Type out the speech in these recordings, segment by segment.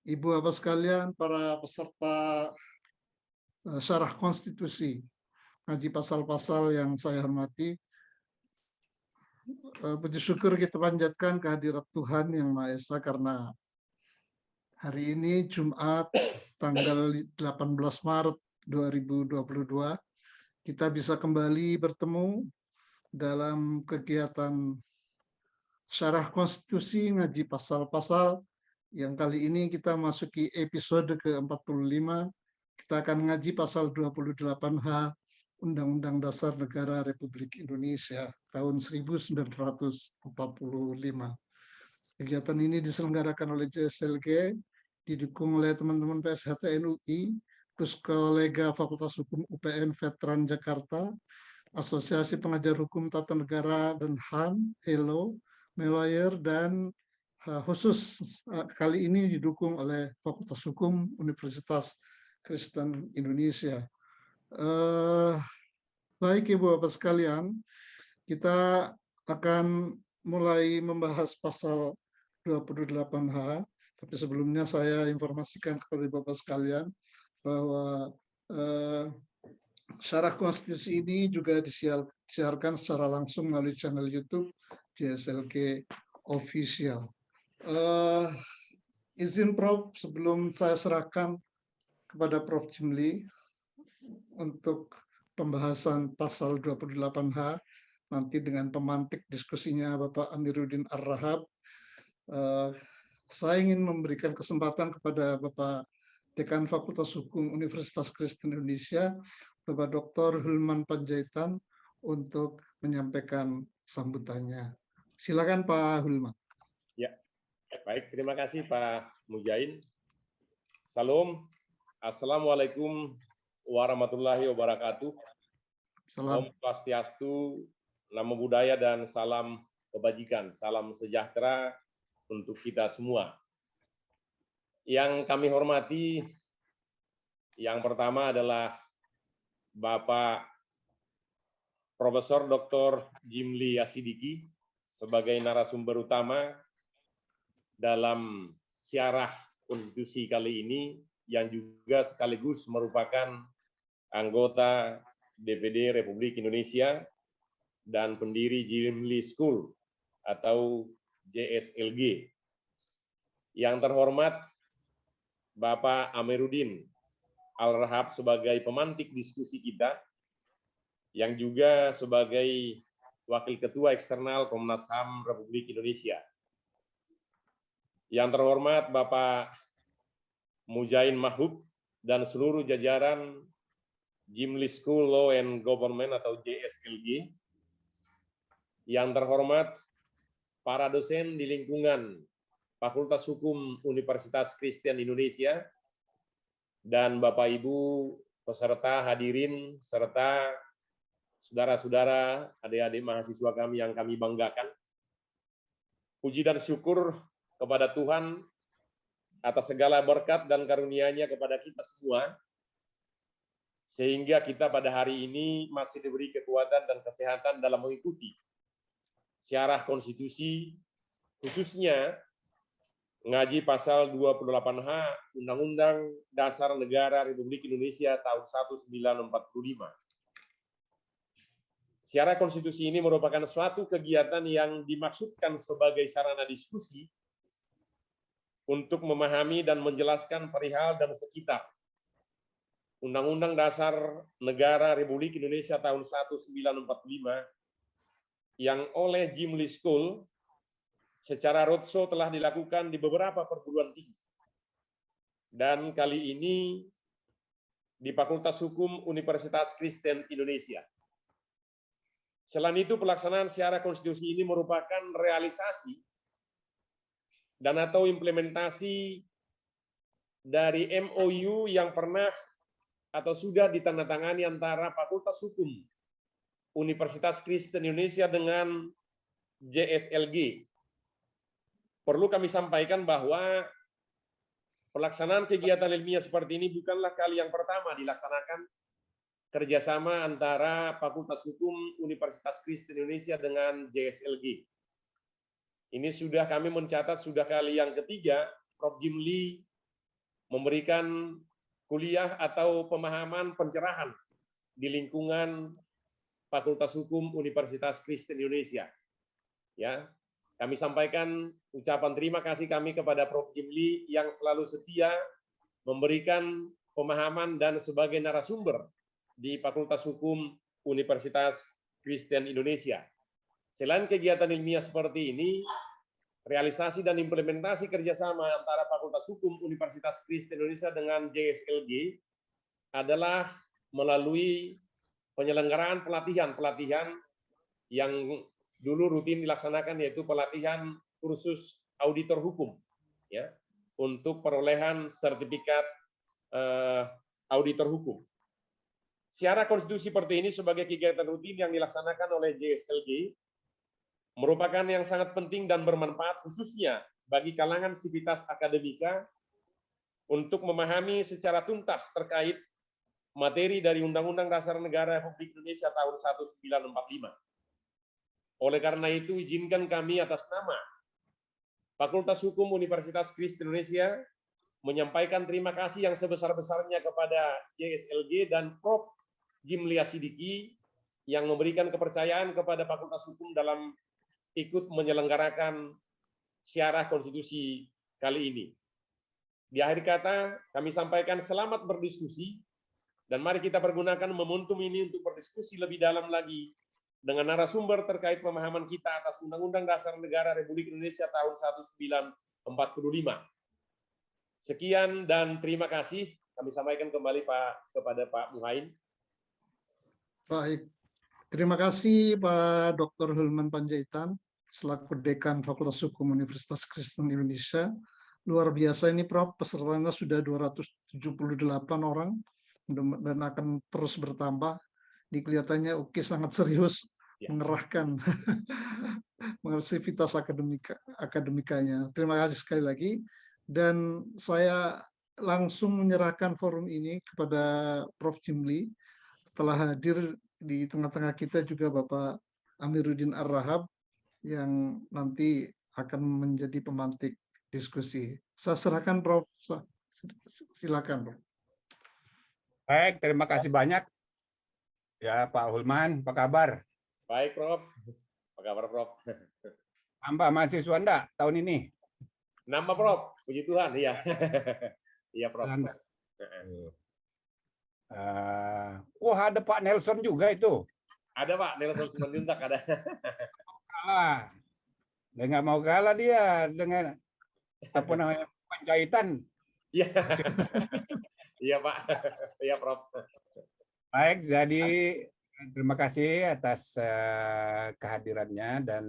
Ibu Bapak sekalian, para peserta syarah konstitusi, ngaji pasal-pasal yang saya hormati, puji syukur kita panjatkan kehadirat Tuhan Yang Maha Esa karena hari ini Jumat tanggal 18 Maret 2022 kita bisa kembali bertemu dalam kegiatan syarah konstitusi ngaji pasal-pasal yang kali ini kita masuki episode ke-45. Kita akan ngaji pasal 28H Undang-Undang Dasar Negara Republik Indonesia tahun 1945. Kegiatan ini diselenggarakan oleh JSLG, didukung oleh teman-teman PSHTN UI, terus kolega Fakultas Hukum UPN Veteran Jakarta, Asosiasi Pengajar Hukum Tata Negara dan HAN, HELO, Melawyer, dan khusus kali ini didukung oleh Fakultas Hukum Universitas Kristen Indonesia. Baik Ibu Bapak sekalian, kita akan mulai membahas pasal 28H, tapi sebelumnya saya informasikan kepada Bapak sekalian bahwa syarah konstitusi ini juga disiarkan secara langsung melalui channel YouTube JSLG Official. Izin Prof, sebelum saya serahkan kepada Prof Jimli untuk pembahasan pasal 28H, nanti dengan pemantik diskusinya Bapak Amiruddin Ar-Rahab, saya ingin memberikan kesempatan kepada Bapak Dekan Fakultas Hukum Universitas Kristen Indonesia, Bapak Dr. Hilman Panjaitan, untuk menyampaikan sambutannya. Silakan Pak Hilman. Ya, baik. Terima kasih Pak Mujain. Salam. Assalamualaikum warahmatullahi wabarakatuh. Salam. Om Swastiastu, Namo Buddhaya, dan salam kebajikan. Salam sejahtera untuk kita semua. Yang kami hormati, yang pertama adalah Bapak Profesor Dr. Jimli Asidiki sebagai narasumber utama dalam syarah konstitusi kali ini, yang juga sekaligus merupakan anggota DPD Republik Indonesia dan pendiri Jimli School atau JSLG. Yang terhormat Bapak Amiruddin Ar-Rahab sebagai pemantik diskusi kita, yang juga sebagai Wakil Ketua Eksternal Komnas HAM Republik Indonesia. Yang terhormat Bapak Mujain Mahub dan seluruh jajaran Jimli School Law and Government atau JSLG. Yang terhormat para dosen di lingkungan Fakultas Hukum Universitas Kristen Indonesia, dan Bapak Ibu peserta hadirin serta saudara-saudara, adik-adik mahasiswa kami yang kami banggakan. Puji dan syukur kepada Tuhan atas segala berkat dan karunia-Nya kepada kita semua, sehingga kita pada hari ini masih diberi kekuatan dan kesehatan dalam mengikuti syarah konstitusi, khususnya ngaji pasal 28H Undang-Undang Dasar Negara Republik Indonesia tahun 1945. Syarah konstitusi ini merupakan suatu kegiatan yang dimaksudkan sebagai sarana diskusi untuk memahami dan menjelaskan perihal dan sekitar Undang-Undang Dasar Negara Republik Indonesia tahun 1945 yang oleh Jimli School secara roadshow telah dilakukan di beberapa perguruan tinggi. Dan kali ini di Fakultas Hukum Universitas Kristen Indonesia. Selain itu, pelaksanaan syarah konstitusi ini merupakan realisasi dan atau implementasi dari MOU yang pernah atau sudah ditandatangani antara Fakultas Hukum Universitas Kristen Indonesia dengan JSLG. Perlu kami sampaikan bahwa pelaksanaan kegiatan ilmiah seperti ini bukanlah kali yang pertama dilaksanakan kerjasama antara Fakultas Hukum Universitas Kristen Indonesia dengan JSLG. Ini sudah kami mencatat sudah kali yang ketiga Prof. Jimli memberikan kuliah atau pemahaman pencerahan di lingkungan Fakultas Hukum Universitas Kristen Indonesia. Ya, kami sampaikan ucapan terima kasih kami kepada Prof. Jimli yang selalu setia memberikan pemahaman dan sebagai narasumber di Fakultas Hukum Universitas Kristen Indonesia. Selain kegiatan ilmiah seperti ini, realisasi dan implementasi kerjasama antara Fakultas Hukum Universitas Kristen Indonesia dengan JSLG adalah melalui penyelenggaraan pelatihan yang dulu rutin dilaksanakan, yaitu pelatihan kursus auditor hukum, ya, untuk perolehan sertifikat auditor hukum. Siara konstitusi seperti ini sebagai kegiatan rutin yang dilaksanakan oleh JSLG merupakan yang sangat penting dan bermanfaat khususnya bagi kalangan sivitas akademika untuk memahami secara tuntas terkait materi dari Undang-Undang Dasar Negara Republik Indonesia tahun 1945. Oleh karena itu, izinkan kami atas nama Fakultas Hukum Universitas Kristen Indonesia menyampaikan terima kasih yang sebesar-besarnya kepada JSLG dan Prof. Jimli Asidiki yang memberikan kepercayaan kepada Fakultas Hukum dalam ikut menyelenggarakan siarah konstitusi kali ini. Di akhir kata, kami sampaikan selamat berdiskusi, dan mari kita pergunakan momentum ini untuk berdiskusi lebih dalam lagi dengan narasumber terkait pemahaman kita atas Undang-Undang Dasar Negara Republik Indonesia tahun 1945. Sekian dan terima kasih. Kami sampaikan kembali kepada Pak Muhain. Baik, terima kasih Pak Dr. Hilman Panjaitan selaku Dekan Fakultas Hukum Universitas Kristen Indonesia. Luar biasa ini Prof, pesertanya sudah 278 orang dan akan terus bertambah. Kelihatannya UKI sangat serius mengerahkan sivitas akademikanya. Terima kasih sekali lagi. Dan saya langsung menyerahkan forum ini kepada Prof. Jimli. Setelah hadir di tengah-tengah kita juga Bapak Amiruddin Ar-Rahab yang nanti akan menjadi pemantik diskusi. Saya serahkan Prof. Silakan Prof. Baik, terima kasih banyak. Ya, Pak Hulman, apa kabar? Baik, Prof. Apa kabar, Prof? Nambah mahasiswa enggak tahun ini? Nambah, Prof. Puji Tuhan, iya. Iya, Prof. Wah, ada Pak Nelson juga itu. Ada, Pak. Nelson Simanjuntak ada. Kalah. Dia nggak mau kalah dia dengan apa namanya Panjaitan. Iya. Iya, Pak. Iya, Prof. Baik, jadi terima kasih atas kehadirannya dan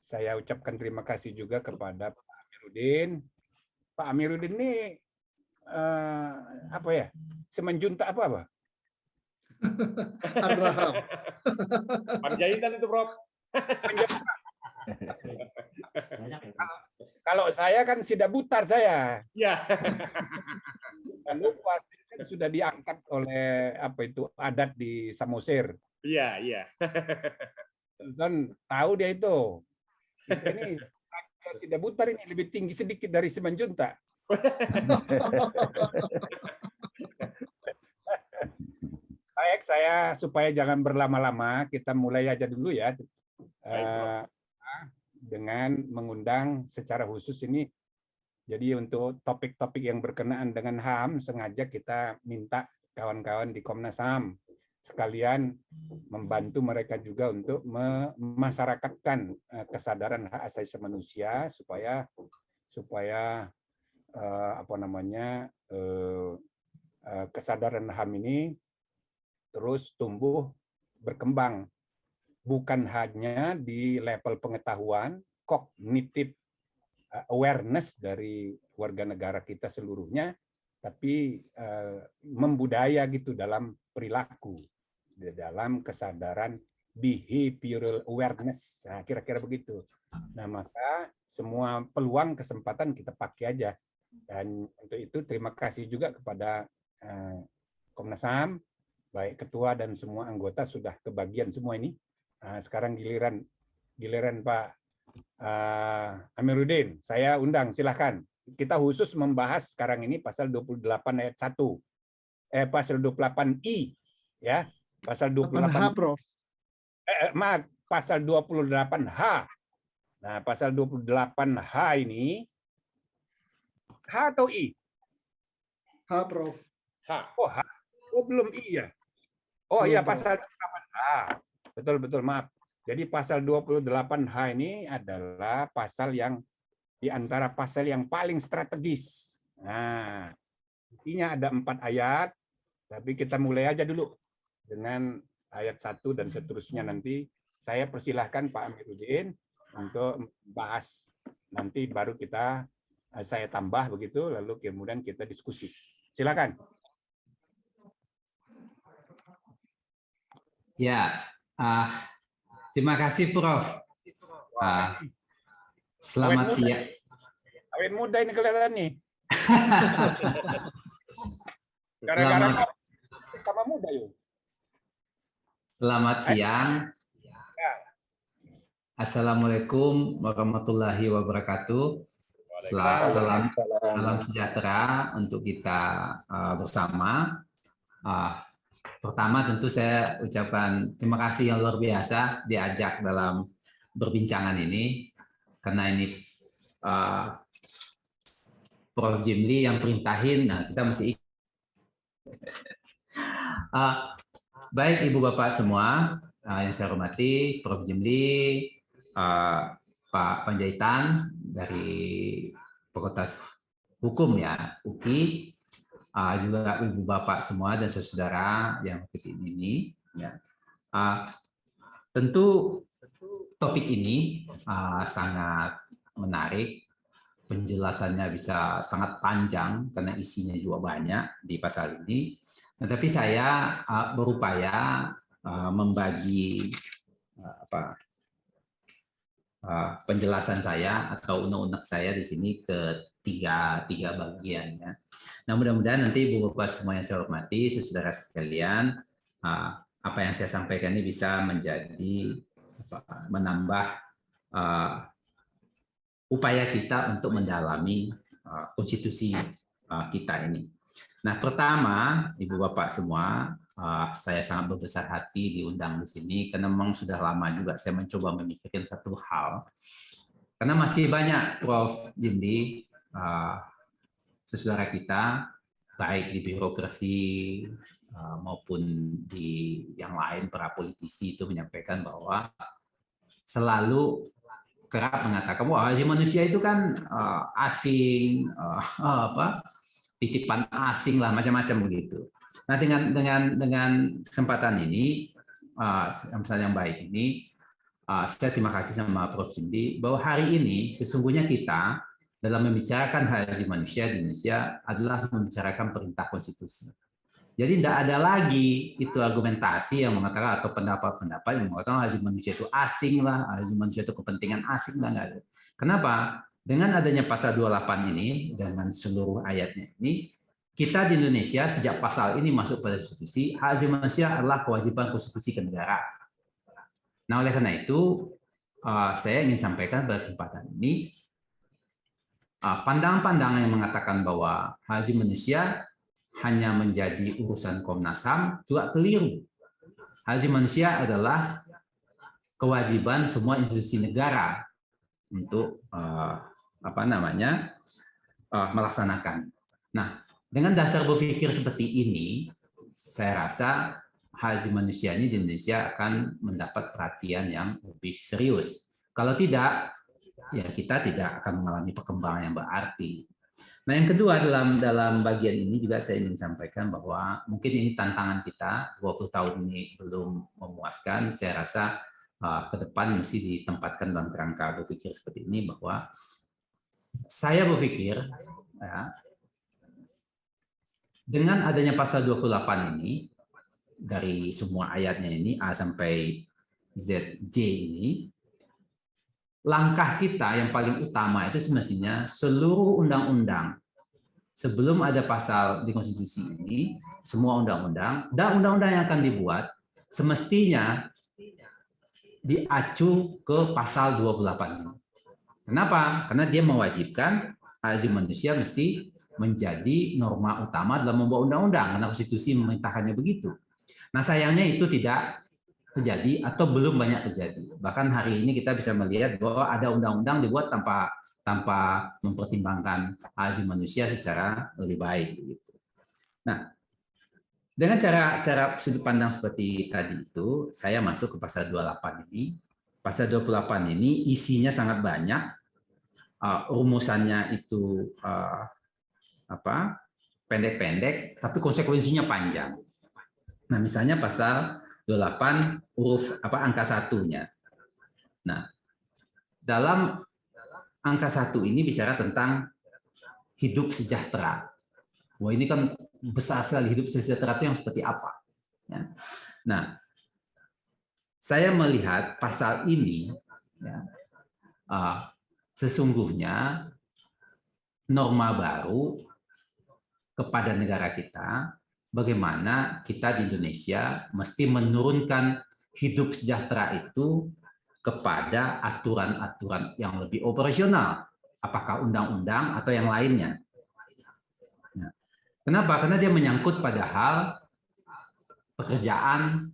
saya ucapkan terima kasih juga kepada Pak Amiruddin. Pak Amiruddin ini apa ya? Simanjuntak apa? Ar-Rahab. Panjaitan itu, Prof. Kalau saya kan Sida Butar saya. Iya. Dan lupa kan sudah diangkat oleh apa itu adat di Samosir. Iya, iya. Dan tahu dia itu. Ini Sida Butar ini lebih tinggi sedikit dari Simanjuntak. Baik, saya supaya jangan berlama-lama, kita mulai aja dulu ya. Dengan mengundang secara khusus ini. Jadi untuk topik-topik yang berkenaan dengan HAM, sengaja kita minta kawan-kawan di Komnas HAM sekalian membantu mereka juga untuk memasyarakatkan kesadaran hak asasi manusia supaya apa namanya kesadaran HAM ini terus tumbuh berkembang, bukan hanya di level pengetahuan, kognitif awareness dari warga negara kita seluruhnya, tapi membudaya gitu dalam perilaku, dalam kesadaran behavioral awareness, nah, kira-kira begitu. Nah, maka semua peluang kesempatan kita pakai aja. Dan untuk itu terima kasih juga kepada Komnas HAM, baik ketua dan semua anggota sudah kebagian semua ini. Nah, sekarang giliran Pak Amiruddin, saya undang, silahkan. kita khusus membahas sekarang ini pasal 28 ayat 1. Pasal 28I ya. Pasal 8H, 28 Prof. maaf, pasal 28H. Nah, pasal 28H ini H atau I? H, Prof. H. Oh, H. Oh, belum I ya. Oh Belum, iya, Prof. pasal 28H. Betul, maaf. Jadi pasal 28H ini adalah pasal yang di antara pasal yang paling strategis. Nah, intinya ada 4 ayat, tapi kita mulai aja dulu dengan ayat 1 dan seterusnya. Nanti saya persilahkan Pak Amiruddin untuk bahas. Nanti baru saya tambah begitu, lalu kemudian kita diskusi. Silakan. Ya, terima kasih Prof. Selamat siang. Awet muda ini kelihatan nih. Gara-gara sama muda yuk. Selamat siang. Assalamualaikum warahmatullahi wabarakatuh. Salam sejahtera untuk kita bersama. Pertama tentu saya ucapkan terima kasih yang luar biasa diajak dalam perbincangan ini, karena ini Prof. Jimli yang perintahin, nah kita mesti ikut. Baik Ibu Bapak semua yang saya hormati, Prof. Jimli, Pak Panjaitan dari Fakultas Hukum ya, UKI, juga Ibu Bapak semua dan saudara yang ikutin ini. Ya. Tentu topik ini sangat menarik, penjelasannya bisa sangat panjang karena isinya juga banyak di pasal ini. Tetapi saya berupaya membagi penjelasan saya atau unek-unek saya di sini ke tiga bagian ya. Nah, mudah-mudahan nanti Ibu Bapak semua yang saya hormati, saudara sekalian, apa yang saya sampaikan ini bisa menjadi menambah upaya kita untuk mendalami konstitusi kita ini. Nah, pertama, Ibu Bapak semua, saya sangat berbesar hati diundang di sini karena memang sudah lama juga saya mencoba memikirkan satu hal. Karena masih banyak Prof. Jimli, saudara kita, baik di birokrasi maupun di yang lain, para politisi itu menyampaikan bahwa selalu kerap mengatakan wah hak asasi manusia itu kan asing, titipan asing lah, macam-macam begitu. Nah, dengan kesempatan ini, misalnya yang baik ini, saya terima kasih sama Prof. Jimli bahwa hari ini sesungguhnya kita dalam membicarakan hak asasi manusia di Indonesia adalah membicarakan perintah konstitusi. Jadi tidak ada lagi itu argumentasi yang mengatakan atau pendapat-pendapat yang mengatakan hak asasi manusia itu asing lah, hak asasi manusia itu kepentingan asing lah, nggak ada. Kenapa? Dengan adanya pasal 28 ini dengan seluruh ayatnya ini, kita di Indonesia sejak pasal ini masuk pada konstitusi, hak asasi manusia adalah kewajiban konstitusi kenegaraan. Nah, oleh karena itu saya ingin sampaikan pada kesempatan ini pandangan-pandangan yang mengatakan bahwa hak asasi manusia hanya menjadi urusan Komnas HAM juga keliru. Hak asasi manusia adalah kewajiban semua institusi negara untuk melaksanakan. Nah, dengan dasar berpikir seperti ini, saya rasa hak asasi manusia ini di Indonesia akan mendapat perhatian yang lebih serius. Kalau tidak, ya kita tidak akan mengalami perkembangan yang berarti. Nah, yang kedua dalam bagian ini juga saya ingin sampaikan bahwa mungkin ini tantangan kita 20 tahun ini belum memuaskan. Saya rasa ke depan mesti ditempatkan dalam kerangka berpikir seperti ini, bahwa saya berpikir ya, dengan adanya pasal 28 ini, dari semua ayatnya ini A sampai ZJ ini, langkah kita yang paling utama itu semestinya seluruh undang-undang sebelum ada pasal di konstitusi ini, semua undang-undang dan undang-undang yang akan dibuat semestinya diacu ke pasal 28 ini. Kenapa? Karena dia mewajibkan hak asasi manusia mesti menjadi norma utama dalam membuat undang-undang, karena konstitusi memerintahkannya begitu. Nah, sayangnya itu tidak terjadi atau belum banyak terjadi. Bahkan hari ini kita bisa melihat bahwa ada undang-undang dibuat tanpa mempertimbangkan hak asasi manusia secara lebih baik. Nah, dengan cara sudut pandang seperti tadi itu, saya masuk ke pasal 28 ini. Pasal 28 ini isinya sangat banyak, rumusannya itu pendek-pendek, tapi konsekuensinya panjang. Nah, misalnya pasal 28 huruf angka 1-nya. Nah, dalam angka 1 ini bicara tentang hidup sejahtera. Wah, ini kan besar sekali, hidup sejahtera itu yang seperti apa. Ya. Nah, saya melihat pasal ini ya, sesungguhnya norma baru kepada negara kita, bagaimana kita di Indonesia mesti menurunkan hidup sejahtera itu kepada aturan-aturan yang lebih operasional, apakah undang-undang atau yang lainnya. Nah, kenapa? Karena dia menyangkut pada hal pekerjaan,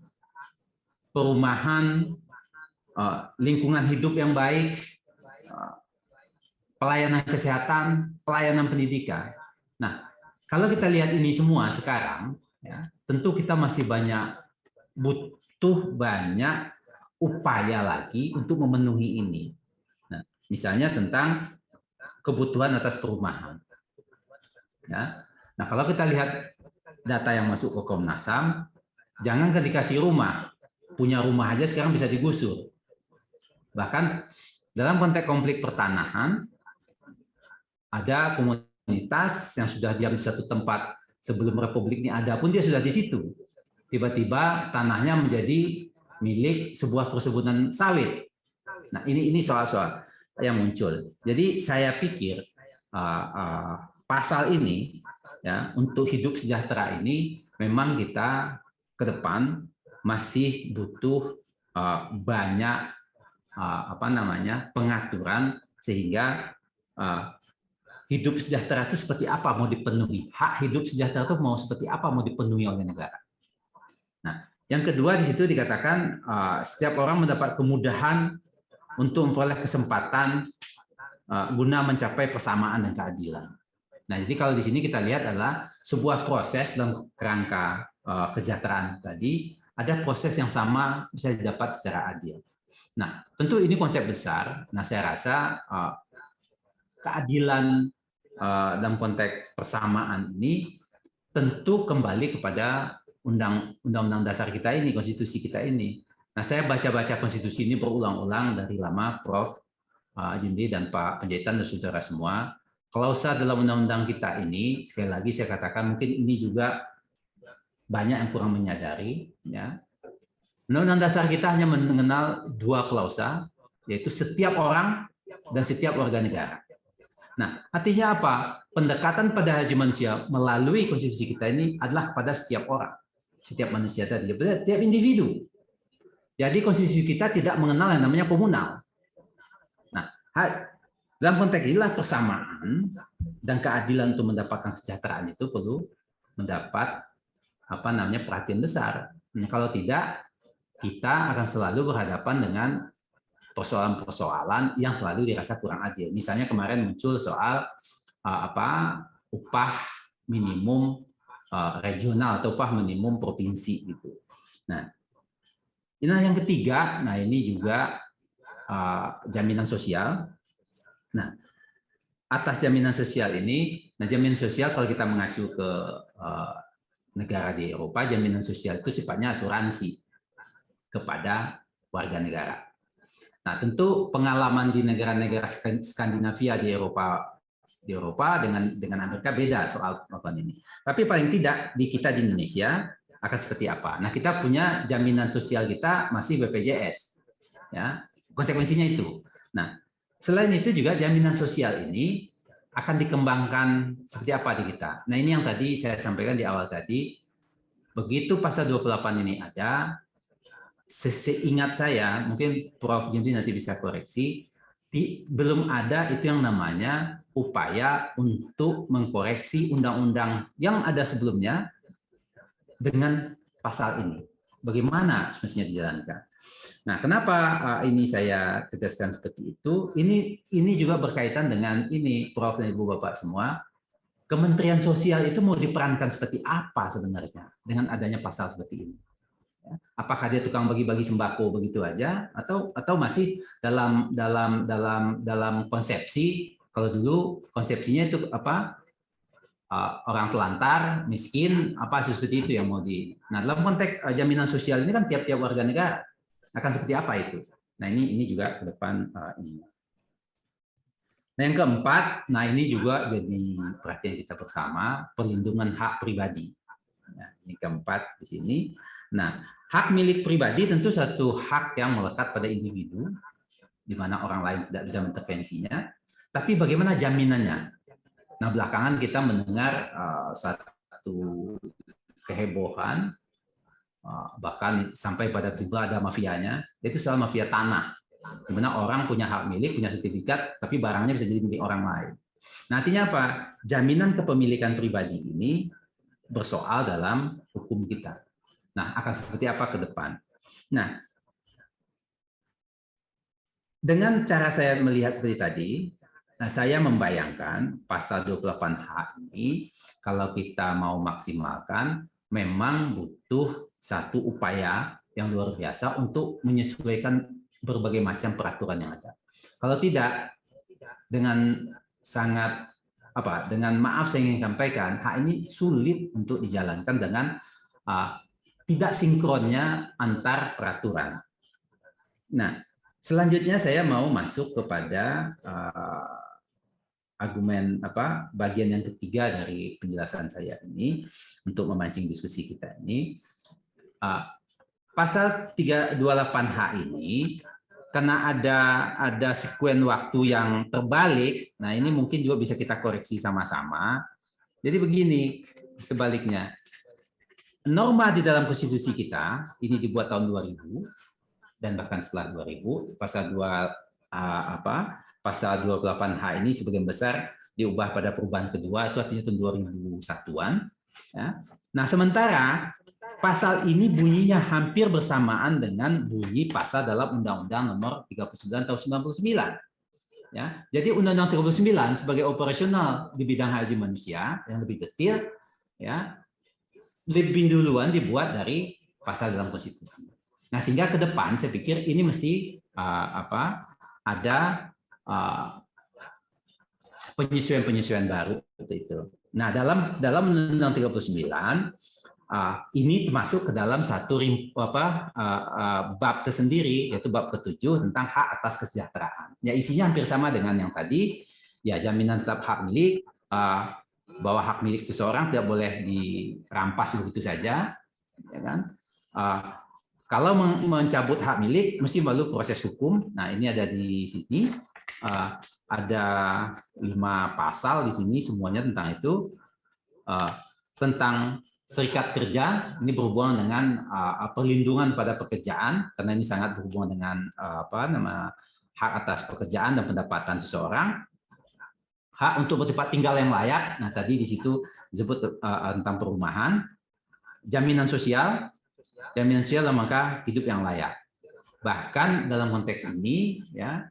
perumahan, lingkungan hidup yang baik, pelayanan kesehatan, pelayanan pendidikan. Nah, kalau kita lihat ini semua sekarang, ya, tentu kita masih butuh banyak upaya lagi untuk memenuhi ini. Nah, misalnya tentang kebutuhan atas perumahan. Ya. Nah, kalau kita lihat data yang masuk ke Komnas HAM, jangan dikasih rumah, punya rumah aja sekarang bisa digusur. Bahkan dalam konteks konflik pertanahan, ada komunitas yang sudah diam di satu tempat sebelum Republik ini ada pun dia sudah di situ. Tiba-tiba tanahnya menjadi milik sebuah perkebunan sawit. Nah, ini soal-soal yang muncul. Jadi saya pikir pasal ini ya untuk hidup sejahtera ini memang kita ke depan masih butuh banyak pengaturan sehingga hidup sejahtera itu seperti apa mau dipenuhi, hak hidup sejahtera itu mau seperti apa mau dipenuhi oleh negara. Nah, yang kedua di situ dikatakan setiap orang mendapat kemudahan untuk memperoleh kesempatan guna mencapai persamaan dan keadilan. Nah, jadi kalau di sini kita lihat adalah sebuah proses dalam kerangka kesejahteraan tadi, ada proses yang sama bisa didapat secara adil. Nah, tentu ini konsep besar. Nah, saya rasa keadilan dalam konteks persamaan ini tentu kembali kepada undang-undang dasar kita ini, konstitusi kita ini. Nah, saya baca-baca konstitusi ini berulang-ulang dari lama, Prof. Jundi dan Pak Panjaitan dan saudara semua. Klausa dalam undang-undang kita ini, sekali lagi saya katakan mungkin ini juga banyak yang kurang menyadari. Ya. Undang-undang dasar kita hanya mengenal 2 klausa, yaitu setiap orang dan setiap warga negara. Nah, artinya apa? Pendekatan pada hak asasi manusia melalui konstitusi kita ini adalah kepada setiap orang, setiap manusia tadi, setiap individu. Jadi konstitusi kita tidak mengenal yang namanya komunal. Nah, dalam konteks inilah persamaan dan keadilan untuk mendapatkan kesejahteraan itu perlu mendapat perhatian besar. Nah, kalau tidak, kita akan selalu berhadapan dengan persoalan-persoalan yang selalu dirasa kurang adil. Misalnya kemarin muncul soal upah minimum regional atau upah minimum provinsi gitu. Nah, ini yang ketiga. Nah, ini juga jaminan sosial. Nah, atas jaminan sosial ini, jaminan sosial kalau kita mengacu ke negara di Eropa, jaminan sosial itu sifatnya asuransi kepada warga negara. Nah, tentu pengalaman di negara-negara Skandinavia di Eropa dengan Amerika beda soal ini. Tapi paling tidak di kita di Indonesia akan seperti apa? Nah, kita punya jaminan sosial kita masih BPJS, ya konsekuensinya itu. Nah, selain itu juga jaminan sosial ini akan dikembangkan seperti apa di kita. Nah, ini yang tadi saya sampaikan di awal tadi. Begitu pasal 28 ini ada, seingat saya, mungkin Prof. Jundi nanti bisa koreksi, belum ada itu yang namanya upaya untuk mengkoreksi undang-undang yang ada sebelumnya dengan pasal ini. Bagaimana semestinya dijalankan? Nah, kenapa ini saya tegaskan seperti itu? Ini juga berkaitan dengan ini, Prof dan Ibu Bapak semua. Kementerian Sosial itu mau diperankan seperti apa sebenarnya dengan adanya pasal seperti ini? Apakah dia tukang bagi-bagi sembako begitu aja, atau masih dalam konsepsi? Kalau dulu konsepsinya itu apa? Orang telantar, miskin, apa seperti itu yang mau di. Nah, dalam konteks jaminan sosial ini kan tiap-tiap warga negara akan seperti apa itu? Nah, ini juga ke depan ini. Nah, yang keempat, nah ini juga jadi perhatian kita bersama, perlindungan hak pribadi. Nah, ini keempat di sini. Nah, hak milik pribadi tentu satu hak yang melekat pada individu, di mana orang lain tidak bisa mengintervensinya. Tapi bagaimana jaminannya? Nah, belakangan kita mendengar satu kehebohan, bahkan sampai pada jumlah ada mafianya, yaitu soal mafia tanah. Di mana orang punya hak milik, punya sertifikat, tapi barangnya bisa jadi milik orang lain. Nah, artinya apa? Jaminan kepemilikan pribadi ini bersoal dalam hukum kita. Nah, akan seperti apa ke depan? Nah, dengan cara saya melihat seperti tadi, nah saya membayangkan pasal 28H ini, kalau kita mau maksimalkan, memang butuh satu upaya yang luar biasa untuk menyesuaikan berbagai macam peraturan yang ada. Kalau tidak, dengan sangat dengan maaf saya ingin sampaikan, hak ini sulit untuk dijalankan dengan tidak sinkronnya antar peraturan. Nah, selanjutnya saya mau masuk kepada argumen bagian yang ketiga dari penjelasan saya ini untuk memancing diskusi kita ini. Pasal 328H ini karena ada sekuen waktu yang terbalik. Nah, ini mungkin juga bisa kita koreksi sama-sama. Jadi begini, sebaliknya. Norma di dalam konstitusi kita ini dibuat tahun 2000 dan bahkan setelah 2000, pasal 28H ini sebagian besar diubah pada perubahan kedua, itu artinya tahun 2001-an. Ya. Nah, sementara pasal ini bunyinya hampir bersamaan dengan bunyi pasal dalam Undang-Undang Nomor 39 tahun 99. Ya, jadi Undang-Undang 39 sebagai operasional di bidang hak asasi manusia yang lebih detail, ya, lebih duluan dibuat dari pasal dalam konstitusi. Nah, sehingga ke depan saya pikir ini mesti ada penyesuaian-penyesuaian baru seperti itu. Nah, dalam Undang-Undang 39 ini termasuk ke dalam satu bab tersendiri, yaitu bab ke-7 tentang hak atas kesejahteraan. Ya, isinya hampir sama dengan yang tadi, ya, jaminan tetap hak milik, bahwa hak milik seseorang tidak boleh dirampas begitu saja, ya kan? Kalau mencabut hak milik mesti melalui proses hukum. Nah, ini ada di sini, ada 5 pasal di sini, semuanya tentang itu, tentang serikat kerja, ini berhubungan dengan perlindungan pada pekerjaan, karena ini sangat berhubungan dengan hak atas pekerjaan dan pendapatan seseorang. Hak untuk bertempat tinggal yang layak, nah tadi di situ disebut tentang perumahan. Jaminan sosial dalam rangka hidup yang layak. Bahkan dalam konteks ini, ya,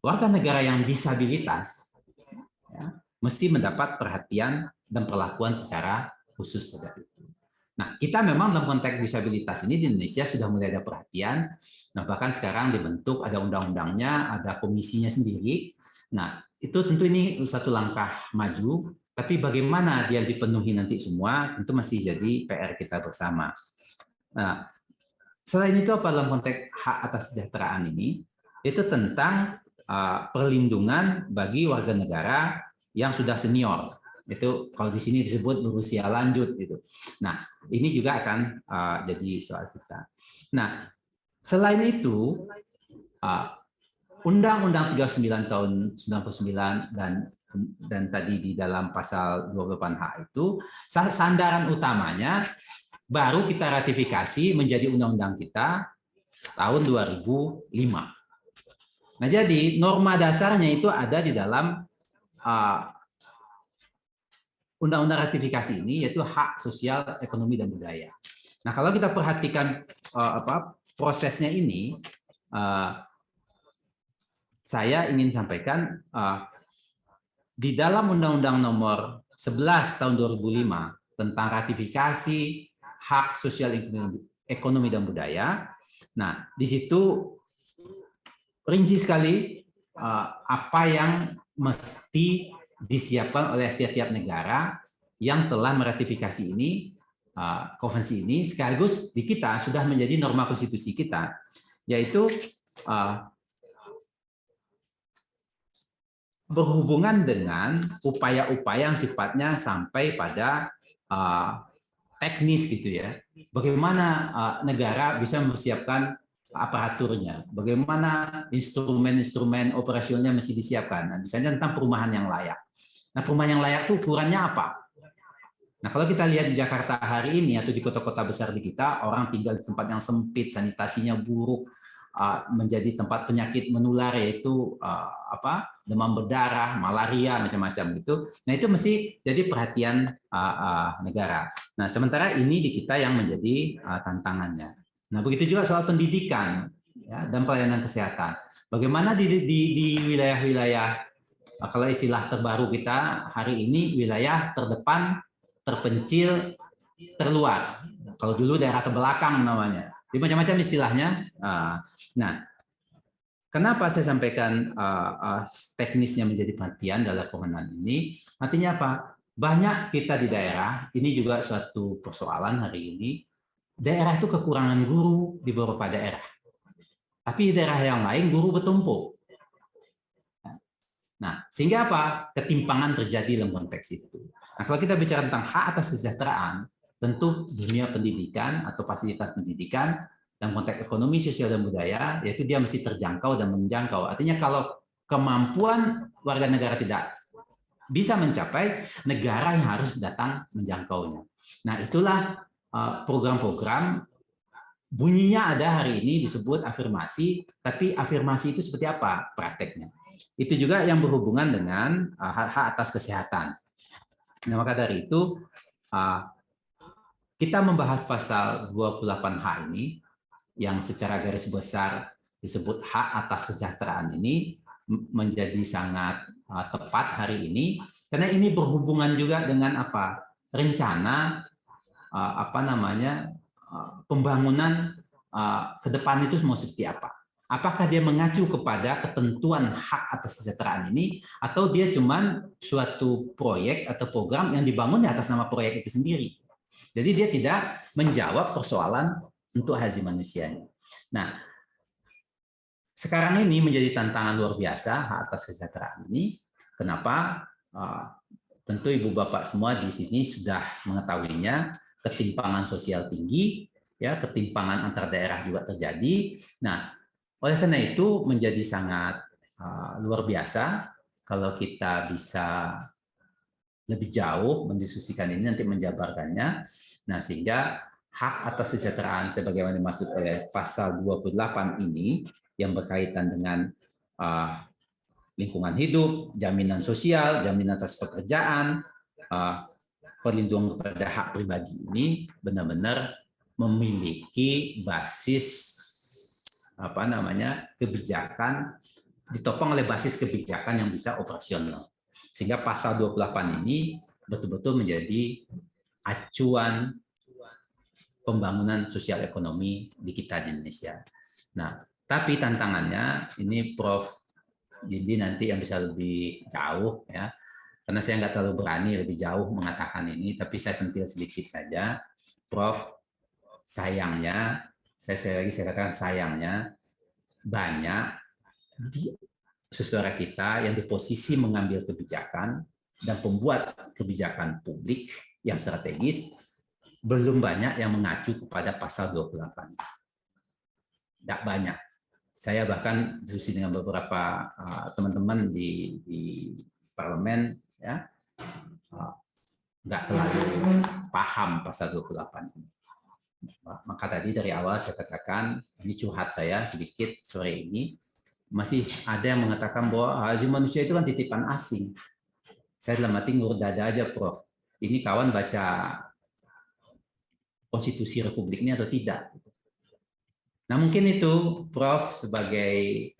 warga negara yang disabilitas, ya, mesti mendapat perhatian dan perlakuan secara khusus terhadap itu. Nah, kita memang dalam konteks disabilitas ini di Indonesia sudah mulai ada perhatian. Nah, bahkan sekarang dibentuk, ada undang-undangnya, ada komisinya sendiri. Nah, itu tentu ini satu langkah maju, tapi bagaimana dia dipenuhi nanti semua, tentu masih jadi PR kita bersama. Nah, selain itu apa dalam konteks hak atas kesejahteraan ini, itu tentang perlindungan bagi warga negara yang sudah senior. Itu kalau di sini disebut berusia lanjut gitu. Nah, ini juga akan jadi soal kita. Nah, selain itu Undang-Undang 39 tahun 99 dan tadi di dalam pasal 28H itu sandaran utamanya baru kita ratifikasi menjadi undang-undang kita tahun 2005. Nah, jadi norma dasarnya itu ada di dalam undang-undang ratifikasi ini, yaitu hak sosial, ekonomi, dan budaya. Nah, kalau kita perhatikan prosesnya ini, saya ingin sampaikan di dalam Undang-Undang Nomor 11 tahun 2005 tentang ratifikasi hak sosial, ekonomi, dan budaya. Nah, di situ rinci sekali apa yang mesti disiapkan oleh tiap-tiap negara yang telah meratifikasi ini, konvensi ini, sekaligus di kita sudah menjadi norma konstitusi kita, yaitu berhubungan dengan upaya-upaya yang sifatnya sampai pada teknis gitu ya. Bagaimana negara bisa mempersiapkan aparaturnya, bagaimana instrumen-instrumen operasionalnya mesti disiapkan. Nah, misalnya tentang perumahan yang layak. Nah, perumahan yang layak itu ukurannya apa? Nah, kalau kita lihat di Jakarta hari ini atau di kota-kota besar di kita, orang tinggal di tempat yang sempit, sanitasinya buruk, menjadi tempat penyakit menular, yaitu demam berdarah, malaria, macam-macam gitu. Nah, itu mesti jadi perhatian negara. Nah, sementara ini di kita yang menjadi tantangannya. Nah, begitu juga soal pendidikan ya, dan pelayanan kesehatan. Bagaimana di wilayah-wilayah, kalau istilah terbaru kita hari ini, wilayah terdepan, terpencil, terluar. Kalau dulu daerah terbelakang namanya. Jadi macam-macam istilahnya. Nah, kenapa saya sampaikan teknisnya menjadi perhatian dalam kewenangan ini? Artinya apa? Banyak kita di daerah, ini juga suatu persoalan hari ini, daerah itu kekurangan guru di beberapa daerah. Tapi di daerah yang lain guru bertumpuk. Nah, sehingga apa? Ketimpangan terjadi dalam konteks itu. Nah, kalau kita bicara tentang hak atas kesejahteraan, tentu dunia pendidikan atau fasilitas pendidikan dan konteks ekonomi, sosial, dan budaya, yaitu dia mesti terjangkau dan menjangkau. Artinya kalau kemampuan warga negara tidak bisa mencapai, negara yang harus datang menjangkaunya. Nah, itulah program-program, bunyinya ada hari ini disebut afirmasi, tapi afirmasi itu seperti apa prakteknya? Itu juga yang berhubungan dengan hak atas kesehatan. Nah, maka dari itu kita membahas pasal 28H ini yang secara garis besar disebut hak atas kesejahteraan ini menjadi sangat tepat hari ini karena ini berhubungan juga dengan apa? Rencana pembangunan ke depan itu mau seperti apa? Apakah dia mengacu kepada ketentuan hak atas kesejahteraan ini, atau dia cuma suatu proyek atau program yang dibangun di atas nama proyek itu sendiri? Jadi dia tidak menjawab persoalan untuk hak asasi manusianya. Nah, sekarang ini menjadi tantangan luar biasa hak atas kesejahteraan ini. Kenapa? Tentu ibu bapak semua di sini sudah mengetahuinya. Ketimpangan sosial tinggi, ya, ketimpangan antar daerah juga terjadi. Nah, oleh karena itu menjadi sangat luar biasa kalau kita bisa lebih jauh mendiskusikan ini, nanti menjabarkannya. Nah, sehingga hak atas kesejahteraan sebagaimana dimaksud oleh pasal 28 ini yang berkaitan dengan lingkungan hidup, jaminan sosial, jaminan atas pekerjaan, perlindungan kepada hak pribadi ini benar-benar memiliki basis kebijakan, ditopang oleh basis kebijakan yang bisa operasional. Sehingga pasal 28 ini betul-betul menjadi acuan pembangunan sosial ekonomi di kita di Indonesia. Nah, tapi tantangannya ini Prof. Jadi nanti yang bisa lebih jauh ya, karena saya nggak terlalu berani lebih jauh mengatakan ini, tapi saya sentil sedikit saja, Prof. Sayangnya, saya katakan sayangnya banyak saudara kita yang di posisi mengambil kebijakan dan pembuat kebijakan publik yang strategis belum banyak yang mengacu kepada pasal 28. Tidak banyak. Saya bahkan diskusi dengan beberapa teman-teman di parlemen, ya, nggak terlalu paham pasal 28 ini. Maka tadi dari awal saya katakan, ini curhat saya sedikit sore ini, masih ada yang mengatakan bahwa hak asasi manusia itu kan titipan asing. Saya dalam hati ngurut dada aja, Prof. Ini kawan baca konstitusi Republik ini atau tidak? Nah, mungkin itu, Prof, sebagai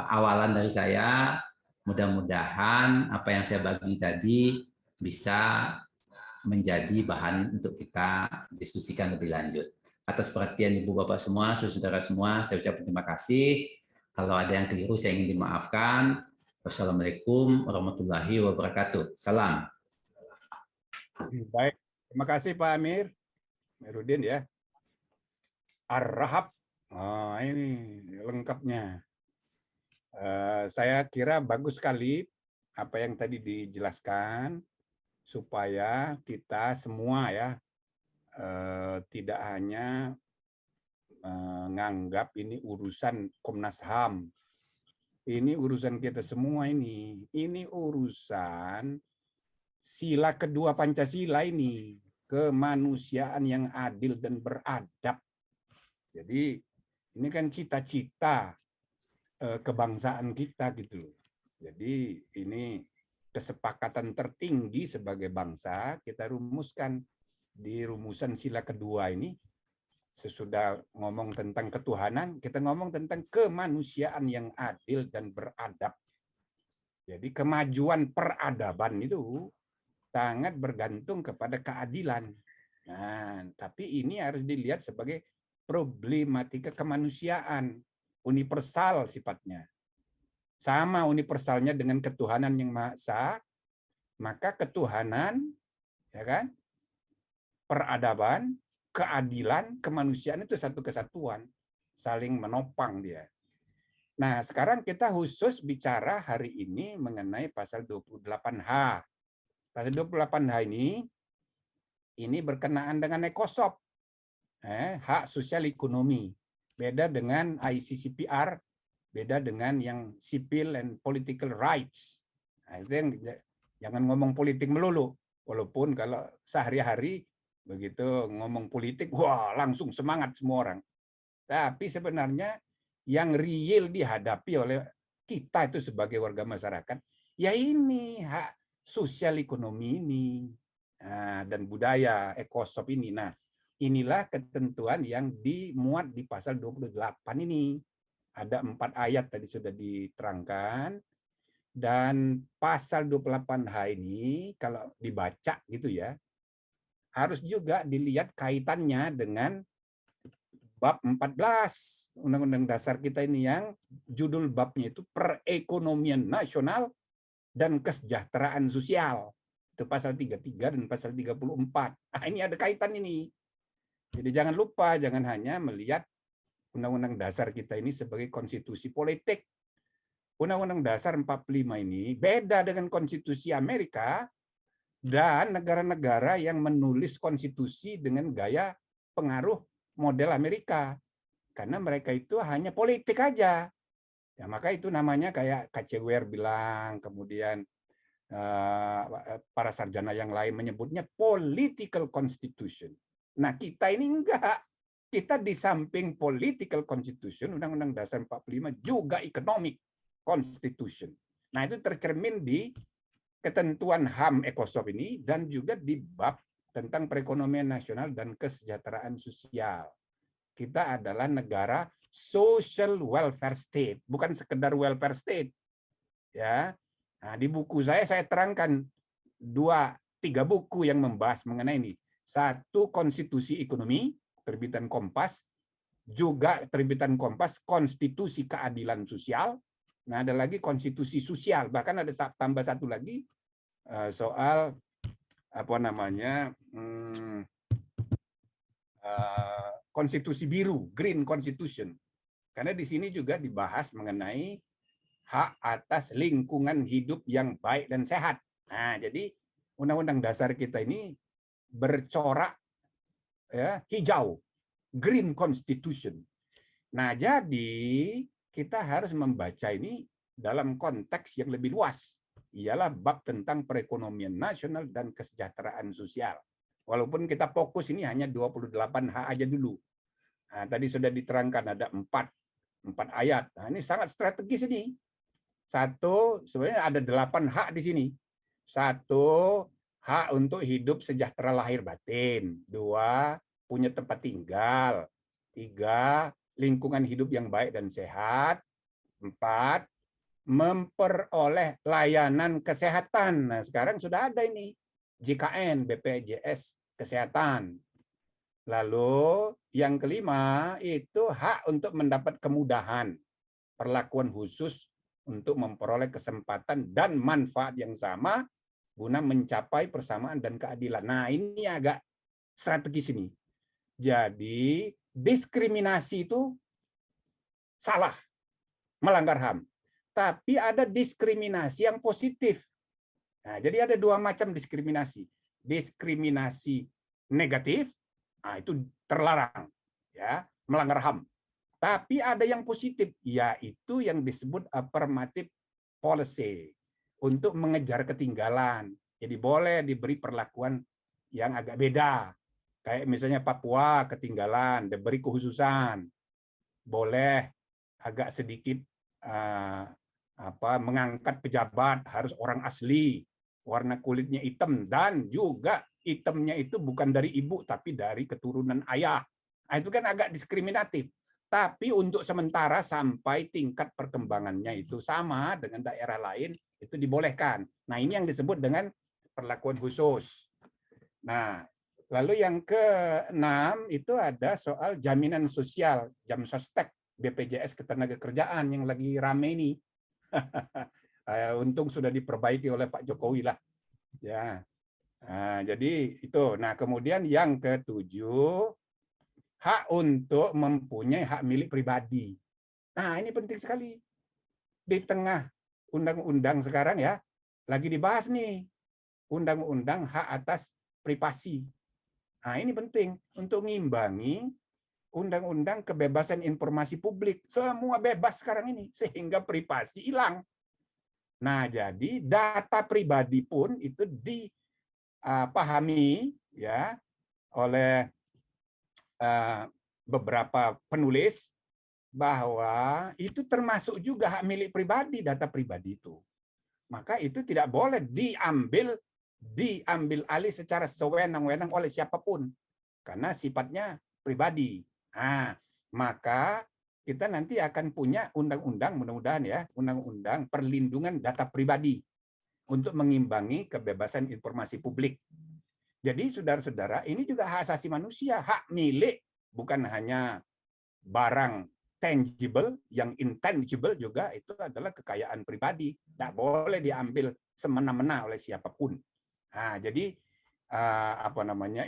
awalan dari saya. Mudah-mudahan apa yang saya bagi tadi bisa menjadi bahan untuk kita diskusikan lebih lanjut. Atas perhatian Ibu Bapak semua, saudara semua, saya ucapkan terima kasih. Kalau ada yang keliru, saya ingin dimaafkan. Wassalamualaikum warahmatullahi wabarakatuh. Salam. Baik, terima kasih Pak Amir. Amiruddin ya. Ar-Rahab. Oh, ini lengkapnya. Saya kira bagus sekali apa yang tadi dijelaskan supaya kita semua ya tidak hanya menganggap ini urusan Komnas HAM. Ini urusan kita semua ini. Ini urusan sila kedua Pancasila ini, kemanusiaan yang adil dan beradab. Jadi ini kan cita-cita kebangsaan kita gitu loh. Jadi ini kesepakatan tertinggi sebagai bangsa kita rumuskan di rumusan sila kedua ini. Sesudah ngomong tentang ketuhanan, kita ngomong tentang kemanusiaan yang adil dan beradab. Jadi kemajuan peradaban itu sangat bergantung kepada keadilan. Nah, tapi ini harus dilihat sebagai problematika kemanusiaan, universal sifatnya. Sama universalnya dengan ketuhanan yang Maha Esa, maka ketuhanan, ya kan, peradaban, keadilan, kemanusiaan itu satu kesatuan, saling menopang dia. Nah, sekarang kita khusus bicara hari ini mengenai pasal 28H. Pasal 28H ini berkenaan dengan ekosop, hak sosial ekonomi. Beda dengan ICCPR, beda dengan yang civil and political rights. Nah, itu yang jangan ngomong politik melulu. Walaupun kalau sehari-hari begitu ngomong politik, wah langsung semangat semua orang. Tapi sebenarnya yang real dihadapi oleh kita itu sebagai warga masyarakat, ya ini hak sosial ekonomi ini dan budaya ekosop ini. Nah, inilah ketentuan yang dimuat di pasal 28 ini. Ada 4 ayat tadi sudah diterangkan. Dan pasal 28H ini kalau dibaca gitu ya, harus juga dilihat kaitannya dengan bab 14 Undang-Undang Dasar kita ini yang judul babnya itu perekonomian nasional dan kesejahteraan sosial. Itu pasal 33 dan pasal 34. Nah, ini ada kaitan ini. Jadi jangan lupa, jangan hanya melihat Undang-Undang Dasar kita ini sebagai konstitusi politik. Undang-Undang Dasar 45 ini beda dengan konstitusi Amerika dan negara-negara yang menulis konstitusi dengan gaya pengaruh model Amerika. Karena mereka itu hanya politik aja. Ya, maka itu namanya kayak K.C. Ware bilang, kemudian para sarjana yang lain menyebutnya political constitution. Nah, kita ini enggak. Kita di samping political constitution, Undang-Undang Dasar 45 juga economic constitution. Nah, itu tercermin di ketentuan HAM ekosop ini dan juga di bab tentang perekonomian nasional dan kesejahteraan sosial. Kita adalah negara social welfare state, bukan sekedar welfare state. Ya. Nah, di buku saya terangkan 2-3 buku yang membahas mengenai ini. 1, konstitusi ekonomi, terbitan Kompas, juga terbitan Kompas, konstitusi keadilan sosial. Nah, ada lagi konstitusi sosial, bahkan ada tambah 1 lagi soal apa namanya konstitusi biru, green constitution. Karena di sini juga dibahas mengenai hak atas lingkungan hidup yang baik dan sehat. Nah, jadi Undang-Undang Dasar kita ini bercorak ya, hijau, green constitution. Nah, jadi kita harus membaca ini dalam konteks yang lebih luas. Ialah bab tentang perekonomian nasional dan kesejahteraan sosial. Walaupun kita fokus ini hanya 28H aja dulu. Nah, tadi sudah diterangkan ada 4 4 ayat. Nah, ini sangat strategis ini. Satu, sebenarnya ada 8 hak di sini. Satu, hak untuk hidup sejahtera lahir batin. 2, punya tempat tinggal. 3, lingkungan hidup yang baik dan sehat. 4, memperoleh layanan kesehatan. Nah, sekarang sudah ada ini. JKN, BPJS Kesehatan. Lalu yang kelima itu hak untuk mendapat kemudahan, perlakuan khusus untuk memperoleh kesempatan dan manfaat yang sama guna mencapai persamaan dan keadilan. Nah, ini agak strategis ini. Jadi diskriminasi itu salah, melanggar HAM. Tapi ada diskriminasi yang positif. Nah, jadi ada 2 macam diskriminasi. Diskriminasi negatif, nah itu terlarang, ya, melanggar HAM. Tapi ada yang positif, yaitu yang disebut affirmative policy, untuk mengejar ketinggalan. Jadi boleh diberi perlakuan yang agak beda. Kayak misalnya Papua ketinggalan, diberi kekhususan. Boleh agak sedikit mengangkat pejabat harus orang asli, warna kulitnya hitam, dan juga hitamnya itu bukan dari ibu tapi dari keturunan ayah. Nah, itu kan agak diskriminatif. Tapi untuk sementara sampai tingkat perkembangannya itu sama dengan daerah lain, itu dibolehkan. Nah, ini yang disebut dengan perlakuan khusus. Nah, lalu yang ke-6 itu ada soal jaminan sosial, Jamsostek, BPJS Ketenagakerjaan yang lagi rame ini. Untung sudah diperbaiki oleh Pak Jokowi lah. Ya. Nah, jadi itu. Nah, kemudian yang ke-7, hak untuk mempunyai hak milik pribadi. Nah, ini penting sekali. Di tengah undang-undang sekarang ya, lagi dibahas nih, undang-undang hak atas privasi. Nah, ini penting untuk ngimbangi undang-undang kebebasan informasi publik. Semua bebas sekarang ini, sehingga privasi hilang. Nah, jadi data pribadi pun itu dipahami ya oleh beberapa penulis bahwa itu termasuk juga hak milik pribadi, data pribadi itu. Maka itu tidak boleh diambil alih secara sewenang-wenang oleh siapapun, karena sifatnya pribadi. Nah, maka kita nanti akan punya undang-undang, mudah-mudahan ya, undang-undang perlindungan data pribadi untuk mengimbangi kebebasan informasi publik. Jadi saudara-saudara, ini juga hak asasi manusia, hak milik, bukan hanya barang tangible, yang intangible juga itu adalah kekayaan pribadi. Tidak boleh diambil semena-mena oleh siapapun. Nah, jadi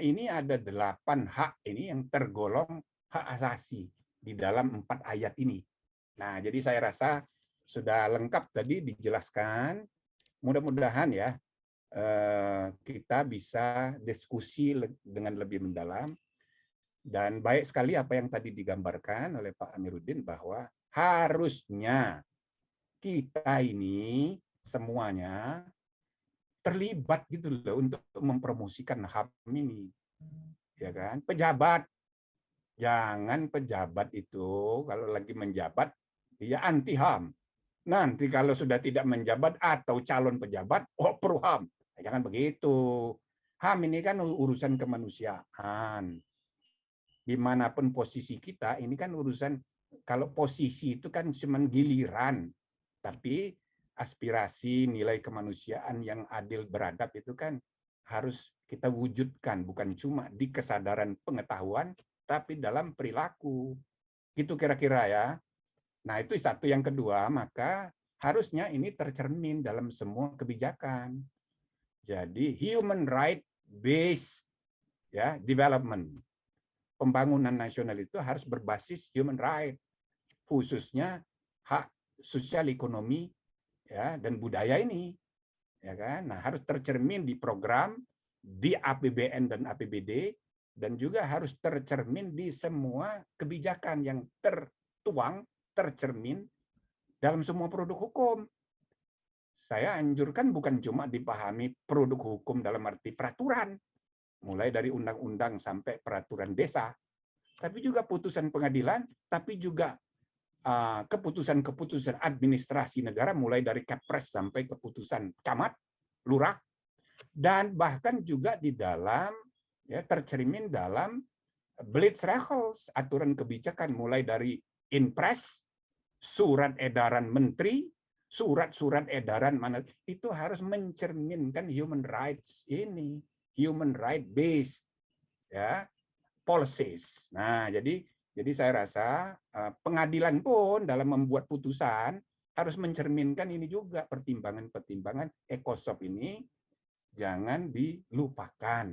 ini ada 8 hak ini yang tergolong hak asasi di dalam 4 ayat ini. Nah, jadi saya rasa sudah lengkap tadi dijelaskan. Mudah-mudahan ya kita bisa diskusi dengan lebih mendalam. Dan baik sekali apa yang tadi digambarkan oleh Pak Amiruddin bahwa harusnya kita ini semuanya terlibat gitu loh untuk mempromosikan HAM ini. Ya kan? Pejabat, jangan pejabat itu kalau lagi menjabat dia anti HAM. Nanti kalau sudah tidak menjabat atau calon pejabat, oh pro HAM. Jangan begitu. HAM ini kan urusan kemanusiaan. Dimanapun posisi kita, ini kan urusan, kalau posisi itu kan cuma giliran. Tapi aspirasi nilai kemanusiaan yang adil beradab itu kan harus kita wujudkan, bukan cuma di kesadaran pengetahuan, tapi dalam perilaku. Gitu kira-kira ya. Nah, itu satu. Yang kedua, maka harusnya ini tercermin dalam semua kebijakan. Jadi human right based ya development. Pembangunan nasional itu harus berbasis human right, khususnya hak sosial ekonomi ya dan budaya ini. Ya kan? Nah, harus tercermin di program, di APBN dan APBD, dan juga harus tercermin di semua kebijakan yang tertuang, tercermin dalam semua produk hukum. Saya anjurkan bukan cuma dipahami produk hukum dalam arti peraturan, mulai dari undang-undang sampai peraturan desa, tapi juga putusan pengadilan, tapi juga keputusan-keputusan administrasi negara, mulai dari Kepres sampai keputusan camat, lurah, dan bahkan juga di dalam tercermin dalam Blitzregels, aturan kebijakan mulai dari Inpres, surat edaran menteri, surat-surat edaran mana itu harus mencerminkan human rights ini, human right based policies. Nah, jadi saya rasa pengadilan pun dalam membuat putusan harus mencerminkan ini juga, pertimbangan-pertimbangan ECOSOC ini jangan dilupakan.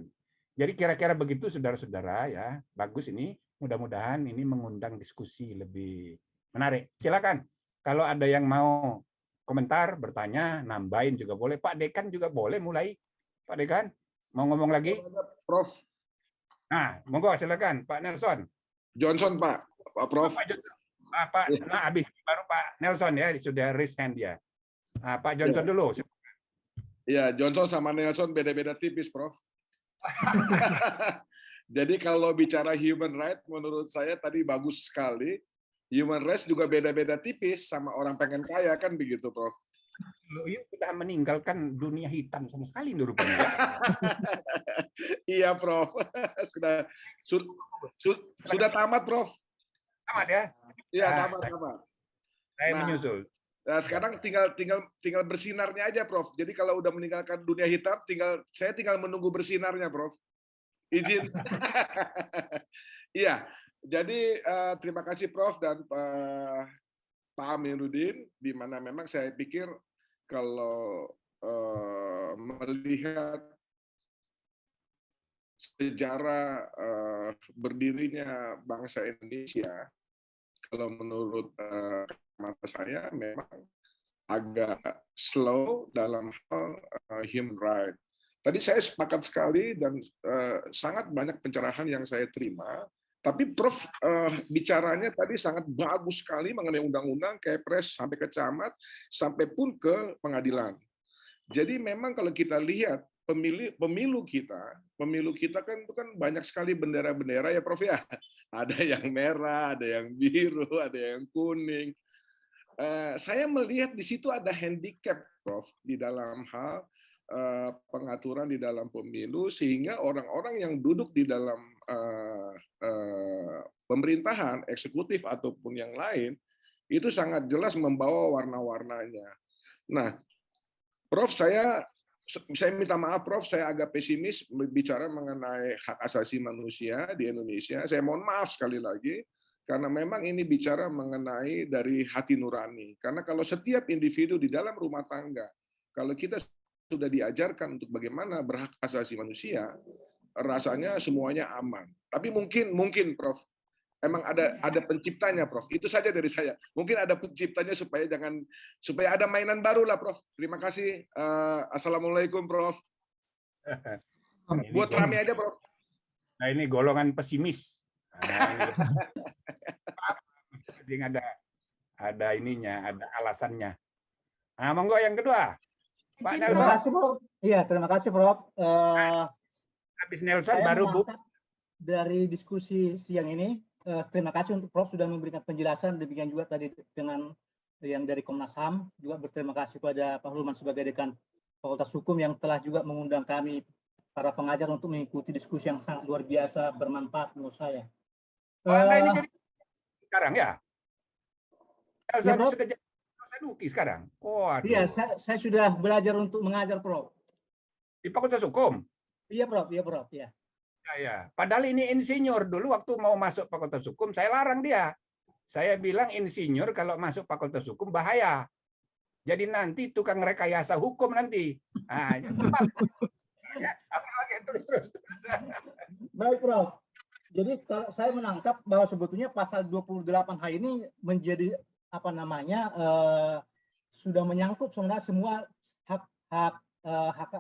Jadi kira-kira begitu saudara-saudara ya. Bagus ini, mudah-mudahan ini mengundang diskusi lebih menarik. Silakan kalau ada yang mau komentar, bertanya, nambahin juga boleh. Pak Dekan juga boleh mulai. Pak Dekan mau ngomong lagi? Prof. Nah, monggo silakan Pak Nelson. Johnson, Pak. Pak Prof. Nah, habis baru Pak Nelson ya, sudah raise hand dia. Pak Johnson dulu. Iya, Johnson sama Nelson beda-beda tipis, Prof. Jadi kalau bicara human right, menurut saya tadi bagus sekali. Human rights juga beda-beda tipis, sama orang pengen kaya, kan begitu, Prof. Loh, ini sudah meninggalkan dunia hitam sama sekali rupanya. Iya, Prof. Sudah tamat, Prof. Tamat ya? Iya, tamat. Saya menyusul. Nah, sekarang tinggal bersinarnya aja, Prof. Jadi kalau udah meninggalkan dunia hitam, saya tinggal menunggu bersinarnya, Prof. Izin. Iya. Jadi terima kasih Prof dan Pak Amiruddin, di mana memang saya pikir kalau melihat sejarah berdirinya bangsa Indonesia, kalau menurut mata saya memang agak slow dalam hal human right. Tadi saya sepakat sekali dan sangat banyak pencerahan yang saya terima. Tapi Prof bicaranya tadi sangat bagus sekali mengenai undang-undang, Kepres, sampai ke camat, sampai pun ke pengadilan. Jadi memang kalau kita lihat pemilu kita kan itu kan banyak sekali bendera-bendera ya Prof ya. Ada yang merah, ada yang biru, ada yang kuning. Saya melihat di situ ada handicap Prof di dalam hal pengaturan di dalam pemilu, sehingga orang-orang yang duduk di dalam pemerintahan, eksekutif ataupun yang lain, itu sangat jelas membawa warna-warnanya. Nah, Prof, saya minta maaf Prof, saya agak pesimis bicara mengenai hak asasi manusia di Indonesia. Saya mohon maaf sekali lagi, karena memang ini bicara mengenai dari hati nurani. Karena kalau setiap individu di dalam rumah tangga, kalau kita sudah diajarkan untuk bagaimana berhak asasi manusia, rasanya semuanya aman. Tapi mungkin Prof, emang ada penciptanya Prof. Itu saja dari saya. Mungkin ada penciptanya supaya ada mainan baru lah Prof. Terima kasih. Assalamualaikum Prof. Buat rame aja Prof. Nah ini golongan pesimis. Ada ininya, ada alasannya. Nah, monggo yang kedua. Pak Nelson. Terima kasih, Prof. Iya, terima kasih, Prof. Habis Nelson baru Bu. Dari diskusi siang ini, terima kasih untuk Prof sudah memberikan penjelasan, demikian juga tadi dengan yang dari Komnas HAM, juga berterima kasih kepada Pak Hulman sebagai Dekan Fakultas Hukum yang telah juga mengundang kami, para pengajar, untuk mengikuti diskusi yang sangat luar biasa, bermanfaat menurut saya. Anda ini jadi sekarang ya? Ya, Prof. Sudah jadi Saduki sekarang. Iya, saya sudah belajar untuk mengajar, Prof. Di Fakultas Hukum? Iya, Prof. Iya, Prof. Ya. Ya. Padahal ini insinyur. Dulu waktu mau masuk Fakultas Hukum, saya larang dia. Saya bilang insinyur kalau masuk Fakultas Hukum bahaya. Jadi nanti tukang rekayasa hukum nanti. Nah, ya, terus. Baik, Prof. Jadi saya menangkap bahwa sebetulnya pasal 28H ini menjadi sudah menyangkut sebenarnya semua hak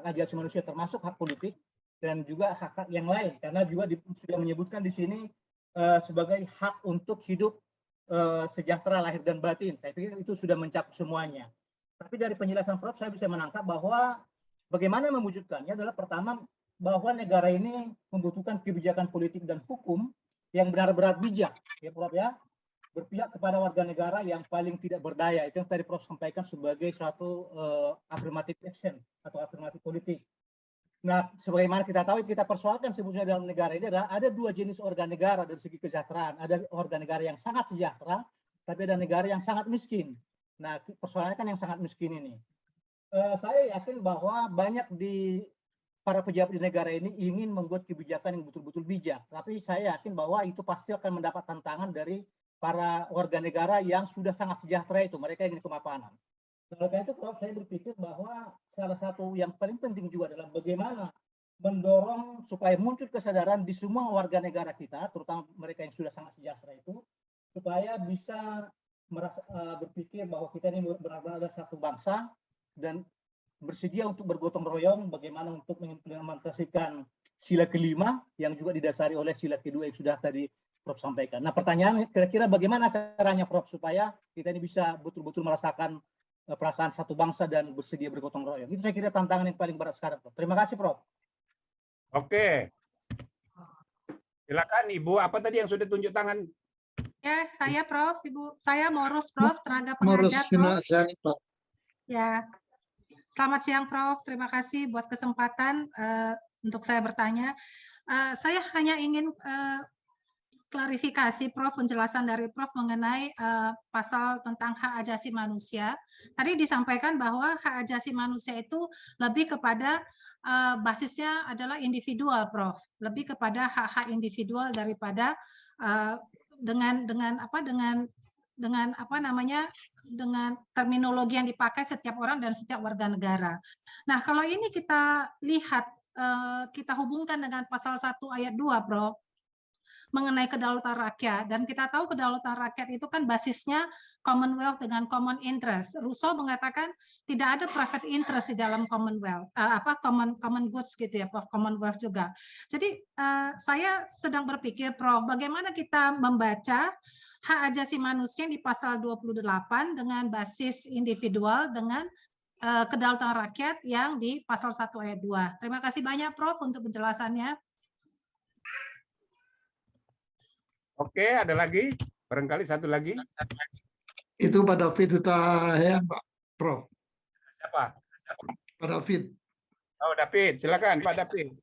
asasi manusia, termasuk hak politik dan juga hak yang lain, karena juga sudah menyebutkan di sini sebagai hak untuk hidup sejahtera lahir dan batin. Saya pikir itu sudah mencakup semuanya. Tapi dari penjelasan Prof saya bisa menangkap bahwa bagaimana mewujudkannya adalah pertama bahwa negara ini membutuhkan kebijakan politik dan hukum yang benar-benar bijak, ya Prof ya. berpihak kepada warga negara yang paling tidak berdaya. Itu yang tadi Prof sampaikan sebagai suatu affirmative action atau afirmatif politik. Nah, sebagaimana kita tahu, kita persoalkan sebetulnya dalam negara ini adalah ada dua jenis warga negara dari segi kesejahteraan. Ada warga negara yang sangat sejahtera, tapi ada negara yang sangat miskin. Nah, persoalannya kan yang sangat miskin ini. Saya yakin bahwa banyak di para pejabat di negara ini ingin membuat kebijakan yang betul-betul bijak. Tapi saya yakin bahwa itu pasti akan mendapat tantangan dari para warga negara yang sudah sangat sejahtera itu. Mereka ingin kemapanan. Oleh karena itu, Prof, saya berpikir bahwa salah satu yang paling penting juga adalah bagaimana mendorong supaya muncul kesadaran di semua warga negara kita, terutama mereka yang sudah sangat sejahtera itu, supaya bisa berpikir bahwa kita ini benar-benar ada satu bangsa dan bersedia untuk bergotong royong bagaimana untuk mengimplementasikan sila kelima yang juga didasari oleh sila kedua yang sudah tadi Prof sampaikan. Nah, pertanyaannya kira-kira bagaimana caranya, Prof, supaya kita ini bisa betul-betul merasakan perasaan satu bangsa dan bersedia bergotong royong. Itu saya kira tantangan yang paling berat sekarang, Prof. Terima kasih, Prof. Oke. Silakan Ibu, apa tadi yang sudah tunjuk tangan? Ya, saya Prof, Ibu. Saya Morus, Prof, tenaga Morus pengajar, Prof. Sinasianipar. Ya. Selamat siang, Prof. Terima kasih buat kesempatan untuk saya bertanya. Saya hanya ingin klarifikasi, Prof, penjelasan dari Prof mengenai pasal tentang hak asasi manusia. Tadi disampaikan bahwa hak asasi manusia itu lebih kepada basisnya adalah individual, Prof. Lebih kepada hak-hak individual daripada dengan terminologi yang dipakai setiap orang dan setiap warga negara. Nah, kalau ini kita lihat, kita hubungkan dengan pasal 1 ayat 2, Prof, mengenai kedaulatan rakyat, dan kita tahu kedaulatan rakyat itu kan basisnya Commonwealth dengan common interest. Rousseau mengatakan tidak ada private interest di dalam Commonwealth, common goods gitu ya, Prof, Commonwealth juga. Jadi saya sedang berpikir, Prof, bagaimana kita membaca hak asasi manusia di pasal 28 dengan basis individual dengan kedaulatan rakyat yang di pasal 1 ayat 2. Terima kasih banyak, Prof, untuk penjelasannya. Oke, ada lagi? Barangkali satu lagi. Itu Pak David Hutahian, Pak Prof. Siapa? Pak David. Oh, David. Silakan, Pak David.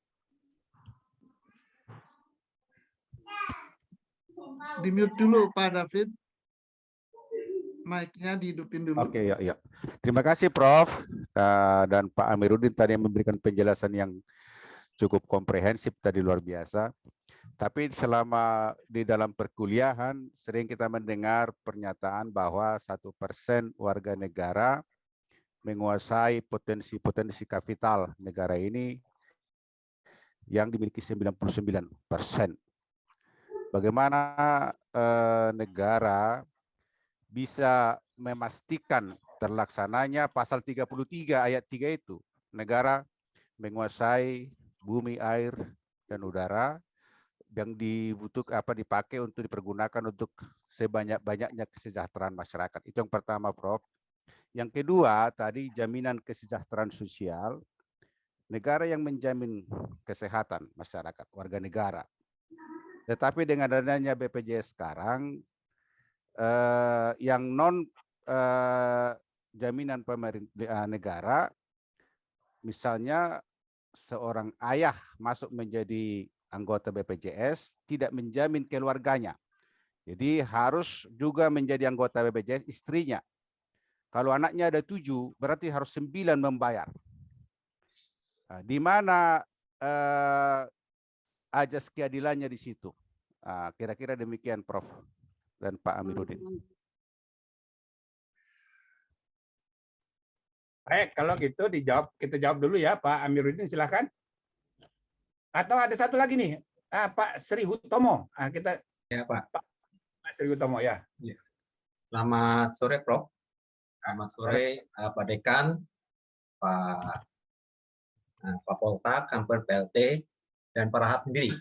Di-mute dulu, Pak David. Mic-nya dihidupin dulu. Oke, ya. Terima kasih, Prof. Dan Pak Amiruddin tadi memberikan penjelasan yang cukup komprehensif tadi, luar biasa. Tapi selama di dalam perkuliahan sering kita mendengar pernyataan bahwa 1% warga negara menguasai potensi-potensi kapital negara ini yang dimiliki 99%. Bagaimana negara bisa memastikan terlaksananya pasal 33 ayat 3 itu? Negara menguasai bumi, air, dan udara yang dipakai untuk dipergunakan untuk sebanyak-banyaknya kesejahteraan masyarakat. Itu yang pertama, Prof. Yang kedua, tadi jaminan kesejahteraan sosial, negara yang menjamin kesehatan masyarakat, warga negara. Tetapi dengan adanya BPJS sekarang, yang non jaminan pemerintah negara, misalnya seorang ayah masuk menjadi anggota BPJS tidak menjamin keluarganya. Jadi harus juga menjadi anggota BPJS istrinya. Kalau anaknya ada 7, berarti harus 9 membayar. Nah, di mana ajas keadilannya di situ? Kira-kira demikian, Prof. dan Pak Amiruddin. Baik, kalau gitu kita jawab dulu ya, Pak Amiruddin, silakan. Atau ada satu lagi nih, Pak Sri Hutomo. Ya, Pak. Pak Sri Hutomo, ya. Selamat sore, Prof. Selamat sore, Pak Dekan, Pak Polta, Kantor PLT, dan para hadirin.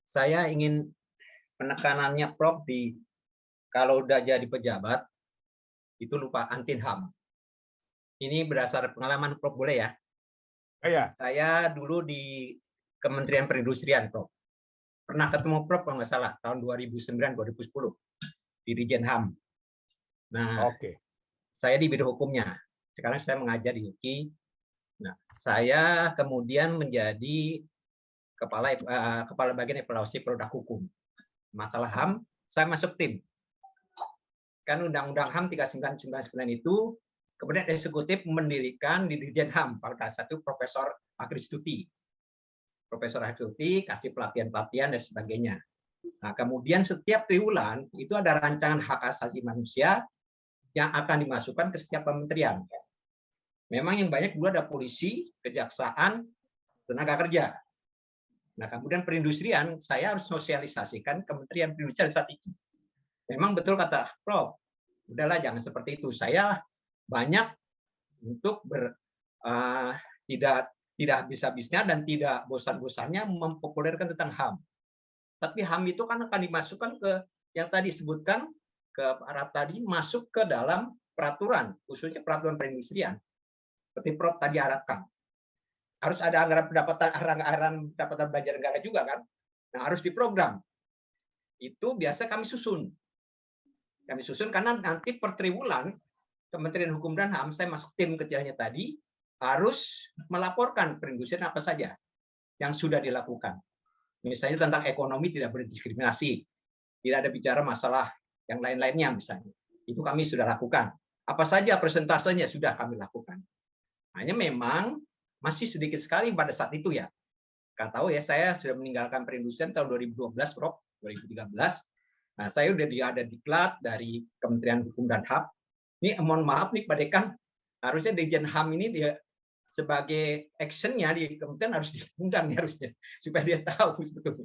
Saya ingin penekanannya, Prof, kalau udah jadi pejabat, itu lupa anti-HAM. Ini berdasar pengalaman, Prof, boleh ya? Ya. Saya dulu di Kementerian Perindustrian, Prof. Pernah ketemu Prof kalau nggak salah tahun 2009-2010. Dirjen HAM. Nah, Oke. saya di bidang hukumnya. Sekarang saya mengajar di UKI. Nah, saya kemudian menjadi kepala bagian evaluasi produk hukum. Masalah HAM, saya masuk tim. Kan Undang-Undang HAM 3999 itu, kemudian eksekutif mendirikan di Dirjen HAM. Pada saat itu Profesor Agristuti. Profesor Agristuti kasih pelatihan-pelatihan dan sebagainya. Nah, kemudian setiap triwulan itu ada rancangan hak asasi manusia yang akan dimasukkan ke setiap kementerian. Memang yang banyak dulu ada polisi, kejaksaan, tenaga kerja. Nah, kemudian perindustrian, saya harus sosialisasikan Kementerian Perindustrian saat itu. Memang betul kata Prof, udahlah jangan seperti itu. Saya banyak untuk tidak habis-habisnya dan tidak bosan-bosannya mempopulerkan tentang HAM. Tapi HAM itu kan akan dimasukkan ke yang tadi disebutkan ke arah tadi masuk ke dalam peraturan, khususnya peraturan perindustrian. Seperti Prof tadi harapkan. Harus ada anggaran pendapatan belanja negara juga kan. Nah, harus diprogram. Itu biasa kami susun. Kami susun karena nanti per triwulan Kementerian Hukum dan HAM, saya masuk tim kecilnya tadi, harus melaporkan perindustrian apa saja yang sudah dilakukan. Misalnya tentang ekonomi tidak berdiskriminasi, tidak ada bicara masalah yang lain-lainnya misalnya. Itu kami sudah lakukan. Apa saja persentasenya sudah kami lakukan. Hanya memang masih sedikit sekali pada saat itu ya. Kan tahu ya, saya sudah meninggalkan perindustrian tahun 2012, Prof, 2013. Nah, saya udah ada diklat dari Kementerian Hukum dan HAM. Ini mohon maaf nih Pak Dekan, harusnya Dirjen HAM ini dia sebagai actionnya di kementerian harus diundang nih harusnya supaya dia tahu sebetulnya.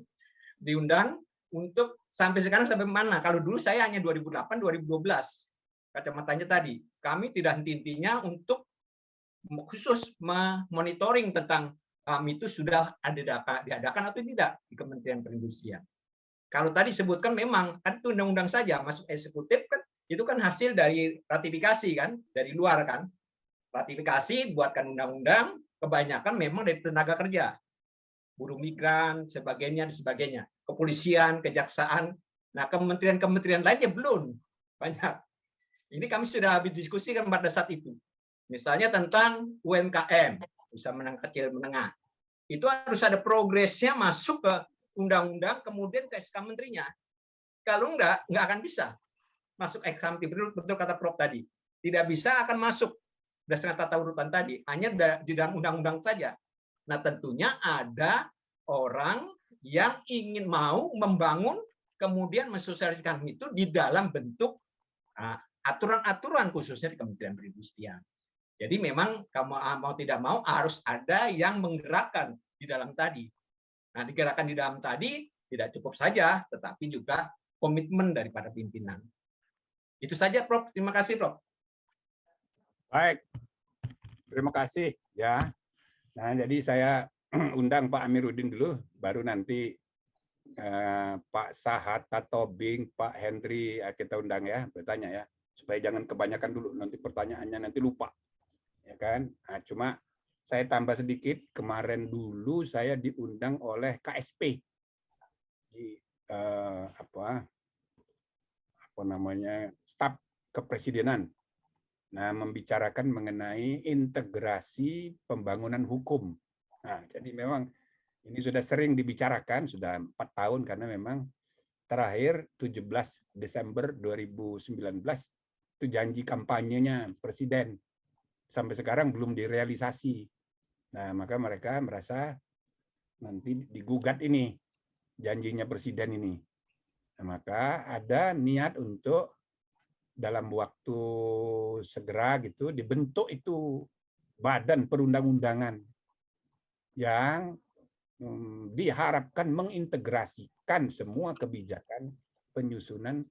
Diundang untuk sampai sekarang sampai mana? Kalau dulu saya hanya 2008, 2012 kacamatanya tadi. Kami tidak henti-hentinya untuk khusus monitoring tentang itu sudah diadakan atau tidak di Kementerian Perindustrian. Kalau tadi sebutkan memang kan itu undang-undang saja masuk eksekutif kan itu kan hasil dari ratifikasi kan dari luar kan. Ratifikasi buatkan undang-undang kebanyakan memang dari tenaga kerja. Buruh migran, sebagainya, kepolisian, kejaksaan. Nah, kementerian-kementerian lainnya belum banyak. Ini kami sudah habis diskusikan pada saat itu. Misalnya tentang UMKM, usaha menengah kecil menengah. Itu harus ada progresnya masuk ke undang-undang, kemudian ke SK menterinya. Kalau nggak akan bisa masuk eksekutif. Betul kata Prof tadi. Tidak bisa akan masuk berdasarkan tata urutan tadi. Hanya di dalam undang-undang saja. Nah, tentunya ada orang yang ingin mau membangun, kemudian mensosialisasikan itu di dalam bentuk aturan-aturan khususnya di Kementerian Perindustrian. Jadi memang mau tidak mau harus ada yang menggerakkan di dalam tadi. Nah, digerakkan di dalam tadi tidak cukup saja, tetapi juga komitmen daripada pimpinan. Itu saja, Prof. Terima kasih, Prof. Baik, terima kasih ya. Nah, jadi saya undang Pak Amiruddin dulu, baru nanti Pak Sahat, Tobing, Pak Henry kita undang ya, bertanya ya, supaya jangan kebanyakan dulu, nanti pertanyaannya nanti lupa, ya kan? Nah, cuma saya tambah sedikit, kemarin dulu saya diundang oleh KSP di apa namanya staf kepresidenan. Nah, membicarakan mengenai integrasi pembangunan hukum. Nah, jadi memang ini sudah sering dibicarakan, sudah 4 tahun karena memang terakhir 17 Desember 2019 itu janji kampanyenya Presiden. Sampai sekarang belum direalisasi. Nah, maka mereka merasa nanti digugat ini, janjinya Presiden ini. Nah, maka ada niat untuk dalam waktu segera gitu dibentuk itu badan perundang-undangan yang diharapkan mengintegrasikan semua kebijakan penyusunan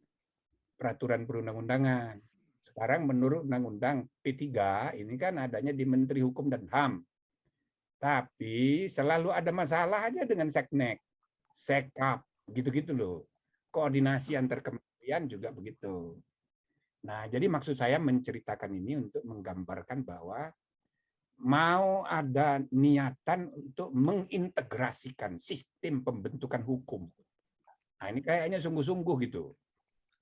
peraturan perundang-undangan. Sekarang menurut Undang-Undang P3 ini kan adanya di Menteri Hukum dan HAM. Tapi selalu ada masalah aja dengan Seknek, Sekap, gitu-gitu loh. Koordinasi antar kementerian juga begitu. Nah, jadi maksud saya menceritakan ini untuk menggambarkan bahwa mau ada niatan untuk mengintegrasikan sistem pembentukan hukum. Nah, ini kayaknya sungguh-sungguh gitu.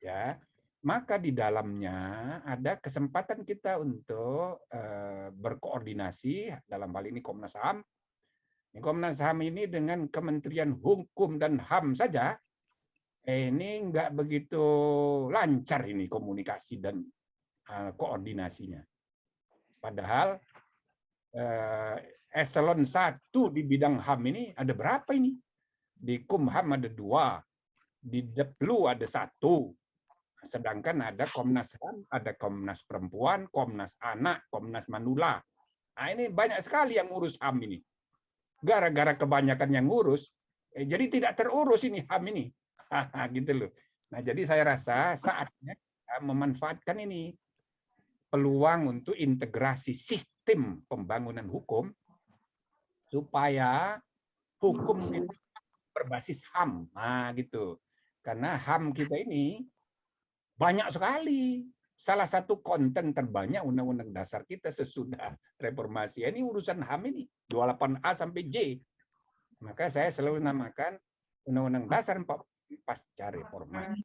Ya. maka di dalamnya ada kesempatan kita untuk berkoordinasi, dalam hal ini Komnas HAM. Komnas HAM ini dengan Kementerian Hukum dan HAM saja, ini nggak begitu lancar ini komunikasi dan koordinasinya. Padahal eselon 1 di bidang HAM ini ada berapa ini? Di Kumham ada 2, di Deplu ada 1, sedangkan ada Komnas HAM, ada Komnas Perempuan, Komnas Anak, Komnas Manula. Nah, ini banyak sekali yang ngurus HAM ini. Gara-gara kebanyakan yang ngurus, jadi tidak terurus ini HAM ini. Gitu loh. Nah, jadi saya rasa saatnya memanfaatkan ini peluang untuk integrasi sistem pembangunan hukum supaya hukum kita berbasis HAM. Nah, gitu. Karena HAM kita ini banyak sekali. Salah satu konten terbanyak Undang-Undang Dasar kita sesudah reformasi. Ini urusan HAM ini, 28A sampai J. Maka saya selalu namakan Undang-Undang Dasar 45 pasca reformasi.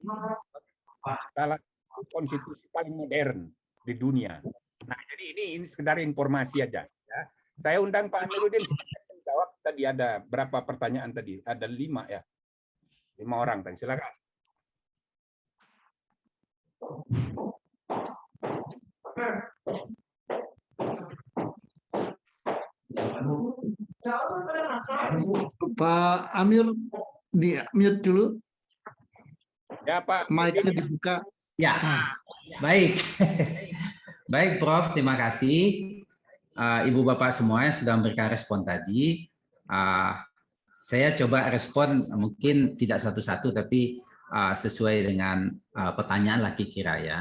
Salah satu konstitusi paling modern di dunia. Nah, jadi ini sekedar informasi aja. Ya. Saya undang Pak Amiruddin jawab. Tadi ada berapa pertanyaan tadi? Ada 5 ya. 5 orang tadi. Silakan. Pak Amir di mute dulu. Ya Pak. Mic-nya dibuka. Ya, baik. Baik Prof, terima kasih. Ibu Bapak semuanya sudah memberikan respon tadi. Saya coba respon mungkin tidak satu-satu tapi sesuai dengan pertanyaan lah kira-kira ya.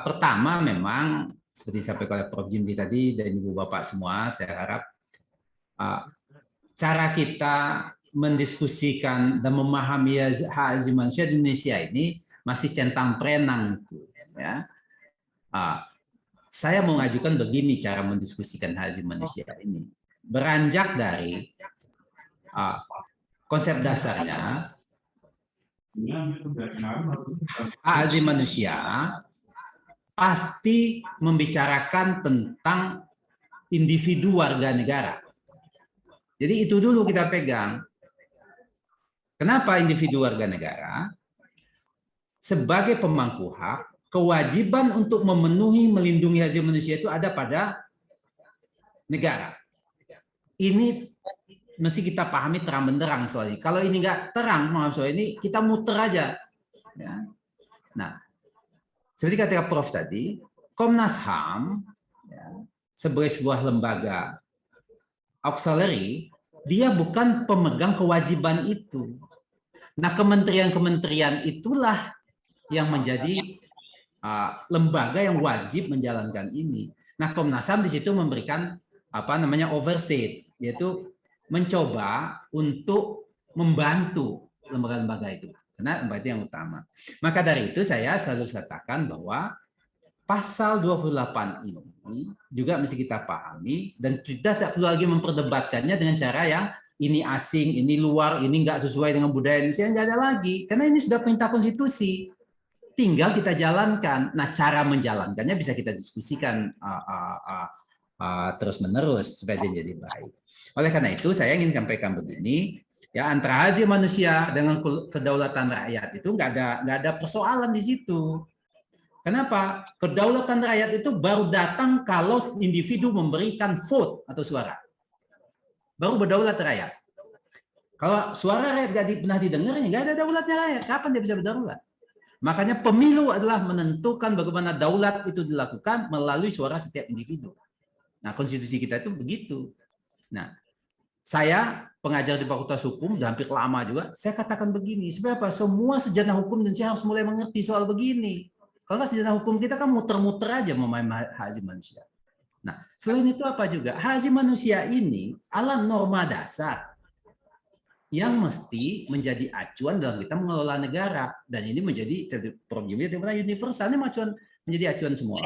Pertama memang seperti disampaikan oleh Prof. Jimli tadi dan Ibu Bapak semua, saya harap cara kita mendiskusikan dan memahami hak asasi manusia di Indonesia ini masih centang perenang ya. Saya mau mengajukan begini cara mendiskusikan hak asasi manusia ini. Beranjak dari konsep dasarnya hak asasi manusia pasti membicarakan tentang individu warga negara. Jadi itu dulu kita pegang. Kenapa individu warga negara? Sebagai pemangku hak, kewajiban untuk memenuhi melindungi hak asasi manusia itu ada pada negara. Ini mesti kita pahami terang benderang soalnya. Kalau ini nggak terang soal ini, kita muter aja. Ya. Nah, seperti kata Prof tadi, Komnas HAM ya, sebagai sebuah lembaga auxiliary, dia bukan pemegang kewajiban itu. Nah, kementerian-kementerian itulah yang menjadi lembaga yang wajib menjalankan ini. Nah, Komnas HAM di situ memberikan oversight, yaitu mencoba untuk membantu lembaga-lembaga itu. Karena itu yang utama. Maka dari itu saya selalu katakan bahwa pasal 28 ini juga mesti kita pahami dan kita tidak perlu lagi memperdebatkannya dengan cara yang ini asing, ini luar, ini nggak sesuai dengan budaya Indonesia, nggak ada lagi. Karena ini sudah perintah konstitusi. Tinggal kita jalankan. Nah, cara menjalankannya bisa kita diskusikan terus-menerus supaya dia jadi baik. Oleh karena itu, saya ingin sampaikan begini, ya antara hak asasi manusia dengan kedaulatan rakyat itu nggak ada persoalan di situ. Kenapa? Kedaulatan rakyat itu baru datang kalau individu memberikan vote atau suara. Baru berdaulat rakyat. Kalau suara rakyat nggak pernah didengar, nggak ada daulatnya rakyat. Kapan dia bisa berdaulat? Makanya pemilu adalah menentukan bagaimana daulat itu dilakukan melalui suara setiap individu. Nah, konstitusi kita itu begitu. Nah, saya pengajar di Fakultas Hukum, udah hampir lama juga, saya katakan begini, supaya apa? Semua sarjana hukum Indonesia harus mulai mengerti soal begini. Kalau nggak sarjana hukum kita kan muter-muter aja memahami hak asasi manusia. Nah, selain itu apa juga? Hak asasi manusia ini adalah norma dasar yang mesti menjadi acuan dalam kita mengelola negara. Dan ini menjadi universal, ini menjadi acuan semua.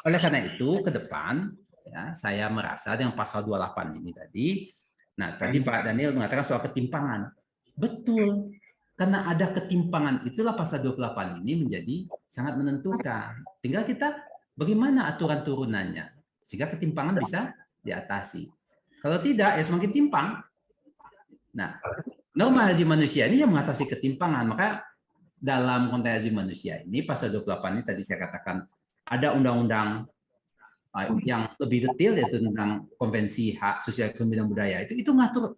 Oleh karena itu, ke depan, ya, saya merasa dengan pasal 28 ini tadi, nah tadi Pak Daniel mengatakan soal ketimpangan. Betul. Karena ada ketimpangan, itulah pasal 28 ini menjadi sangat menentukan. Tinggal kita bagaimana aturan turunannya, sehingga ketimpangan bisa diatasi. Kalau tidak, ya semakin timpang. Nah, norma hak asasi manusia ini yang mengatasi ketimpangan. Maka dalam konteks hak asasi manusia ini, pasal 28 ini tadi saya katakan, ada undang-undang yang lebih detail, yaitu tentang Konvensi Hak Sosial Ekonomi dan Budaya. Itu ngatur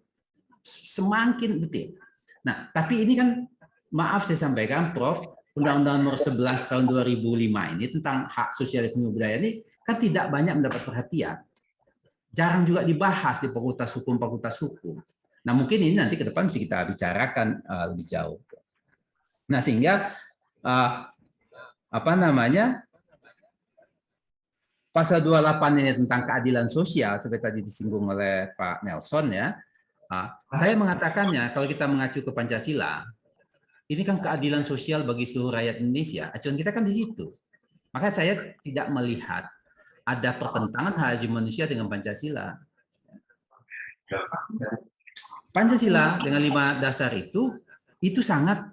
semakin detail. Nah, tapi ini kan, maaf saya sampaikan, Prof, Undang-Undang Nomor 11 Tahun 2005 ini tentang hak sosial ekonomi budaya ini kan tidak banyak mendapat perhatian. Jarang juga dibahas di fakultas hukum. Nah, mungkin ini nanti ke depan bisa kita bicarakan lebih jauh. Nah, sehingga pasal 28 ini tentang keadilan sosial seperti tadi disinggung oleh Pak Nelson ya. Saya mengatakannya, kalau kita mengacu ke Pancasila, ini kan keadilan sosial bagi seluruh rakyat Indonesia. Acuan kita kan di situ. Maka saya tidak melihat ada pertentangan hak asasi manusia dengan Pancasila. Pancasila dengan 5 dasar itu sangat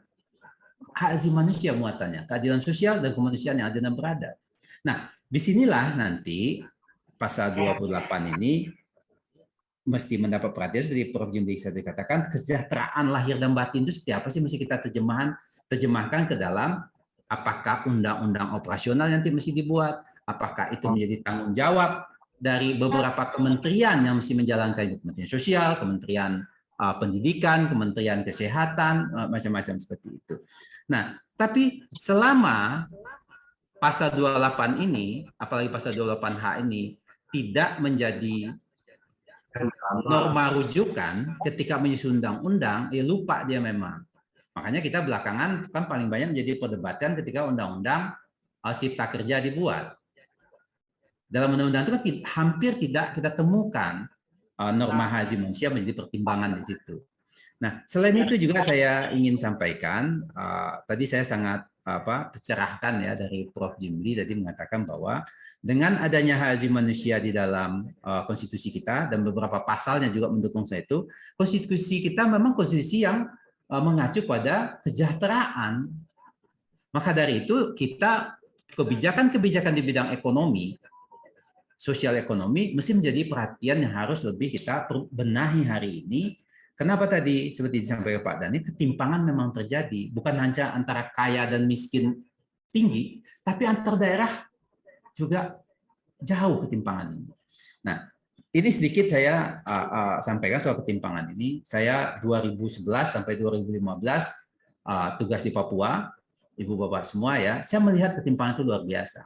hak asasi manusia muatannya, keadilan sosial dan kemanusiaan yang ada dan beradab. Nah, disinilah nanti pasal 28 ini mesti mendapat perhatian seperti Prof. Jimli tadi katakan, kesejahteraan lahir dan batin itu seperti apa sih mesti kita terjemahkan ke dalam apakah undang-undang operasional nanti mesti dibuat, apakah itu menjadi tanggung jawab dari beberapa kementerian yang mesti menjalankan, Kementerian Sosial, Kementerian Pendidikan, Kementerian Kesehatan, macam-macam seperti itu. Nah, tapi selama pasal 28 ini, apalagi pasal 28H ini tidak menjadi norma rujukan ketika menyusun undang-undang, ya lupa dia memang. Makanya kita belakangan kan paling banyak menjadi perdebatan ketika undang-undang Cipta Kerja dibuat. Dalam undang-undang itu kan hampir tidak kita temukan norma hak asasi manusia menjadi pertimbangan di situ. Nah, selain itu juga saya ingin sampaikan, tadi saya sangat tercerahkan ya dari Prof. Jimli tadi mengatakan bahwa dengan adanya hak asasi manusia di dalam konstitusi kita dan beberapa pasalnya juga mendukung saya itu, konstitusi kita memang konstitusi yang mengacu pada kesejahteraan. Maka dari itu kita kebijakan-kebijakan di bidang ekonomi, sosial ekonomi mesti menjadi perhatian yang harus lebih kita benahi hari ini. Kenapa tadi seperti disampaikan Pak Dhani, ketimpangan memang terjadi, bukan hanya antara kaya dan miskin tinggi, tapi antar daerah juga jauh ketimpangan ini. Nah, ini sedikit saya sampaikan soal ketimpangan ini. Saya 2011 sampai 2015 tugas di Papua, Ibu Bapak semua ya, saya melihat ketimpangan itu luar biasa.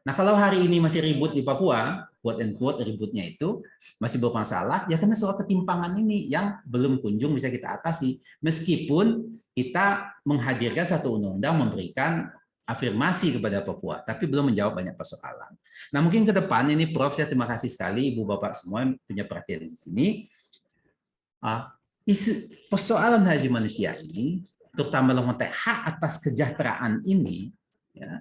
Nah, kalau hari ini masih ribut di Papua, quote and quote ributnya itu masih bermasalah, ya karena soal ketimpangan ini yang belum kunjung bisa kita atasi. Meskipun kita menghadirkan satu undang-undang memberikan afirmasi kepada Papua, tapi belum menjawab banyak persoalan. Nah, mungkin ke depan ini Prof, saya terima kasih sekali Ibu Bapak semua yang punya perhatian di sini. Persoalan hak asasi manusia ini, terutama dalam konteks hak atas kesejahteraan ini, ya,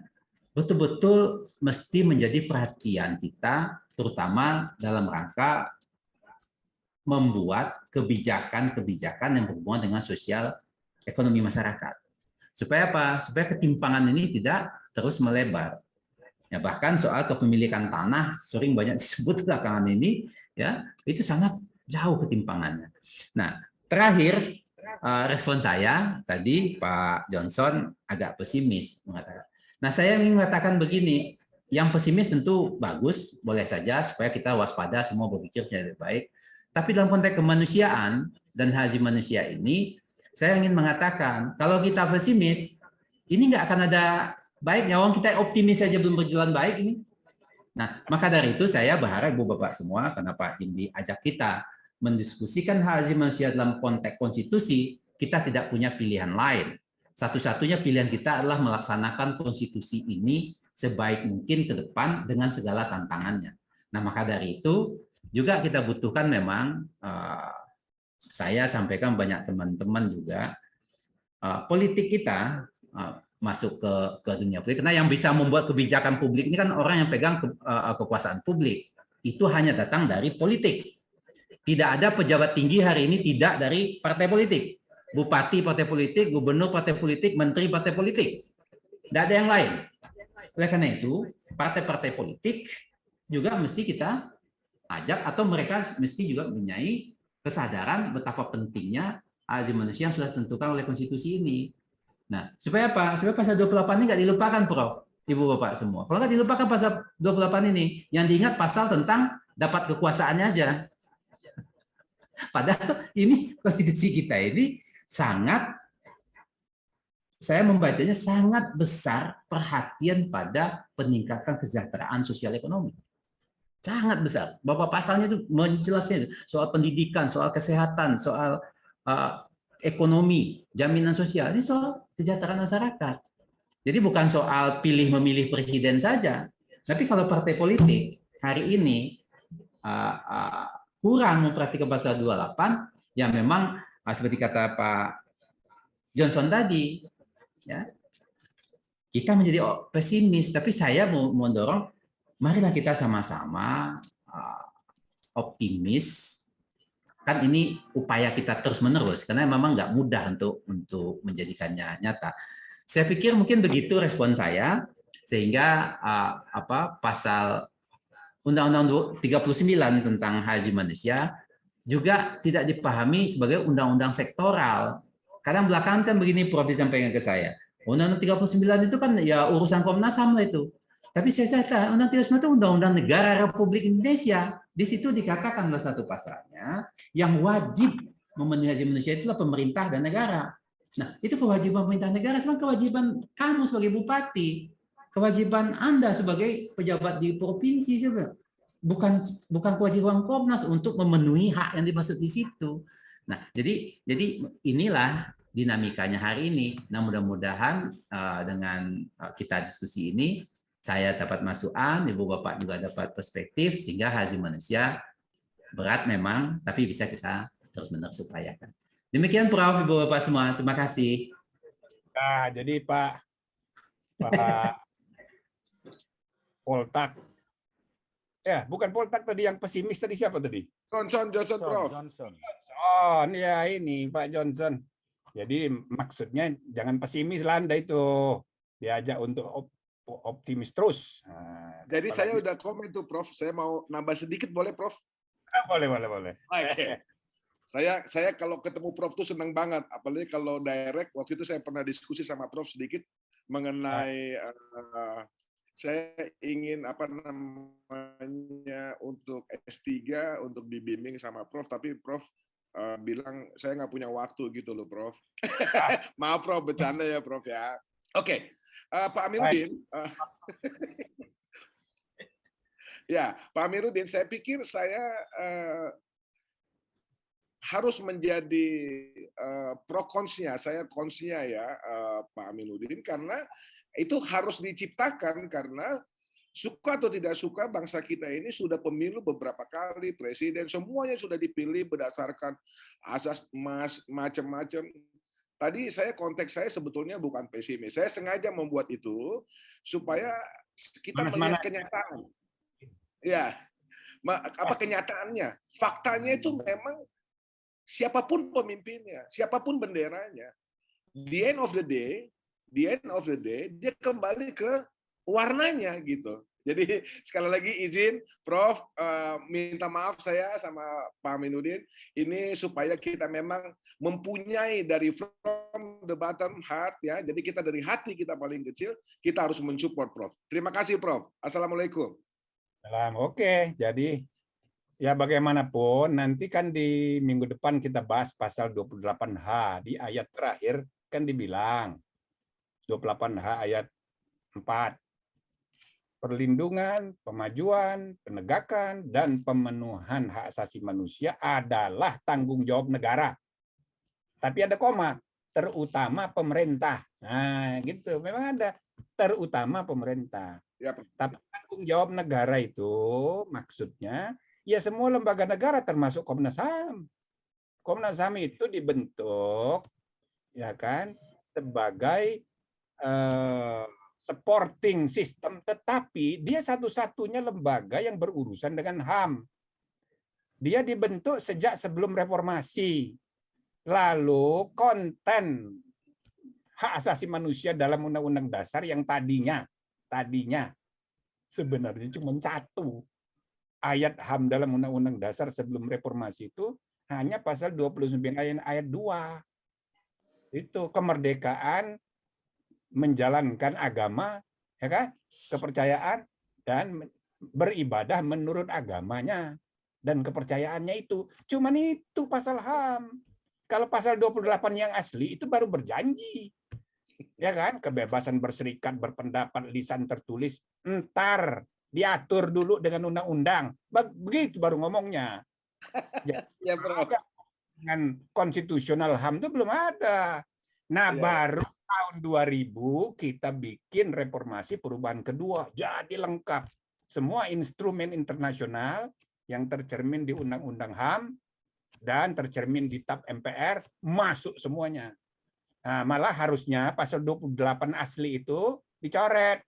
betul-betul mesti menjadi perhatian kita, terutama dalam rangka membuat kebijakan-kebijakan yang berhubungan dengan sosial ekonomi masyarakat. Supaya apa? Supaya ketimpangan ini tidak terus melebar. Ya, bahkan soal kepemilikan tanah sering banyak disebut belakangan ini, ya itu sangat jauh ketimpangannya. Nah, terakhir respon saya tadi Pak Johnson agak pesimis mengatakan. Nah, saya ingin mengatakan begini, yang pesimis tentu bagus, boleh saja supaya kita waspada semua berpikir lebih baik. Tapi dalam konteks kemanusiaan dan hak asasi manusia ini, saya ingin mengatakan kalau kita pesimis, ini nggak akan ada baiknya. Orang kita optimis saja belum berjalan baik ini. Nah, maka dari itu saya berharap Ibu Bapak semua, karena Pak Jimli ajak kita mendiskusikan hak asasi manusia dalam konteks konstitusi, kita tidak punya pilihan lain. Satu-satunya pilihan kita adalah melaksanakan konstitusi ini sebaik mungkin ke depan dengan segala tantangannya. Nah, maka dari itu juga kita butuhkan memang, saya sampaikan banyak teman-teman juga, politik kita masuk ke dunia politik. Karena yang bisa membuat kebijakan publik ini kan orang yang pegang kekuasaan publik. Itu hanya datang dari politik. Tidak ada pejabat tinggi hari ini tidak dari partai politik. bupati partai politik, gubernur partai politik, menteri partai politik. Tidak ada yang lain. Oleh karena itu, partai-partai politik juga mesti kita ajak, atau mereka mesti juga mempunyai kesadaran betapa pentingnya hak asasi manusia yang sudah ditentukan oleh konstitusi ini. Nah, supaya apa? Supaya pasal 28 ini nggak dilupakan, Prof. Ibu Bapak semua. Kalau nggak dilupakan pasal 28 ini, yang diingat pasal tentang dapat kekuasaannya aja. Padahal ini konstitusi kita ini sangat, saya membacanya sangat besar perhatian pada peningkatan kesejahteraan sosial ekonomi. Sangat besar. Bapak pasalnya itu menjelaskan soal pendidikan, soal kesehatan, soal ekonomi, jaminan sosial. Ini soal kesejahteraan masyarakat. Jadi bukan soal pilih memilih presiden saja. Tapi kalau partai politik hari ini kurang memperhatikan pasal 28, yang memang seperti kata Pak Johnson tadi, ya, kita menjadi pesimis. Tapi saya mau mendorong, marilah kita sama-sama optimis. Kan ini upaya kita terus-menerus, karena memang nggak mudah untuk menjadikannya nyata. Saya pikir mungkin begitu respon saya, sehingga pasal Undang-Undang 39 tentang hak asasi manusia juga tidak dipahami sebagai undang-undang sektoral. Kadang belakangan kan begini, Prof, disampaikan ke saya. Undang-Undang 39 itu kan ya urusan Komnas HAM lah itu. Tapi saya kata Undang-Undang 39 itu Undang-Undang Negara Republik Indonesia. Di situ dikatakan salah satu pasalnya yang wajib memenuhi hak asasi manusia itulah pemerintah dan negara. Nah, itu kewajiban pemerintah negara, sama kewajiban kamu sebagai bupati, kewajiban Anda sebagai pejabat di provinsi juga. Bukan kewajiban Komnas untuk memenuhi hak yang dimaksud di situ. Nah, jadi inilah dinamikanya hari ini. Nah, mudah-mudahan dengan kita diskusi ini, saya dapat masukan, Ibu Bapak juga dapat perspektif, sehingga hak asasi manusia berat memang, tapi bisa kita terus-menerus upayakan. Demikian, Prof, Ibu Bapak semua. Terima kasih. Nah, jadi Pak Poltak, ya bukan Poltak tadi, yang pesimis tadi siapa tadi? Johnson, Prof. Johnson, ya ini Pak Johnson. Jadi maksudnya jangan pesimis lah Anda itu, diajak untuk optimis terus. Nah, jadi saya udah komen tuh, Prof. Saya mau nambah sedikit, boleh, Prof? Boleh. Okay. Saya kalau ketemu Prof tuh senang banget, apalagi kalau direct. Waktu itu saya pernah diskusi sama Prof sedikit mengenai saya ingin untuk S3 untuk dibimbing sama Prof, tapi Prof bilang saya nggak punya waktu gitu loh, Prof. Maaf, Prof, bercanda ya, Prof ya. Oke. Pak Amiruddin, ya Pak Amiruddin, saya pikir saya harus menjadi pro konsnya, saya konsnya ya Pak Amiruddin, karena itu harus diciptakan, karena suka atau tidak suka bangsa kita ini sudah pemilu beberapa kali, presiden semuanya sudah dipilih berdasarkan asas macam-macam. Tadi konteks saya sebetulnya bukan pesimis. Saya sengaja membuat itu supaya kita melihat kenyataan. Ya, apa kenyataannya? Faktanya itu memang siapapun pemimpinnya, siapapun benderanya, the end of the day dia kembali ke warnanya gitu. Jadi sekali lagi izin Prof, minta maaf saya sama Pak Amiruddin ini supaya kita memang mempunyai dari from the bottom heart ya. Jadi kita dari hati kita paling kecil kita harus mensupport Prof. Terima kasih Prof. Assalamualaikum. Oke, jadi ya bagaimanapun nanti kan di minggu depan kita bahas pasal 28H di ayat terakhir kan dibilang 28H ayat 4. Perlindungan, pemajuan, penegakan, dan pemenuhan hak asasi manusia adalah tanggung jawab negara. Tapi ada koma, terutama pemerintah. Nah, gitu. Memang ada terutama pemerintah. Ya, tapi tanggung jawab negara itu maksudnya ya semua lembaga negara termasuk Komnas HAM. Komnas HAM itu dibentuk ya kan sebagai supporting system, tetapi dia satu-satunya lembaga yang berurusan dengan HAM. Dia dibentuk sejak sebelum reformasi. Lalu konten hak asasi manusia dalam Undang-Undang Dasar yang tadinya sebenarnya cuma 1 ayat HAM dalam Undang-Undang Dasar sebelum reformasi itu hanya pasal 29 ayat 2. Itu kemerdekaan menjalankan agama, ya kan? Kepercayaan dan beribadah menurut agamanya dan kepercayaannya itu. Cuman itu pasal HAM. Kalau pasal 28 yang asli itu baru berjanji. Ya kan? Kebebasan berserikat, berpendapat, lisan tertulis, entar diatur dulu dengan undang-undang. Begitu baru ngomongnya. Ya, Bro. Dengan konstitusional HAM itu belum ada. Nah, Ya. baru tahun 2000 kita bikin reformasi perubahan kedua. Jadi lengkap. Semua instrumen internasional yang tercermin di Undang-Undang HAM dan tercermin di TAP MPR masuk semuanya. Nah, malah harusnya pasal 28 asli itu dicoret.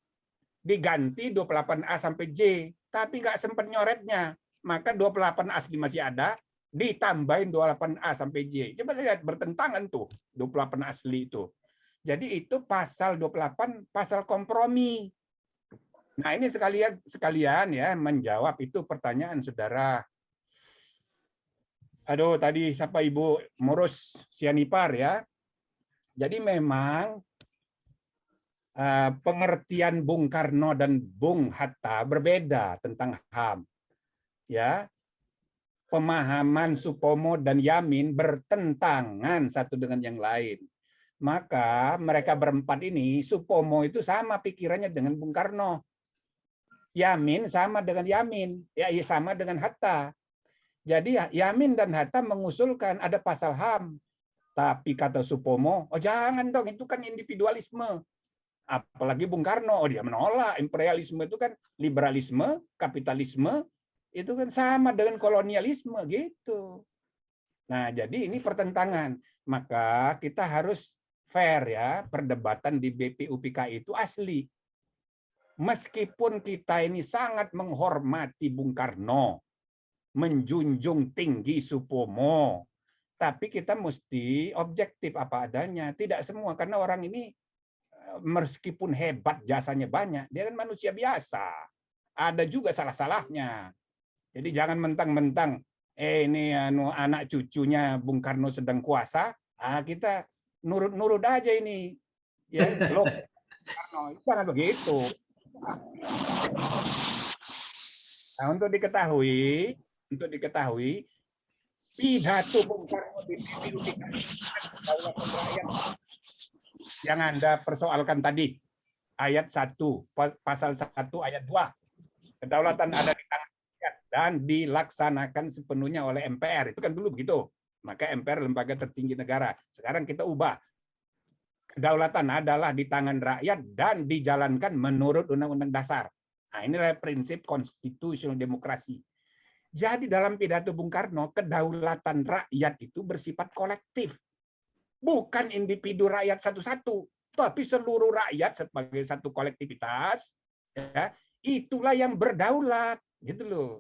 Diganti 28A sampai J. Tapi nggak sempat nyoretnya. Maka 28 asli masih ada, ditambahin 28A sampai J. Coba lihat, bertentangan tuh 28 asli itu. Jadi itu pasal 28, pasal kompromi. Nah, ini sekalian ya menjawab itu pertanyaan saudara. Aduh, tadi siapa Ibu Moros Sianipar ya. Jadi memang pengertian Bung Karno dan Bung Hatta berbeda tentang HAM. Ya. Pemahaman Supomo dan Yamin bertentangan satu dengan yang lain. Maka mereka berempat ini, Supomo itu sama pikirannya dengan Bung Karno. Yamin sama dengan Yamin, ya sama dengan Hatta. Jadi Yamin dan Hatta mengusulkan ada pasal HAM. Tapi kata Supomo, oh jangan dong, itu kan individualisme. Apalagi Bung Karno, oh dia menolak. Imperialisme itu kan liberalisme, kapitalisme, itu kan sama dengan kolonialisme gitu. Nah, jadi ini pertentangan. Maka kita harus fair ya, perdebatan di BPUPK itu asli. Meskipun kita ini sangat menghormati Bung Karno, menjunjung tinggi Supomo, tapi kita mesti objektif apa adanya. Tidak semua, karena orang ini meskipun hebat jasanya banyak, dia kan manusia biasa. Ada juga salah-salahnya. Jadi jangan mentang-mentang ini anak cucunya Bung Karno sedang kuasa, kita nurut-nurut aja ini. Ya, loh, Karno, jangan begitu. Nah, untuk diketahui pidato Bung Karno di BPUPK Kedaulatan Rakyat yang Anda persoalkan tadi, ayat 1, pasal 1 ayat 2. Kedaulatan ada di tangan rakyat dan dilaksanakan sepenuhnya oleh MPR. Itu kan dulu begitu. Maka MPR lembaga tertinggi negara. Sekarang kita ubah. Kedaulatan adalah di tangan rakyat dan dijalankan menurut Undang-Undang Dasar. Nah, inilah prinsip konstitusional demokrasi. Jadi dalam pidato Bung Karno, kedaulatan rakyat itu bersifat kolektif. Bukan individu rakyat satu-satu, tapi seluruh rakyat sebagai satu kolektivitas, ya, itulah yang berdaulat, gitu loh.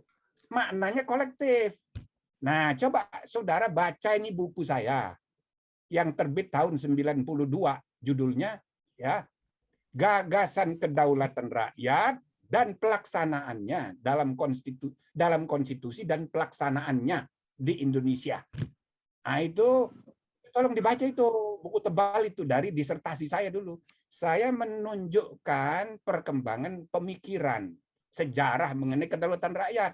Maknanya kolektif. Nah, coba saudara baca ini buku saya yang terbit tahun 92, judulnya ya Gagasan Kedaulatan Rakyat dan Pelaksanaannya dalam konstitusi dan pelaksanaannya di Indonesia. Nah, itu tolong dibaca itu, buku tebal itu dari disertasi saya dulu. Saya menunjukkan perkembangan pemikiran sejarah mengenai kedaulatan rakyat.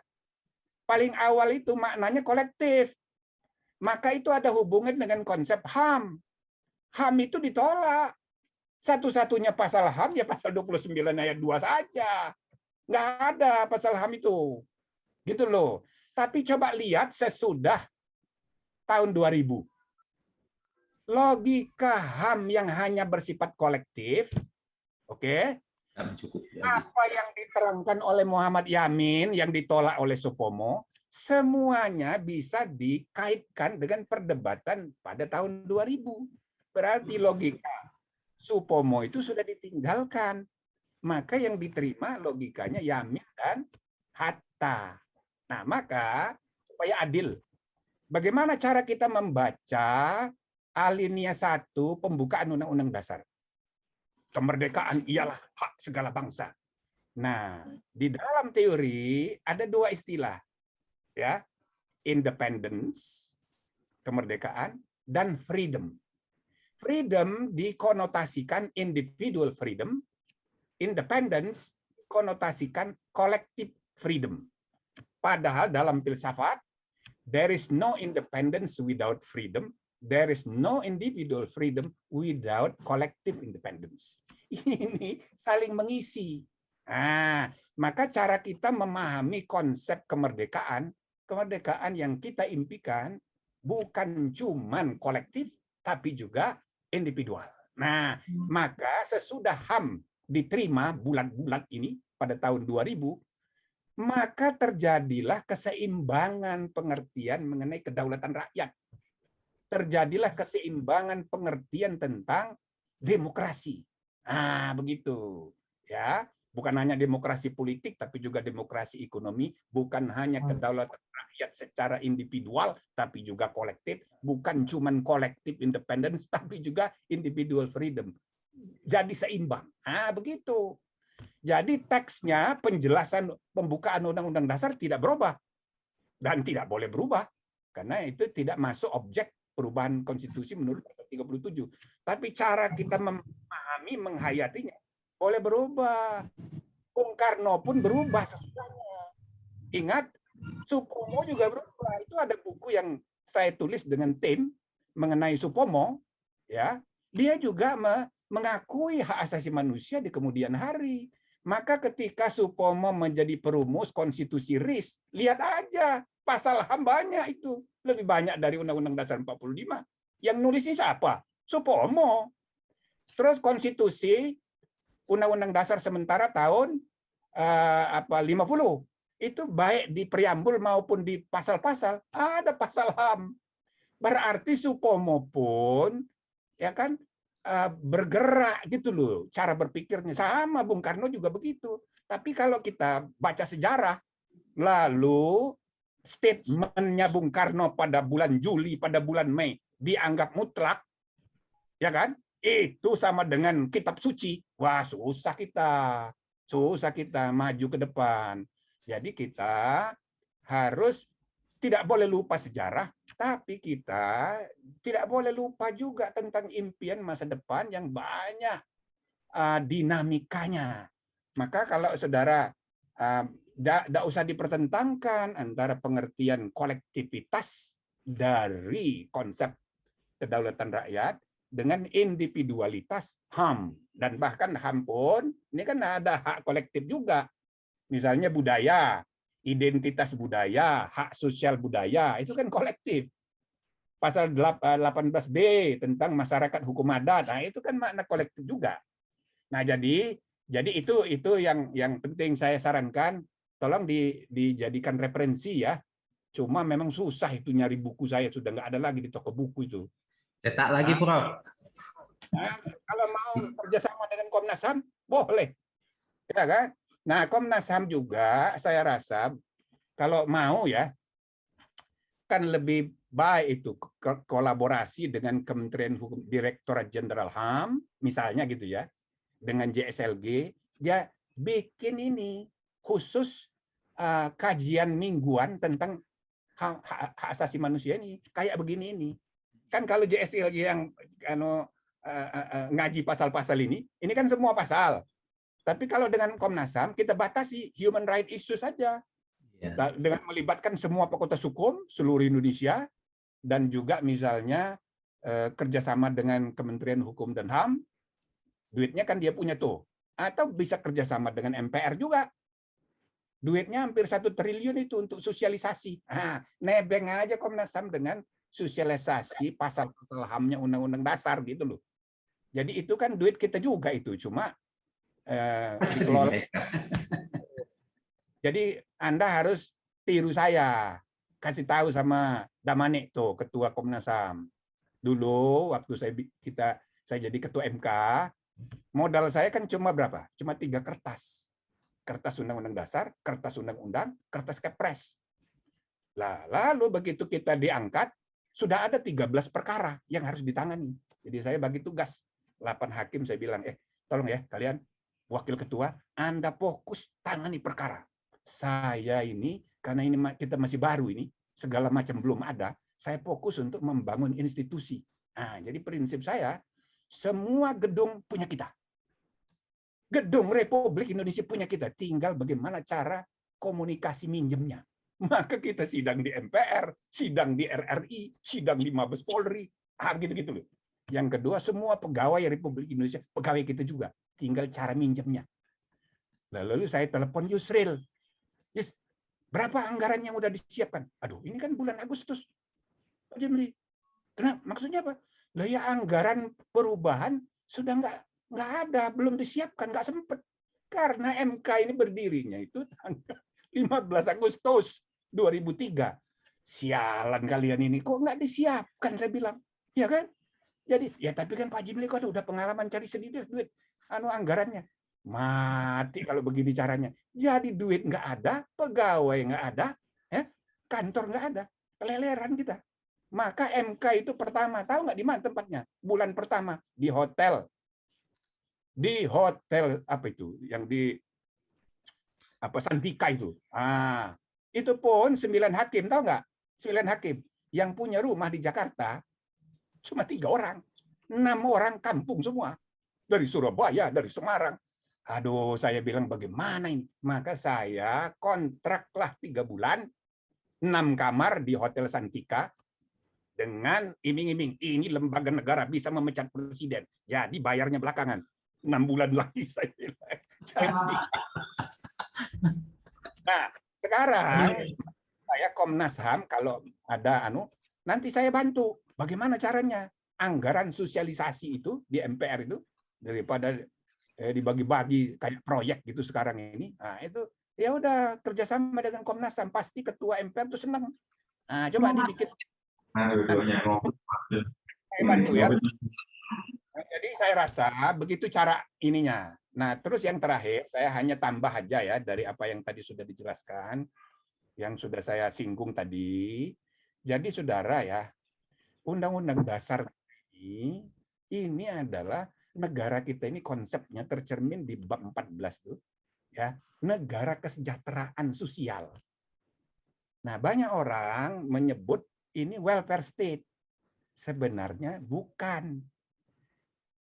Paling awal itu maknanya kolektif. Maka itu ada hubungan dengan konsep HAM. HAM itu ditolak. Satu-satunya pasal HAM ya pasal 29 ayat 2 saja. Nggak ada pasal HAM itu. Gitu loh. Tapi coba lihat sesudah tahun 2000. Logika HAM yang hanya bersifat kolektif, oke? Apa yang diterangkan oleh Muhammad Yamin yang ditolak oleh Supomo, semuanya bisa dikaitkan dengan perdebatan pada tahun 2000. Berarti logika Supomo itu sudah ditinggalkan. Maka yang diterima logikanya Yamin dan Hatta. Nah, maka supaya adil, bagaimana cara kita membaca alinea 1 pembukaan Undang-Undang Dasar? Kemerdekaan ialah hak segala bangsa. Nah, di dalam teori ada dua istilah, ya, independence, kemerdekaan, dan freedom. Freedom dikonotasikan individual freedom, independence dikonotasikan collective freedom. Padahal dalam filsafat, there is no independence without freedom, there is no individual freedom without collective independence. Ini saling mengisi. Nah, maka cara kita memahami konsep kemerdekaan, kemerdekaan yang kita impikan bukan cuman kolektif, tapi juga individual. Nah, maka sesudah HAM diterima bulan-bulan ini pada tahun 2000, maka terjadilah keseimbangan pengertian mengenai kedaulatan rakyat. Terjadilah keseimbangan pengertian tentang demokrasi. Nah, begitu. Ya, bukan hanya demokrasi politik, tapi juga demokrasi ekonomi, bukan hanya kedaulatan rakyat secara individual, tapi juga kolektif, bukan cuman kolektif independence, tapi juga individual freedom. Jadi seimbang. Nah, begitu. Jadi teksnya, penjelasan pembukaan Undang-Undang Dasar tidak berubah. Dan tidak boleh berubah. Karena itu tidak masuk objek perubahan konstitusi menurut pasal 37. Tapi cara kita memahami, menghayatinya, boleh berubah. Bung Karno pun berubah sesudahnya. Ingat, Supomo juga berubah. Itu ada buku yang saya tulis dengan tim mengenai Supomo. Ya, dia juga mengakui hak asasi manusia di kemudian hari. Maka ketika Supomo menjadi perumus konstitusi RIS, lihat aja pasal HAM banyak itu. Lebih banyak dari Undang-Undang Dasar 45. Yang nulisnya siapa? Supomo. Terus konstitusi Undang-Undang Dasar sementara tahun 50. Itu baik di preambul maupun di pasal-pasal ada pasal HAM. Berarti Supomo pun ya kan bergerak gitu loh, cara berpikirnya sama. Bung Karno juga begitu. Tapi kalau kita baca sejarah, lalu statementnya Bung Karno pada bulan Juli, pada bulan Mei dianggap mutlak, ya kan? Itu sama dengan kitab suci. Wah, susah kita maju ke depan. Jadi kita harus tidak boleh lupa sejarah, tapi kita tidak boleh lupa juga tentang impian masa depan yang banyak dinamikanya. Maka kalau saudara tidak usah dipertentangkan antara pengertian kolektivitas dari konsep kedaulatan rakyat dengan individualitas HAM. Dan bahkan HAM pun, ini kan ada hak kolektif juga. Misalnya budaya, identitas budaya, hak sosial budaya, itu kan kolektif. Pasal 18B tentang masyarakat hukum adat, nah itu kan makna kolektif juga. Nah jadi itu yang penting saya sarankan, tolong dijadikan referensi ya. Cuma memang susah itu nyari buku, saya sudah nggak ada lagi di toko buku itu. Cetak lagi, Prof. Nah, kalau mau kerjasama dengan Komnas HAM, boleh. Ya kan? Nah, Komnas HAM juga saya rasa kalau mau ya, kan lebih baik itu kolaborasi dengan Kementerian Hukum, Direktorat Jenderal HAM, misalnya gitu ya, dengan JSLG, dia bikin ini khusus kajian mingguan tentang hak asasi manusia ini, kayak begini ini. Kan kalau JSLG yang ngaji pasal-pasal ini kan semua pasal. Tapi kalau dengan Komnas HAM, kita batasi human right issue saja. Dengan melibatkan semua fakultas hukum seluruh Indonesia, dan juga misalnya kerjasama dengan Kementerian Hukum dan HAM, duitnya kan dia punya tuh. Atau bisa kerjasama dengan MPR juga. Duitnya hampir 1 triliun itu untuk sosialisasi. Nah, nebeng aja Komnas HAM dengan sosialisasi pasal-pasal HAM-nya Undang-Undang Dasar gitu loh. Jadi itu kan duit kita juga itu, cuma dikelola. Jadi Anda harus tiru saya, kasih tahu sama Damanik tuh, Ketua Komnas HAM. Dulu waktu saya jadi Ketua MK, modal saya kan cuma berapa? Cuma 3 kertas. Kertas Undang-Undang Dasar, kertas Undang-Undang, kertas Kepres. Lalu begitu kita diangkat, sudah ada 13 perkara yang harus ditangani. Jadi saya bagi tugas 8 hakim, saya bilang, tolong ya kalian, wakil ketua, Anda fokus tangani perkara. Saya ini, karena ini kita masih baru ini, segala macam belum ada, saya fokus untuk membangun institusi. Nah, jadi prinsip saya, semua gedung punya kita. Gedung Republik Indonesia punya kita. Tinggal bagaimana cara komunikasi minjemnya. Maka kita sidang di MPR, sidang di RRI, sidang di Mabes Polri, gitu-gitu loh. Yang kedua, semua pegawai Republik Indonesia, pegawai kita juga, tinggal cara minjemnya. Lalu saya telepon Yusril. Yes, berapa anggaran yang udah disiapkan? Aduh, ini kan bulan Agustus. Pak Jimli, kenapa? Maksudnya apa? Lah ya anggaran perubahan sudah nggak ada, belum disiapkan, nggak sempet. Karena MK ini berdirinya itu tanggal 15 Agustus 2003. Sialan kalian ini, kok nggak disiapkan, saya bilang. Ya kan? Jadi, ya tapi kan Pak Jimli kan udah pengalaman cari sendiri duit anggarannya. Mati kalau begini caranya. Jadi duit nggak ada, pegawai nggak ada, kantor nggak ada, keleleran kita. Maka MK itu pertama, tahu nggak di mana tempatnya? Bulan pertama di hotel. Di hotel apa itu? Yang di Santika itu. Itu pun 9 hakim, tahu nggak? 9 hakim yang punya rumah di Jakarta cuma 3 orang. 6 orang kampung semua. Dari Surabaya, dari Semarang. Aduh, saya bilang bagaimana ini? Maka saya kontraklah 3 bulan, 6 kamar di Hotel Santika, dengan iming-iming. Ini lembaga negara bisa memecat presiden. Jadi bayarnya belakangan. 6 bulan lagi saya bilang. Jadi, nah, sekarang saya Komnas HAM kalau ada nanti saya bantu. Bagaimana caranya? Anggaran sosialisasi itu di MPR itu daripada dibagi-bagi kayak proyek gitu sekarang ini. Nah, itu ya udah kerjasama dengan Komnas HAM, pasti ketua MPR itu senang. Nah, coba dibikin. Saya bantu ya. Jadi saya rasa begitu cara ininya. Nah, terus yang terakhir saya hanya tambah aja ya dari apa yang tadi sudah dijelaskan, yang sudah saya singgung tadi. Jadi saudara ya, Undang-Undang Dasar ini adalah negara kita ini konsepnya tercermin di bab 14 tuh, ya, negara kesejahteraan sosial. Nah, banyak orang menyebut ini welfare state. Sebenarnya bukan.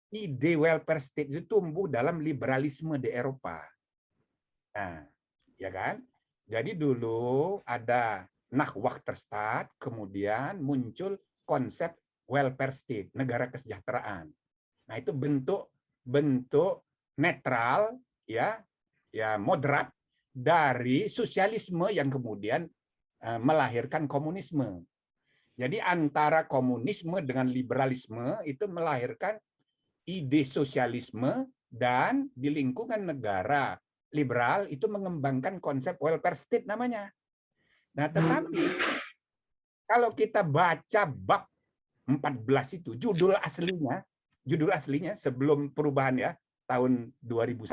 Ide welfare state itu tumbuh dalam liberalisme di Eropa. Nah, ya kan? Jadi dulu ada Nachtwachterstaat, kemudian muncul konsep welfare state, negara kesejahteraan. Nah, itu bentuk netral, ya moderat dari sosialisme yang kemudian melahirkan komunisme. Jadi antara komunisme dengan liberalisme itu melahirkan ide sosialisme, dan di lingkungan negara liberal itu mengembangkan konsep welfare state namanya. Nah, tetapi kalau kita baca bab 14 itu, judul aslinya sebelum perubahan ya, tahun 2001,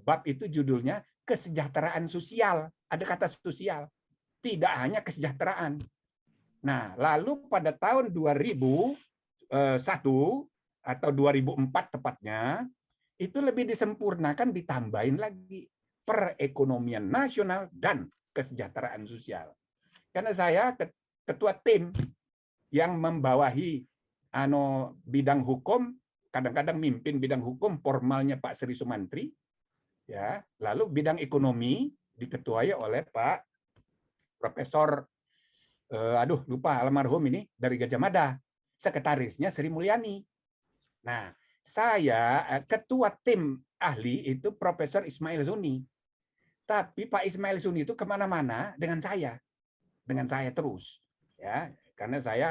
bab itu judulnya kesejahteraan sosial. Ada kata sosial, tidak hanya kesejahteraan. Nah, lalu pada tahun 2001 atau 2004 tepatnya, itu lebih disempurnakan, ditambahin lagi perekonomian nasional dan kesejahteraan sosial. Karena saya ketua tim yang membawahi bidang hukum, kadang-kadang mimpin bidang hukum formalnya Pak Sri Sumantri, ya, lalu bidang ekonomi diketuai oleh Pak Profesor lupa almarhum ini dari Gajah Mada, sekretarisnya Sri Mulyani. Nah, saya ketua tim ahli itu Profesor Ismail Zuni. Tapi Pak Ismail Zuni itu kemana-mana dengan saya terus, ya, karena saya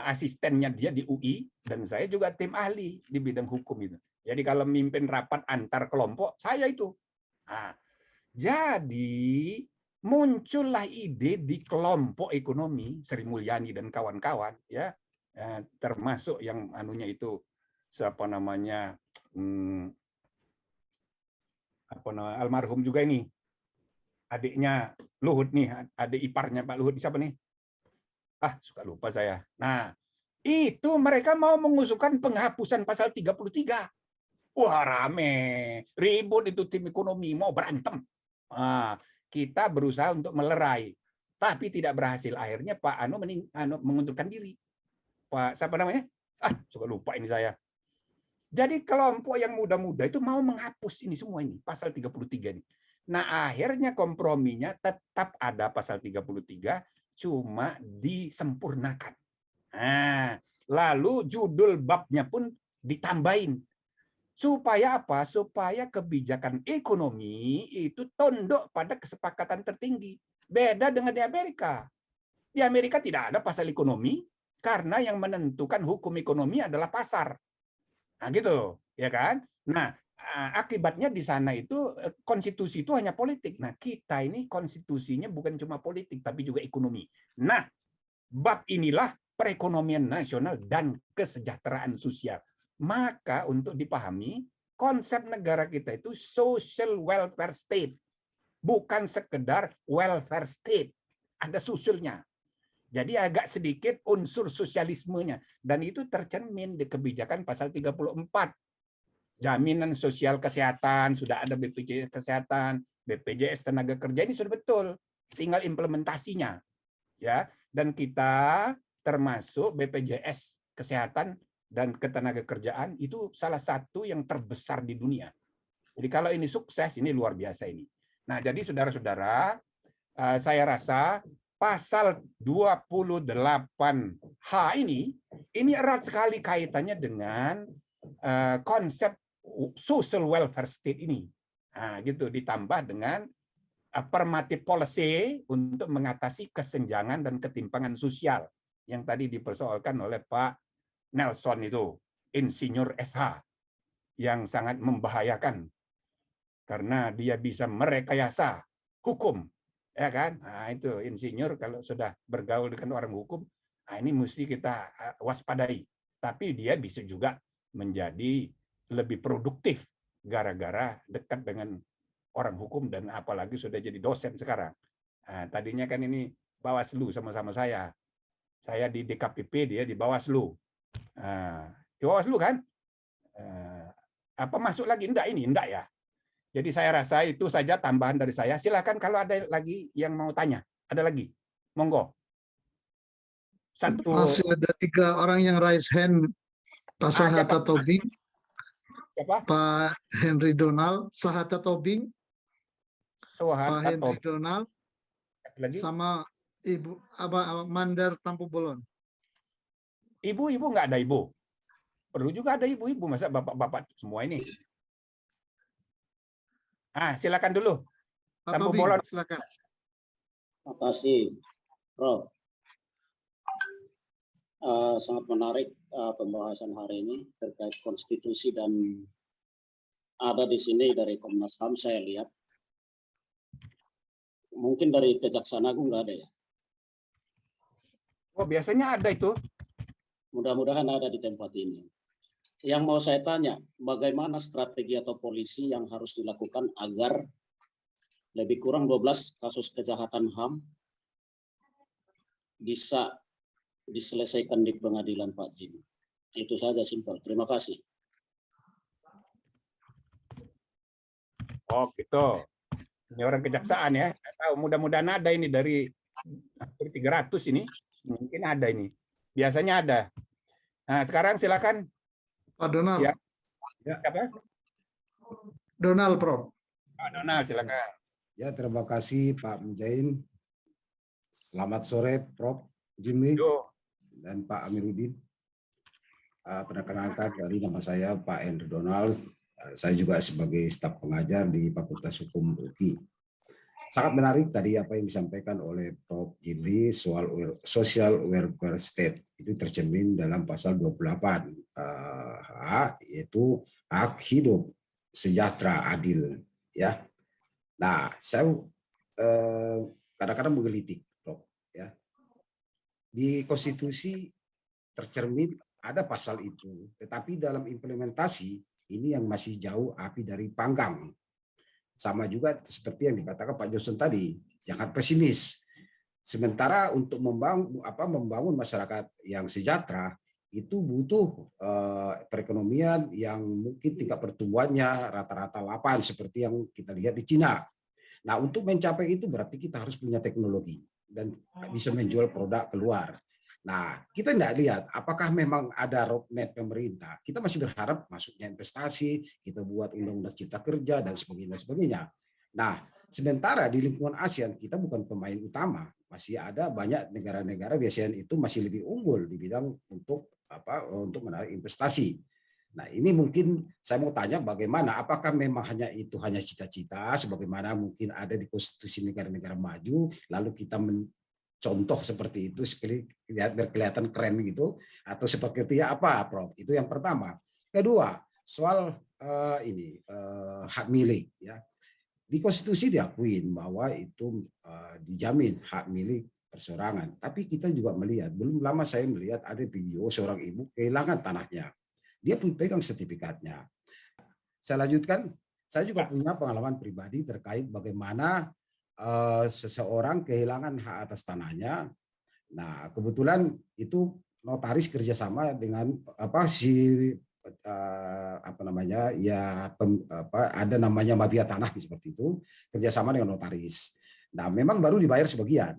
asistennya dia di UI dan saya juga tim ahli di bidang hukum itu. Jadi kalau mimpin rapat antar kelompok saya itu. Nah, jadi muncullah ide di kelompok ekonomi Sri Mulyani dan kawan-kawan, ya, termasuk yang itu siapa namanya almarhum juga ini adiknya Luhut nih, ada iparnya Pak Luhut, siapa nih? Suka lupa saya. Nah, itu mereka mau mengusulkan penghapusan pasal 33. Wah, rame. Ribut itu tim ekonomi, mau berantem. Kita berusaha untuk melerai, tapi tidak berhasil. Akhirnya Pak Anu mengundurkan diri. Pak, siapa namanya? Suka lupa ini saya. Jadi kelompok yang muda-muda itu mau menghapus ini semua ini, pasal 33 ini. Nah, akhirnya komprominya tetap ada pasal 33, cuma disempurnakan. Nah, lalu judul babnya pun ditambahin. Supaya apa? Supaya kebijakan ekonomi itu tunduk pada kesepakatan tertinggi. Beda dengan di Amerika. Di Amerika tidak ada pasal ekonomi, karena yang menentukan hukum ekonomi adalah pasar. Nah, gitu, ya kan? Nah, akibatnya di sana itu konstitusi itu hanya politik. Nah, kita ini konstitusinya bukan cuma politik, tapi juga ekonomi. Nah, bab inilah perekonomian nasional dan kesejahteraan sosial. Maka untuk dipahami, konsep negara kita itu social welfare state. Bukan sekedar welfare state. Ada socialnya. Jadi agak sedikit unsur sosialismenya. Dan itu tercermin di kebijakan pasal 34. Jaminan sosial kesehatan, sudah ada BPJS Kesehatan, BPJS Tenaga Kerja, ini sudah betul. Tinggal implementasinya. Ya, dan kita termasuk BPJS Kesehatan dan Ketenagakerjaan itu salah satu yang terbesar di dunia. Jadi kalau ini sukses, ini luar biasa ini. Nah, jadi saudara-saudara, saya rasa pasal 28H ini erat sekali kaitannya dengan konsep social welfare state ini. Nah, gitu, ditambah dengan affirmative policy untuk mengatasi kesenjangan dan ketimpangan sosial yang tadi dipersoalkan oleh Pak Nelson itu, insinyur SH, yang sangat membahayakan karena dia bisa merekayasa hukum, ya kan? Nah, itu insinyur kalau sudah bergaul dengan orang hukum, nah ini mesti kita waspadai. Tapi dia bisa juga menjadi lebih produktif gara-gara dekat dengan orang hukum dan apalagi sudah jadi dosen sekarang. Nah, tadinya kan ini Bawaslu sama-sama saya. Saya di DKPP, dia di Bawaslu. Di Bawaslu kan? Apa masuk lagi? Enggak ya. Jadi saya rasa itu saja tambahan dari saya. Silakan kalau ada lagi yang mau tanya. Ada lagi? Monggo. Masih ada 3 orang yang raise hand. Pak Sahata Tobing. Siapa? Pak Henry Donald. Sahata Tobing. Pak Henry Donald. Lagi? Sama Ibu Mandar Tampu Bolon. Ibu-ibu nggak ada ibu. Perlu juga ada ibu-ibu, masa bapak-bapak semua ini. Silakan dulu. Pak Tobing, silakan. Terima kasih, Prof. Sangat menarik pembahasan hari ini terkait konstitusi dan ada di sini dari Komnas HAM saya lihat. Mungkin dari Kejaksaan Agung nggak ada ya? Oh, biasanya ada itu. Mudah-mudahan ada di tempat ini. Yang mau saya tanya, bagaimana strategi atau polisi yang harus dilakukan agar lebih kurang 12 kasus kejahatan HAM bisa diselesaikan di pengadilan, Pak Jimmy? Itu saja, simpel. Terima kasih. Oh, gitu. Ini orang kejaksaan ya. Tahu, mudah-mudahan ada ini dari 300 ini. Mungkin ada ini. Biasanya ada. Nah, sekarang silakan Pak Donald. Ya. Siapa? Donald, Prof. Pak Donald, silakan. Ya, terima kasih Pak Mujain. Selamat sore Prof Jimmy dan Pak Amiruddin. Perkenalkan, kali nama saya Pak Henry Donald. Saya juga sebagai staf pengajar di Fakultas Hukum UPI. Sangat menarik tadi apa yang disampaikan oleh Prof Jimmy soal social welfare state. Itu tercermin dalam pasal 28 yaitu hak hidup sejahtera adil, ya. Nah, saya kadang-kadang menggelitik, Prof, ya. Di konstitusi tercermin ada pasal itu, tetapi dalam implementasi ini yang masih jauh api dari panggang. Sama juga seperti yang dikatakan Pak Johnson tadi, jangan pesimis. Sementara untuk membangun masyarakat yang sejahtera itu butuh perekonomian yang mungkin tingkat pertumbuhannya rata-rata 8 seperti yang kita lihat di Cina. Nah, untuk mencapai itu berarti kita harus punya teknologi dan bisa menjual produk keluar. Nah, kita tidak lihat apakah memang ada roadmap pemerintah. Kita masih berharap masuknya investasi, kita buat undang-undang cipta kerja dan sebagainya. Nah, sementara di lingkungan ASEAN kita bukan pemain utama. Masih ada banyak negara-negara di ASEAN itu masih lebih unggul di bidang untuk menarik investasi. Nah, ini mungkin saya mau tanya bagaimana, apakah memang hanya cita-cita sebagaimana mungkin ada di konstitusi negara-negara maju, lalu kita contoh seperti itu berkelihatan keren gitu, atau seperti apa, Prof? Itu yang pertama. Kedua, soal hak milik, ya. Di konstitusi diakuin bahwa itu dijamin hak milik perseorangan. Tapi kita juga melihat, belum lama saya melihat ada video seorang ibu kehilangan tanahnya. Dia pegang sertifikatnya. Saya lanjutkan, saya juga punya pengalaman pribadi terkait bagaimana seseorang kehilangan hak atas tanahnya. Nah, kebetulan itu notaris kerjasama dengan ada namanya mafia tanah seperti itu, kerjasama dengan notaris. Nah, memang baru dibayar sebagian.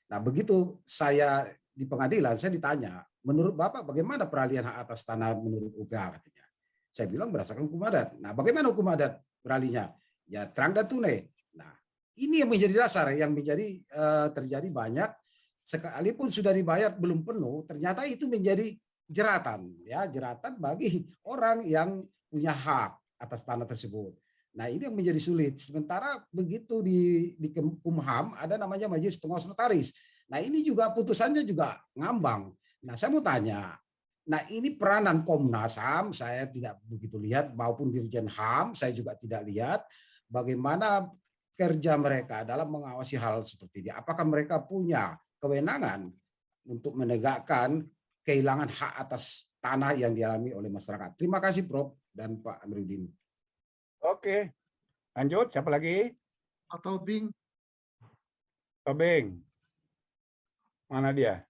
Nah, begitu saya di pengadilan, saya ditanya, menurut Bapak bagaimana peralihan hak atas tanah menurut UPH katanya. Saya bilang berdasarkan hukum adat. Nah, bagaimana hukum adat beralihnya? Ya terang dan tunai. Nah, ini yang menjadi dasar, yang menjadi terjadi banyak, sekalipun sudah dibayar belum penuh, ternyata itu menjadi jeratan, ya, jeratan bagi orang yang punya hak atas tanah tersebut. Nah, ini yang menjadi sulit. Sementara begitu di Kumham ada namanya Majelis Pengawas Notaris. Nah, ini juga putusannya juga ngambang. Nah, saya mau tanya, nah ini peranan Komnas HAM saya tidak begitu lihat, maupun Dirjen HAM saya juga tidak lihat bagaimana kerja mereka dalam mengawasi hal seperti ini. Apakah mereka punya kewenangan untuk menegakkan kehilangan hak atas tanah yang dialami oleh masyarakat? Terima kasih Prof dan Pak Amiruddin. Oke, lanjut. Siapa lagi? Pak Tobing. Tobing. Mana dia?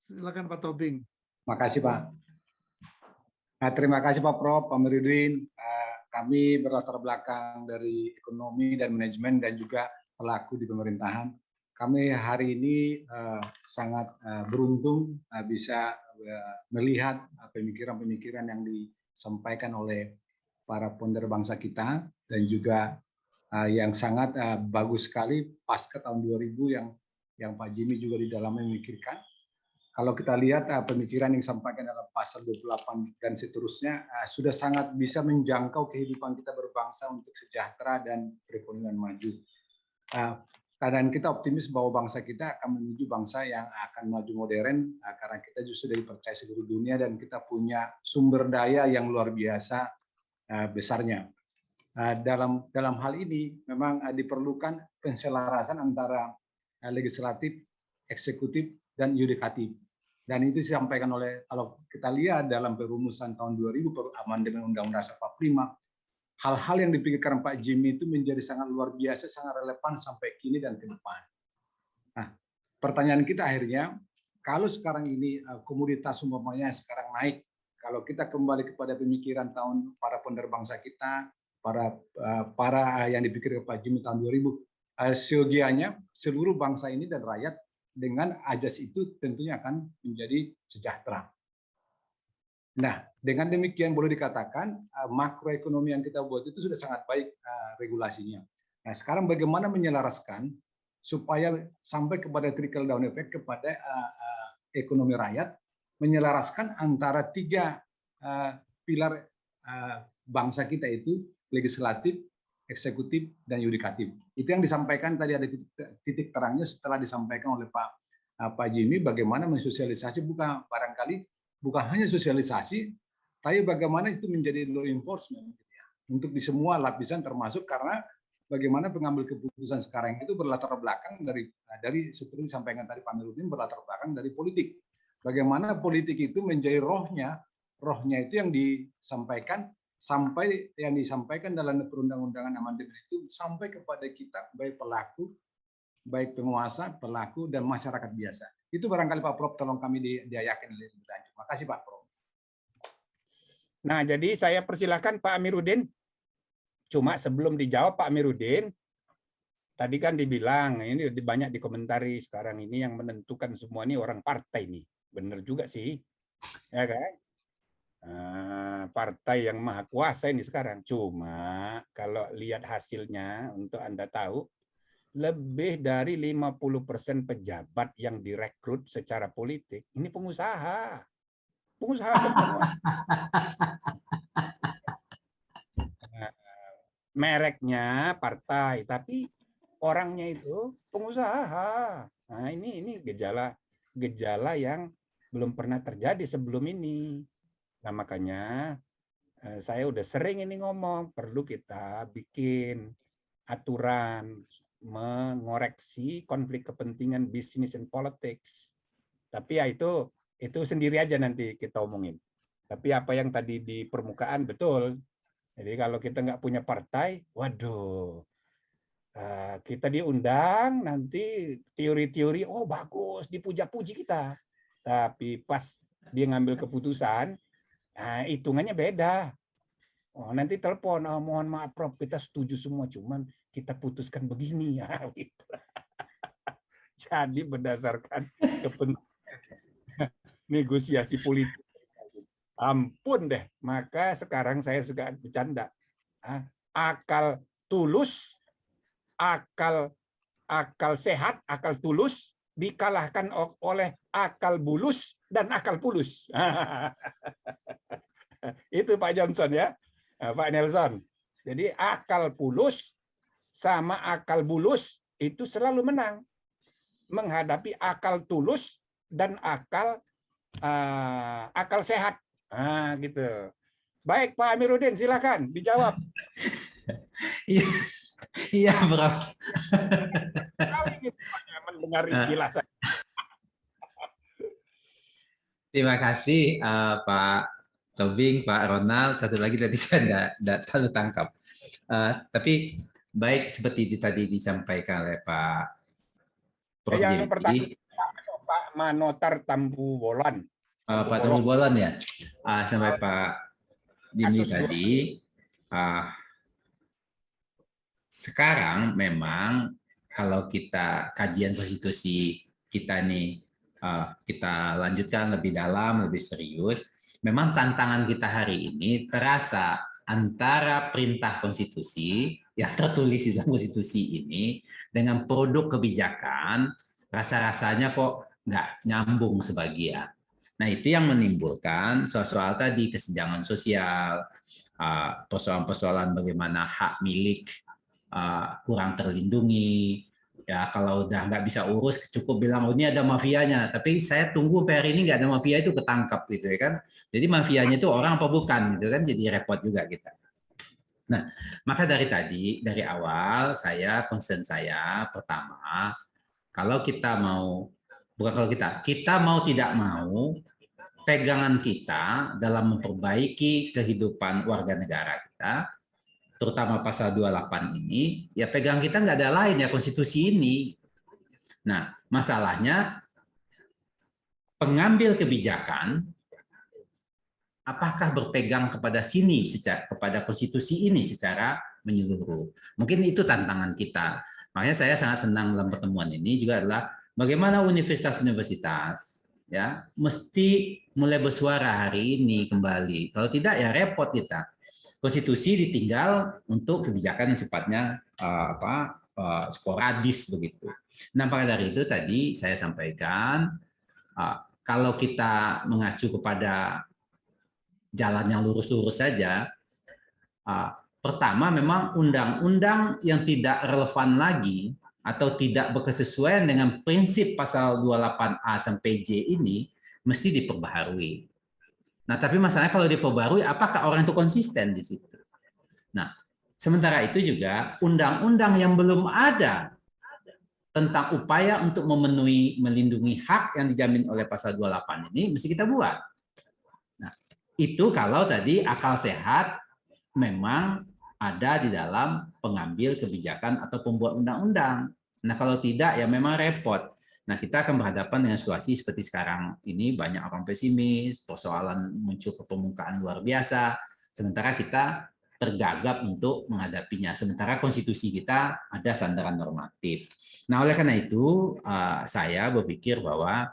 Silakan Pak Tobing. Makasih Pak. Nah, terima kasih Pak Prof, Pak Amiruddin. Kami berlatar belakang dari ekonomi dan manajemen dan juga pelaku di pemerintahan. Kami hari ini sangat beruntung bisa melihat pemikiran-pemikiran yang disampaikan oleh para founder bangsa kita, dan juga yang sangat bagus sekali pasca tahun 2000 yang Pak Jimmy juga di dalamnya memikirkan. Kalau kita lihat pemikiran yang disampaikan dalam pasal 28 dan seterusnya sudah sangat bisa menjangkau kehidupan kita berbangsa untuk sejahtera dan perekonomian maju. Dan kita optimis bahwa bangsa kita akan menuju bangsa yang akan maju modern karena kita justru dipercaya seluruh dunia dan kita punya sumber daya yang luar biasa besarnya. Dalam hal ini memang diperlukan penselarasan antara legislatif, eksekutif, dan yudikatif. Dan itu disampaikan oleh, kalau kita lihat dalam perumusan tahun 2000 amandemen Undang-Undang Dasar 45, hal-hal yang dipikirkan Pak Jimmy itu menjadi sangat luar biasa, sangat relevan sampai kini dan ke depan. Nah, pertanyaan kita akhirnya, kalau sekarang ini komoditas umpamanya sekarang naik, kalau kita kembali kepada pemikiran tahun para founder bangsa kita, para yang dipikirkan Pak Jimmy tahun 2000, seyogianya seluruh bangsa ini dan rakyat dengan ajas itu tentunya akan menjadi sejahtera. Nah, dengan demikian boleh dikatakan makroekonomi yang kita buat itu sudah sangat baik regulasinya. Nah, sekarang bagaimana menyelaraskan supaya sampai kepada trickle down effect kepada ekonomi rakyat, menyelaraskan antara tiga pilar bangsa kita itu, legislatif, eksekutif, dan yudikatif. Itu yang disampaikan tadi, ada titik terangnya setelah disampaikan oleh Pak Jimmy bagaimana mensosialisasi, barangkali bukan hanya sosialisasi, tapi bagaimana itu menjadi law enforcement untuk di semua lapisan, termasuk karena bagaimana pengambil keputusan sekarang itu berlatar belakang dari seperti disampaikan tadi Pak Amiruddin, berlatar belakang dari politik. Bagaimana politik itu menjadi rohnya itu yang disampaikan sampai yang disampaikan dalam perundang-undangan amandemen itu sampai kepada kita, baik pelaku, baik penguasa, pelaku, dan masyarakat biasa. Itu barangkali Pak Prof, tolong kami diayakin lebih lanjut. Terima kasih Pak Prof. Nah, jadi saya persilahkan Pak Amiruddin. Cuma sebelum dijawab Pak Amiruddin, tadi kan dibilang, ini banyak dikomentari sekarang ini yang menentukan semua ini orang partai nih. Benar juga sih, ya kan? Partai yang maha kuasa ini sekarang. Cuma kalau lihat hasilnya, untuk Anda tahu, lebih dari 50% pejabat yang direkrut secara politik, ini pengusaha. Pengusaha semua. Mereknya partai, tapi orangnya itu pengusaha. Nah, ini gejala yang belum pernah terjadi sebelum ini. Nah, makanya saya udah sering ini ngomong, perlu kita bikin aturan mengoreksi konflik kepentingan bisnis and politics. Tapi ya itu sendiri aja nanti kita omongin. Tapi apa yang tadi di permukaan betul. Jadi kalau kita nggak punya partai, waduh, kita diundang nanti teori-teori, oh bagus, dipuja-puji kita. Tapi pas dia ngambil keputusan, hitungannya beda. Oh, nanti telepon, oh, mohon maaf Prof, kita setuju semua, cuman kita putuskan begini ya. Gitu. Jadi berdasarkan kepentingan negosiasi politik. Ampun deh, maka sekarang saya suka bercanda. Akal tulus, akal sehat, akal tulus dikalahkan oleh akal bulus dan akal pulus. Itu Pak Johnson ya, Pak Nelson. Jadi akal pulus sama akal bulus itu selalu menang menghadapi akal tulus dan akal sehat. Gitu. Baik, Pak Amiruddin, silakan dijawab. Iya, Prof. Kali gitu mendengar istilah saya. Terima kasih Pak Tobing, Pak Ronald. Satu lagi tadi saya tidak terlalu tangkap. Tapi baik seperti tadi disampaikan oleh Pak Prof. Yang pertama, Jimli. Pak Manotar Tambu Bolon. Pak Tambu Bolon ya. Sampai Pak Jimli tadi. Sekarang memang kalau kita kajian konstitusi kita nih kita lanjutkan lebih dalam, lebih serius, memang tantangan kita hari ini terasa antara perintah konstitusi yang tertulis di dalam konstitusi ini dengan produk kebijakan, rasa-rasanya kok nggak nyambung sebagian. Nah, itu yang menimbulkan soal-soal tadi, kesenjangan sosial, persoalan-persoalan bagaimana hak milik kurang terlindungi. Ya, kalau udah nggak bisa urus, cukup bilang, oh ini ada mafianya. Tapi saya tunggu PR ini nggak ada mafia itu ketangkap gitu ya kan. Jadi mafianya itu orang apa bukan gitu kan, jadi repot juga kita. Nah, maka dari awal concern saya pertama, kalau kita mau, bukan kalau kita mau tidak mau, pegangan kita dalam memperbaiki kehidupan warga negara kita, terutama pasal 28 ini, ya pegang kita nggak ada lain ya konstitusi ini. Nah, masalahnya pengambil kebijakan apakah berpegang kepada kepada konstitusi ini secara menyeluruh. Mungkin itu tantangan kita. Makanya saya sangat senang dalam pertemuan ini juga adalah bagaimana universitas-universitas ya mesti mulai bersuara hari ini kembali. Kalau tidak ya repot kita. Konstitusi ditinggal untuk kebijakan yang sifatnya sporadis begitu. Nah, maka dari itu tadi saya sampaikan kalau kita mengacu kepada jalan yang lurus-lurus saja, pertama memang undang-undang yang tidak relevan lagi atau tidak berkesesuaian dengan prinsip pasal 28A sampai J ini mesti diperbaharui. Nah, tapi masalahnya kalau diperbarui, apakah orang itu konsisten di situ? Nah, sementara itu juga undang-undang yang belum ada tentang upaya untuk melindungi hak yang dijamin oleh pasal 28 ini mesti kita buat. Nah, itu kalau tadi akal sehat, memang ada di dalam pengambil kebijakan atau pembuat undang-undang. Nah, kalau tidak ya memang repot. Nah, kita akan berhadapan dengan situasi seperti sekarang ini, banyak orang pesimis, persoalan muncul ke permukaan luar biasa, sementara kita tergagap untuk menghadapinya. Sementara konstitusi kita ada sandaran normatif. Nah, oleh karena itu, saya berpikir bahwa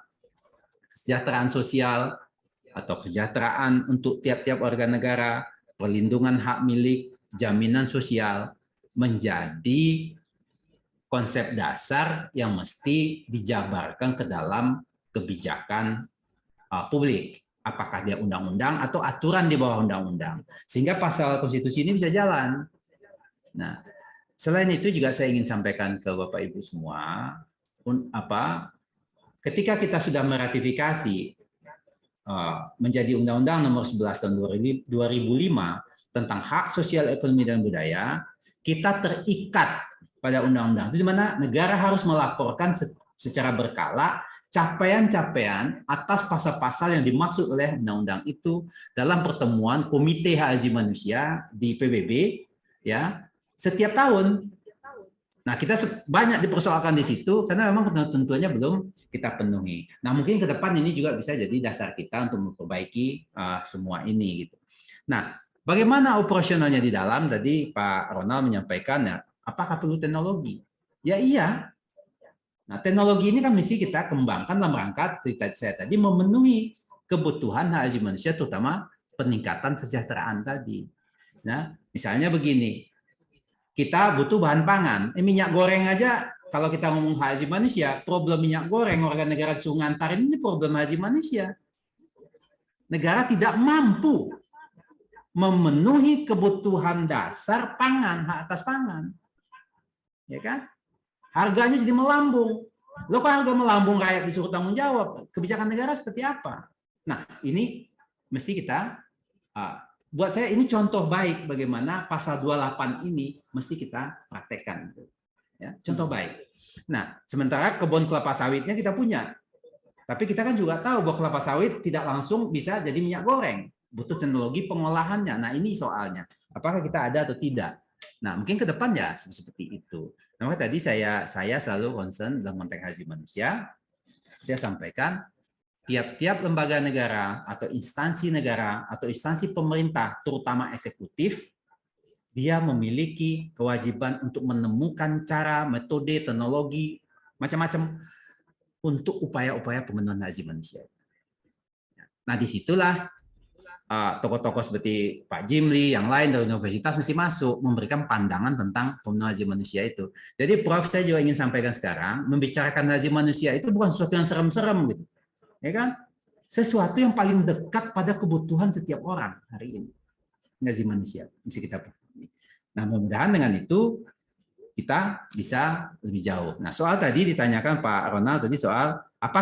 kesejahteraan sosial atau kesejahteraan untuk tiap-tiap warga negara, perlindungan hak milik, jaminan sosial menjadi konsep dasar yang mesti dijabarkan ke dalam kebijakan publik. Apakah dia undang-undang atau aturan di bawah undang-undang. Sehingga pasal konstitusi ini bisa jalan. Nah, selain itu juga saya ingin sampaikan ke Bapak Ibu semua, ketika kita sudah meratifikasi menjadi Undang-Undang Nomor 11 Tahun 2005 tentang hak sosial, ekonomi, dan budaya, kita terikat pada undang-undang itu, di mana negara harus melaporkan secara berkala capaian-capaian atas pasal-pasal yang dimaksud oleh undang-undang itu dalam pertemuan Komite Hak Asasi Manusia di PBB ya setiap tahun. Nah, kita banyak dipersoalkan di situ karena memang ketentuannya belum kita penuhi. Nah, mungkin ke depan ini juga bisa jadi dasar kita untuk memperbaiki semua ini gitu. Nah, bagaimana operasionalnya di dalam? Tadi Pak Ronald menyampaikan ya, apakah perlu teknologi? Ya iya. Nah, teknologi ini kan mesti kita kembangkan dalam rangka seperti saya tadi memenuhi kebutuhan hak asasi manusia, terutama peningkatan kesejahteraan tadi. Nah, misalnya begini, kita butuh bahan pangan. Minyak goreng aja, kalau kita ngomong hak asasi manusia, problem minyak goreng warga negara disuruh ngantarin ini problem hak asasi manusia. Negara tidak mampu memenuhi kebutuhan dasar pangan, hak atas pangan. Ya kan? Harganya jadi melambung. Loh, kalau harga melambung, rakyat disuruh tanggung jawab. Kebijakan negara seperti apa? Nah, ini mesti kita, buat saya ini contoh baik bagaimana pasal 28 ini mesti kita praktekkan. Ya, contoh baik. Nah, sementara kebun kelapa sawitnya kita punya. Tapi kita kan juga tahu bahwa kelapa sawit tidak langsung bisa jadi minyak goreng. Butuh teknologi pengolahannya. Nah, ini soalnya. Apakah kita ada atau tidak? Nah, mungkin ke depan ya seperti itu. Nah, tadi saya selalu concern dalam konteks hak asasi manusia. Saya sampaikan tiap-tiap lembaga negara atau instansi negara atau instansi pemerintah, terutama eksekutif, dia memiliki kewajiban untuk menemukan cara, metode, teknologi, macam-macam untuk upaya-upaya pemenuhan hak asasi manusia. Nah, disitulah tokoh-tokoh seperti Pak Jimli, yang lain dari universitas mesti masuk memberikan pandangan tentang pemenuhan hak asasi manusia itu. Jadi, Prof, saya juga ingin sampaikan sekarang, membicarakan hak asasi manusia itu bukan sesuatu yang serem-serem, gitu, ya kan? Sesuatu yang paling dekat pada kebutuhan setiap orang hari ini, hak asasi manusia mesti kita pahami. Nah, mudah-mudahan dengan itu kita bisa lebih jauh. Nah, soal tadi ditanyakan Pak Ronald tadi soal apa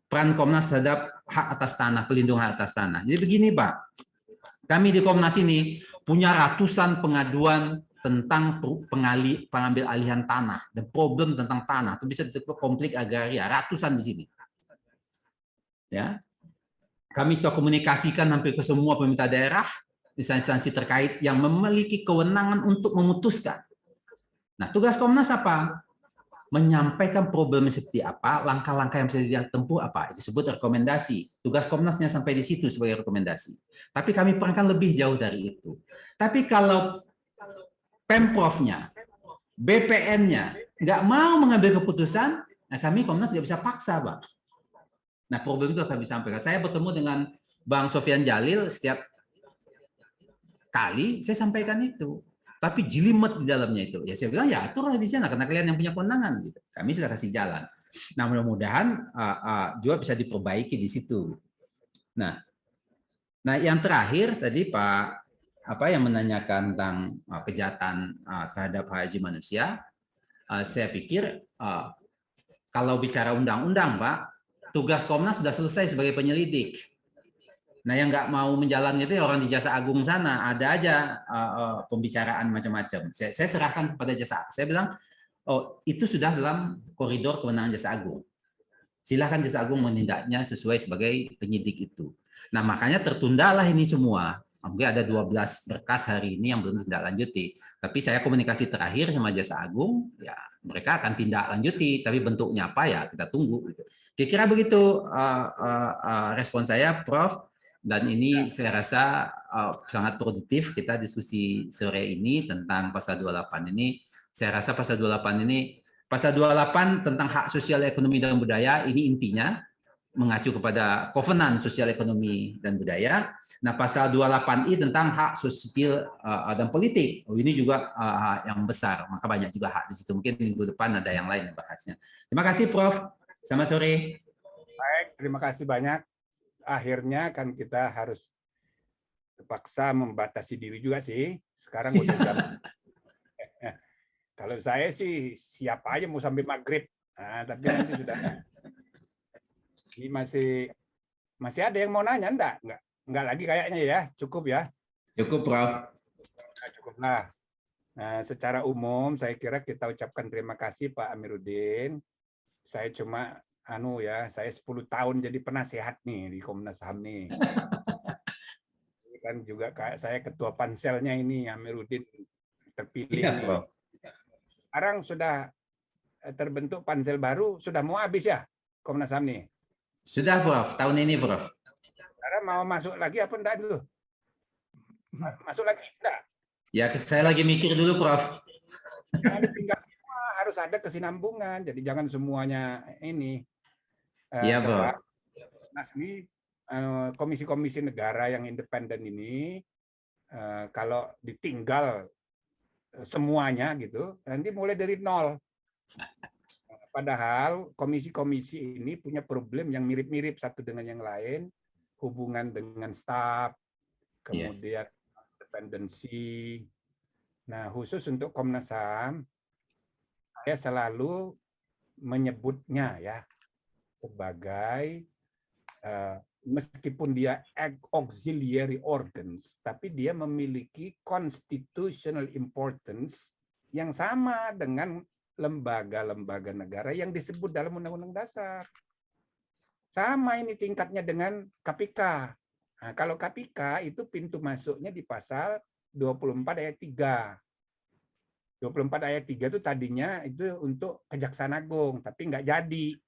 peran Komnas terhadap hak atas tanah, pelindungan hak atas tanah. Jadi begini, Pak, kami di Komnas ini punya ratusan pengaduan tentang pengambil alihan tanah, dan problem tentang tanah, itu bisa disebut konflik agraria, ratusan di sini. Ya, kami sudah komunikasikan hampir ke semua pemerintah daerah, instansi terkait yang memiliki kewenangan untuk memutuskan. Nah, tugas Komnas apa? Menyampaikan problemnya seperti apa, langkah-langkah yang bisa ditempuh apa, disebut rekomendasi. Tugas Komnasnya sampai di situ sebagai rekomendasi. Tapi kami perankan lebih jauh dari itu. Tapi kalau Pemprovnya, BPN-nya nggak mau mengambil keputusan, nah kami Komnas nggak bisa paksa, Bang. Nah, problem itu akan disampaikan. Saya bertemu dengan Bang Sofyan Jalil setiap kali saya sampaikan itu. Tapi jelimet di dalamnya itu. Ya saya bilang ya aturlah di sana karena kalian yang punya kewenangan gitu. Kami sudah kasih jalan. Nah, mudah-mudahan juga bisa diperbaiki di situ. Nah, yang terakhir tadi Pak yang menanyakan tentang kejahatan terhadap hak asasi manusia, saya pikir kalau bicara undang-undang, Pak, tugas Komnas sudah selesai sebagai penyelidik. Nah, yang nggak mau menjalankan itu orang di Jaksa Agung sana, ada aja pembicaraan macam-macam. Saya serahkan kepada Jaksa. Saya bilang, oh itu sudah dalam koridor kewenangan Jaksa Agung. Silakan Jaksa Agung menindaknya sesuai sebagai penyidik itu. Nah, makanya tertundalah ini semua. Mungkin ada 12 berkas hari ini yang belum ditindaklanjuti. Tapi saya komunikasi terakhir sama Jaksa Agung, ya mereka akan tindak lanjuti. Tapi bentuknya apa ya kita tunggu. Kira-kira begitu respon saya, Prof. Dan ini saya rasa sangat produktif kita diskusi sore ini tentang pasal 28 ini. Saya rasa pasal 28 ini, pasal 28 tentang hak sosial ekonomi dan budaya, ini intinya mengacu kepada Kovenan Sosial Ekonomi dan Budaya. Nah, pasal 28I tentang hak sosial dan politik. Oh, ini juga yang besar, maka banyak juga hak di situ. Mungkin minggu depan ada yang lain yang bahasnya. Terima kasih, Prof. Selamat sore. Baik, terima kasih banyak. Akhirnya kan kita harus terpaksa membatasi diri juga sih. Sekarang udah jam. Kalau saya sih siapa aja mau sampai maghrib. Nah, tapi nanti sudah. Ini masih ada yang mau nanya enggak? Enggak lagi kayaknya ya. Cukup ya. Cukup, Prof. Nah, cukuplah. Nah, secara umum saya kira kita ucapkan terima kasih Pak Amiruddin. Saya cuma saya 10 tahun jadi penasehat nih di Komnas HAM nih. Kan juga kayak saya ketua panselnya ini Amiruddin terpilih Ya, nih. Prof. Sekarang sudah terbentuk pansel baru, sudah mau habis ya Komnas HAM nih? Sudah, Prof. Tahun ini, Prof. Sekarang mau masuk lagi apa enggak dulu? Masuk lagi enggak? Ya, saya lagi mikir dulu, Prof. Jangan tinggal semua, harus ada kesinambungan. Jadi jangan semuanya ini. Iya, Prof. Nah, ini komisi-komisi negara yang independen ini, kalau ditinggal semuanya gitu, nanti mulai dari nol. Padahal komisi-komisi ini punya problem yang mirip-mirip satu dengan yang lain, hubungan dengan staf, kemudian independensi. Nah, khusus untuk Komnas HAM, saya selalu menyebutnya ya sebagai meskipun dia auxiliary organs, tapi dia memiliki constitutional importance yang sama dengan lembaga-lembaga negara yang disebut dalam Undang-Undang Dasar. Sama ini tingkatnya dengan KPK. Nah, kalau KPK itu pintu masuknya di pasal 24 ayat 3. 24 ayat 3 itu tadinya itu untuk Kejaksaan Agung, tapi nggak jadi,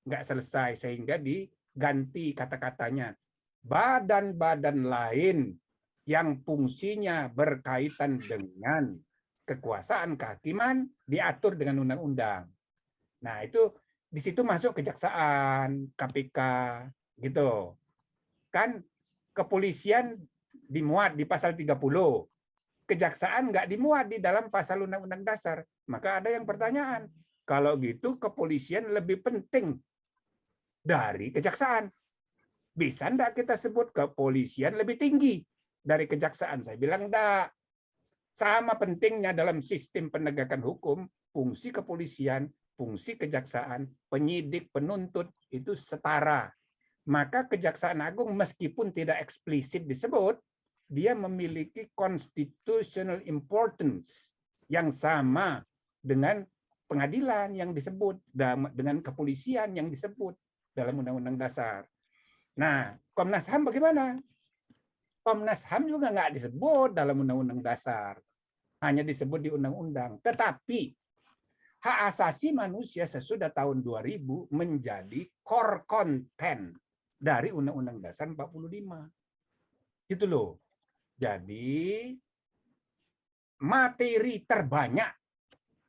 nggak selesai, sehingga diganti kata-katanya. Badan-badan lain yang fungsinya berkaitan dengan kekuasaan kehakiman diatur dengan undang-undang. Nah, itu di situ masuk kejaksaan, KPK, gitu. Kan kepolisian dimuat di pasal 30. Kejaksaan nggak dimuat di dalam pasal Undang-Undang Dasar. Maka ada yang pertanyaan, kalau gitu kepolisian lebih penting dari kejaksaan. Bisa enggak kita sebut kepolisian lebih tinggi dari kejaksaan? Saya bilang enggak. Sama pentingnya dalam sistem penegakan hukum, fungsi kepolisian, fungsi kejaksaan, penyidik, penuntut itu setara. Maka Kejaksaan Agung meskipun tidak eksplisit disebut, dia memiliki constitutional importance yang sama dengan pengadilan yang disebut, dengan kepolisian yang disebut dalam Undang-Undang Dasar. Nah, Komnas HAM bagaimana? Komnas HAM juga nggak disebut dalam Undang-Undang Dasar. Hanya disebut di Undang-Undang. Tetapi hak asasi manusia sesudah tahun 2000 menjadi core content dari Undang-Undang Dasar 45. Gitu loh. Jadi materi terbanyak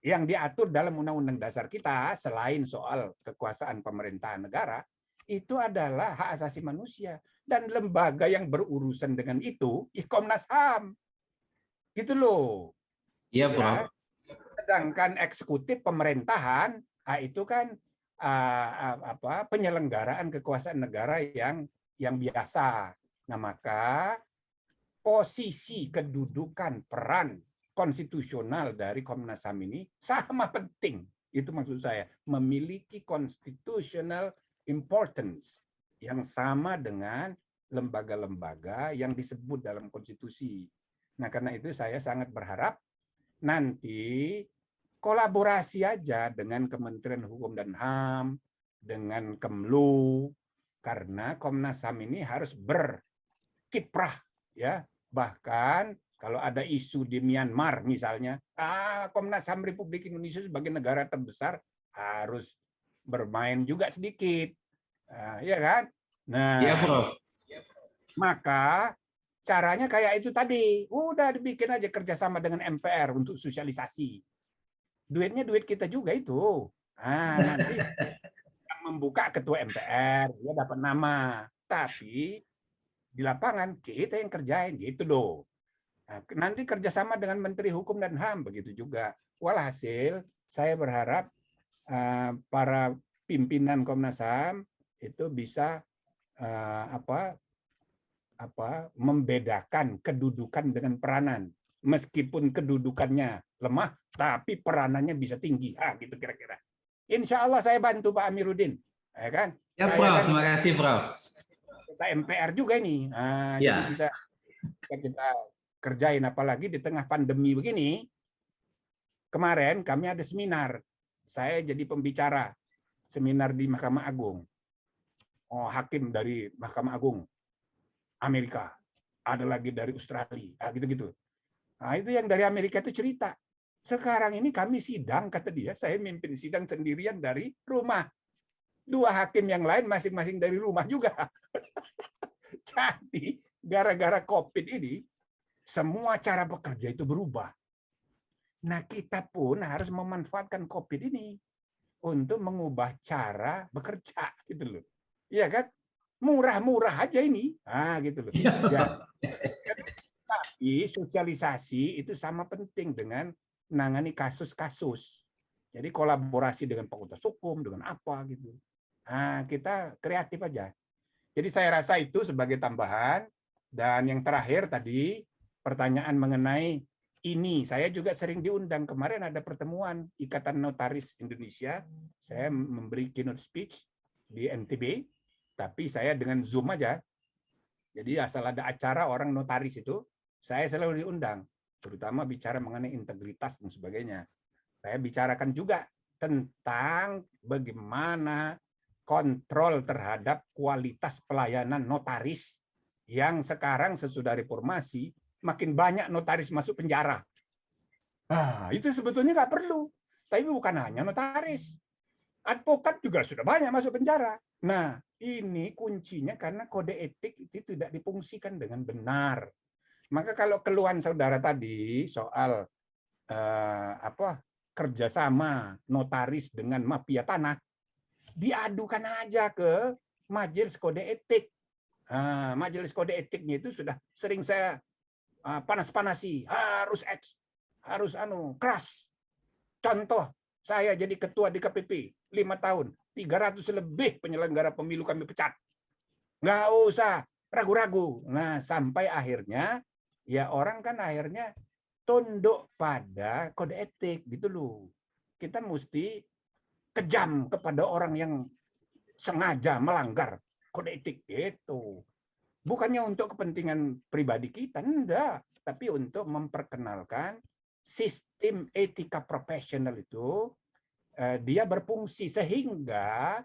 yang diatur dalam Undang-Undang Dasar kita selain soal kekuasaan pemerintahan negara itu adalah hak asasi manusia, dan lembaga yang berurusan dengan itu Komnas HAM. Gitu loh. Iya, Prof. Sedangkan eksekutif pemerintahan itu kan penyelenggaraan kekuasaan negara yang biasa. Nah, maka posisi kedudukan peran konstitusional dari Komnas HAM ini sama penting. Itu maksud saya, memiliki constitutional importance yang sama dengan lembaga-lembaga yang disebut dalam konstitusi. Nah, karena itu saya sangat berharap nanti kolaborasi aja dengan Kementerian Hukum dan HAM, dengan Kemlu, karena Komnas HAM ini harus berkiprah ya Bahkan kalau ada isu di Myanmar misalnya, Komnas HAM Republik Indonesia sebagai negara terbesar harus bermain juga sedikit. Ya kan? Nah, Ya, Prof. maka caranya kayak itu tadi. Udah dibikin aja kerjasama dengan MPR untuk sosialisasi. Duitnya duit kita juga itu. Nanti yang membuka ketua MPR, dia dapat nama. Tapi di lapangan kita yang kerjain gitu loh. Nanti kerjasama dengan Menteri Hukum dan HAM begitu juga. Walhasil saya berharap para pimpinan Komnas HAM itu bisa membedakan kedudukan dengan peranan. Meskipun kedudukannya lemah, tapi peranannya bisa tinggi. Gitu kira-kira. Insya Allah saya bantu Pak Amiruddin, ya kan? Ya, Prof. Terima kasih, Prof. Kita MPR juga ini, jadi bisa kita kerjain, apalagi di tengah pandemi begini. Kemarin kami ada seminar, saya jadi pembicara seminar di Mahkamah Agung. Hakim dari Mahkamah Agung Amerika, ada lagi dari Australia, gitu-gitu. Nah, itu yang dari Amerika itu cerita. Sekarang ini kami sidang, kata dia, saya mimpin sidang sendirian dari rumah. 2 hakim yang lain masing-masing dari rumah juga. Jadi, gara-gara COVID ini, semua cara bekerja itu berubah. Nah, kita pun harus memanfaatkan COVID ini untuk mengubah cara bekerja, gitu loh. Iya kan? Murah-murah aja ini. Gitu loh. Ya. Tapi sosialisasi itu sama penting dengan menangani kasus-kasus. Jadi kolaborasi dengan Fakultas Hukum, dengan apa gitu. Kita kreatif aja. Jadi saya rasa itu sebagai tambahan. Dan yang terakhir tadi, pertanyaan mengenai ini. Saya juga sering diundang. Kemarin ada pertemuan Ikatan Notaris Indonesia. Saya memberi keynote speech di NTB. Tapi saya dengan Zoom aja. Jadi asal ada acara orang notaris itu, saya selalu diundang. Terutama bicara mengenai integritas dan sebagainya. Saya bicarakan juga tentang bagaimana kontrol terhadap kualitas pelayanan notaris yang sekarang sesudah reformasi makin banyak notaris masuk penjara. Itu sebetulnya nggak perlu. Tapi bukan hanya notaris. Advokat juga sudah banyak masuk penjara. Nah, ini kuncinya karena kode etik itu tidak difungsikan dengan benar. Maka kalau keluhan saudara tadi soal kerjasama notaris dengan mafia tanah, diadukan aja ke Majelis Kode Etik. Majelis Kode Etiknya itu sudah sering saya panas-panasi, harus keras. Contoh, saya jadi ketua di KPP 5 tahun, 300 lebih penyelenggara pemilu kami pecat. Nggak usah ragu-ragu. Nah, sampai akhirnya ya orang kan akhirnya tunduk pada kode etik gitu loh. Kita mesti kejam kepada orang yang sengaja melanggar kode etik gitu. Bukannya untuk kepentingan pribadi kita, enggak, tapi untuk memperkenalkan sistem etika profesional itu dia berfungsi sehingga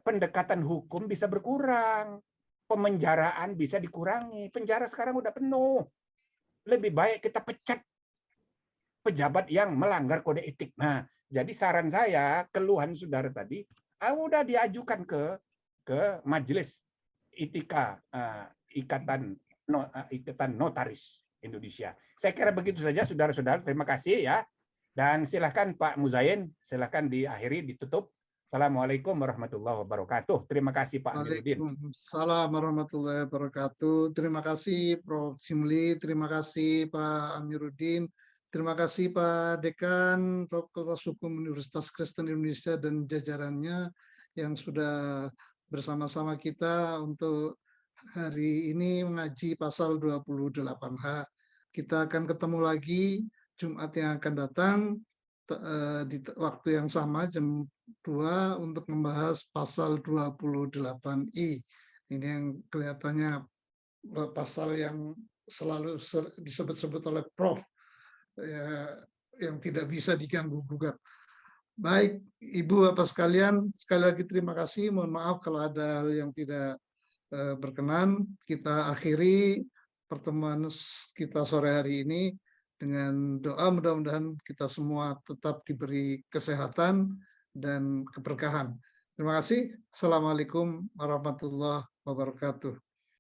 pendekatan hukum bisa berkurang, pemenjaraan bisa dikurangi. Penjara sekarang udah penuh. Lebih baik kita pecat pejabat yang melanggar kode etik. Nah, jadi saran saya, keluhan saudara tadi, udah diajukan ke Majelis Etika Ikatan Notaris Indonesia. Saya kira begitu saja, saudara-saudara. Terima kasih ya. Dan silakan Pak Muzain, silakan diakhiri, ditutup. Assalamualaikum warahmatullahi wabarakatuh. Terima kasih Pak Amiruddin. Waalaikumsalam warahmatullahi wabarakatuh. Terima kasih Prof. Jimli, terima kasih Pak Amiruddin, terima kasih Pak Dekan Fakultas Hukum Universitas Kristen Indonesia dan jajarannya yang sudah bersama-sama kita untuk hari ini mengaji pasal 28H. Kita akan ketemu lagi Jumat yang akan datang di waktu yang sama jam 2 untuk membahas pasal 28I. Ini yang kelihatannya pasal yang selalu disebut-sebut oleh Prof. Yang tidak bisa diganggu-gugat. Baik, Ibu Bapak sekalian, sekali lagi terima kasih. Mohon maaf kalau ada hal yang tidak berkenan. Kita akhiri pertemuan kita sore hari ini. Dengan doa mudah-mudahan kita semua tetap diberi kesehatan dan keberkahan. Terima kasih. Assalamualaikum warahmatullahi wabarakatuh.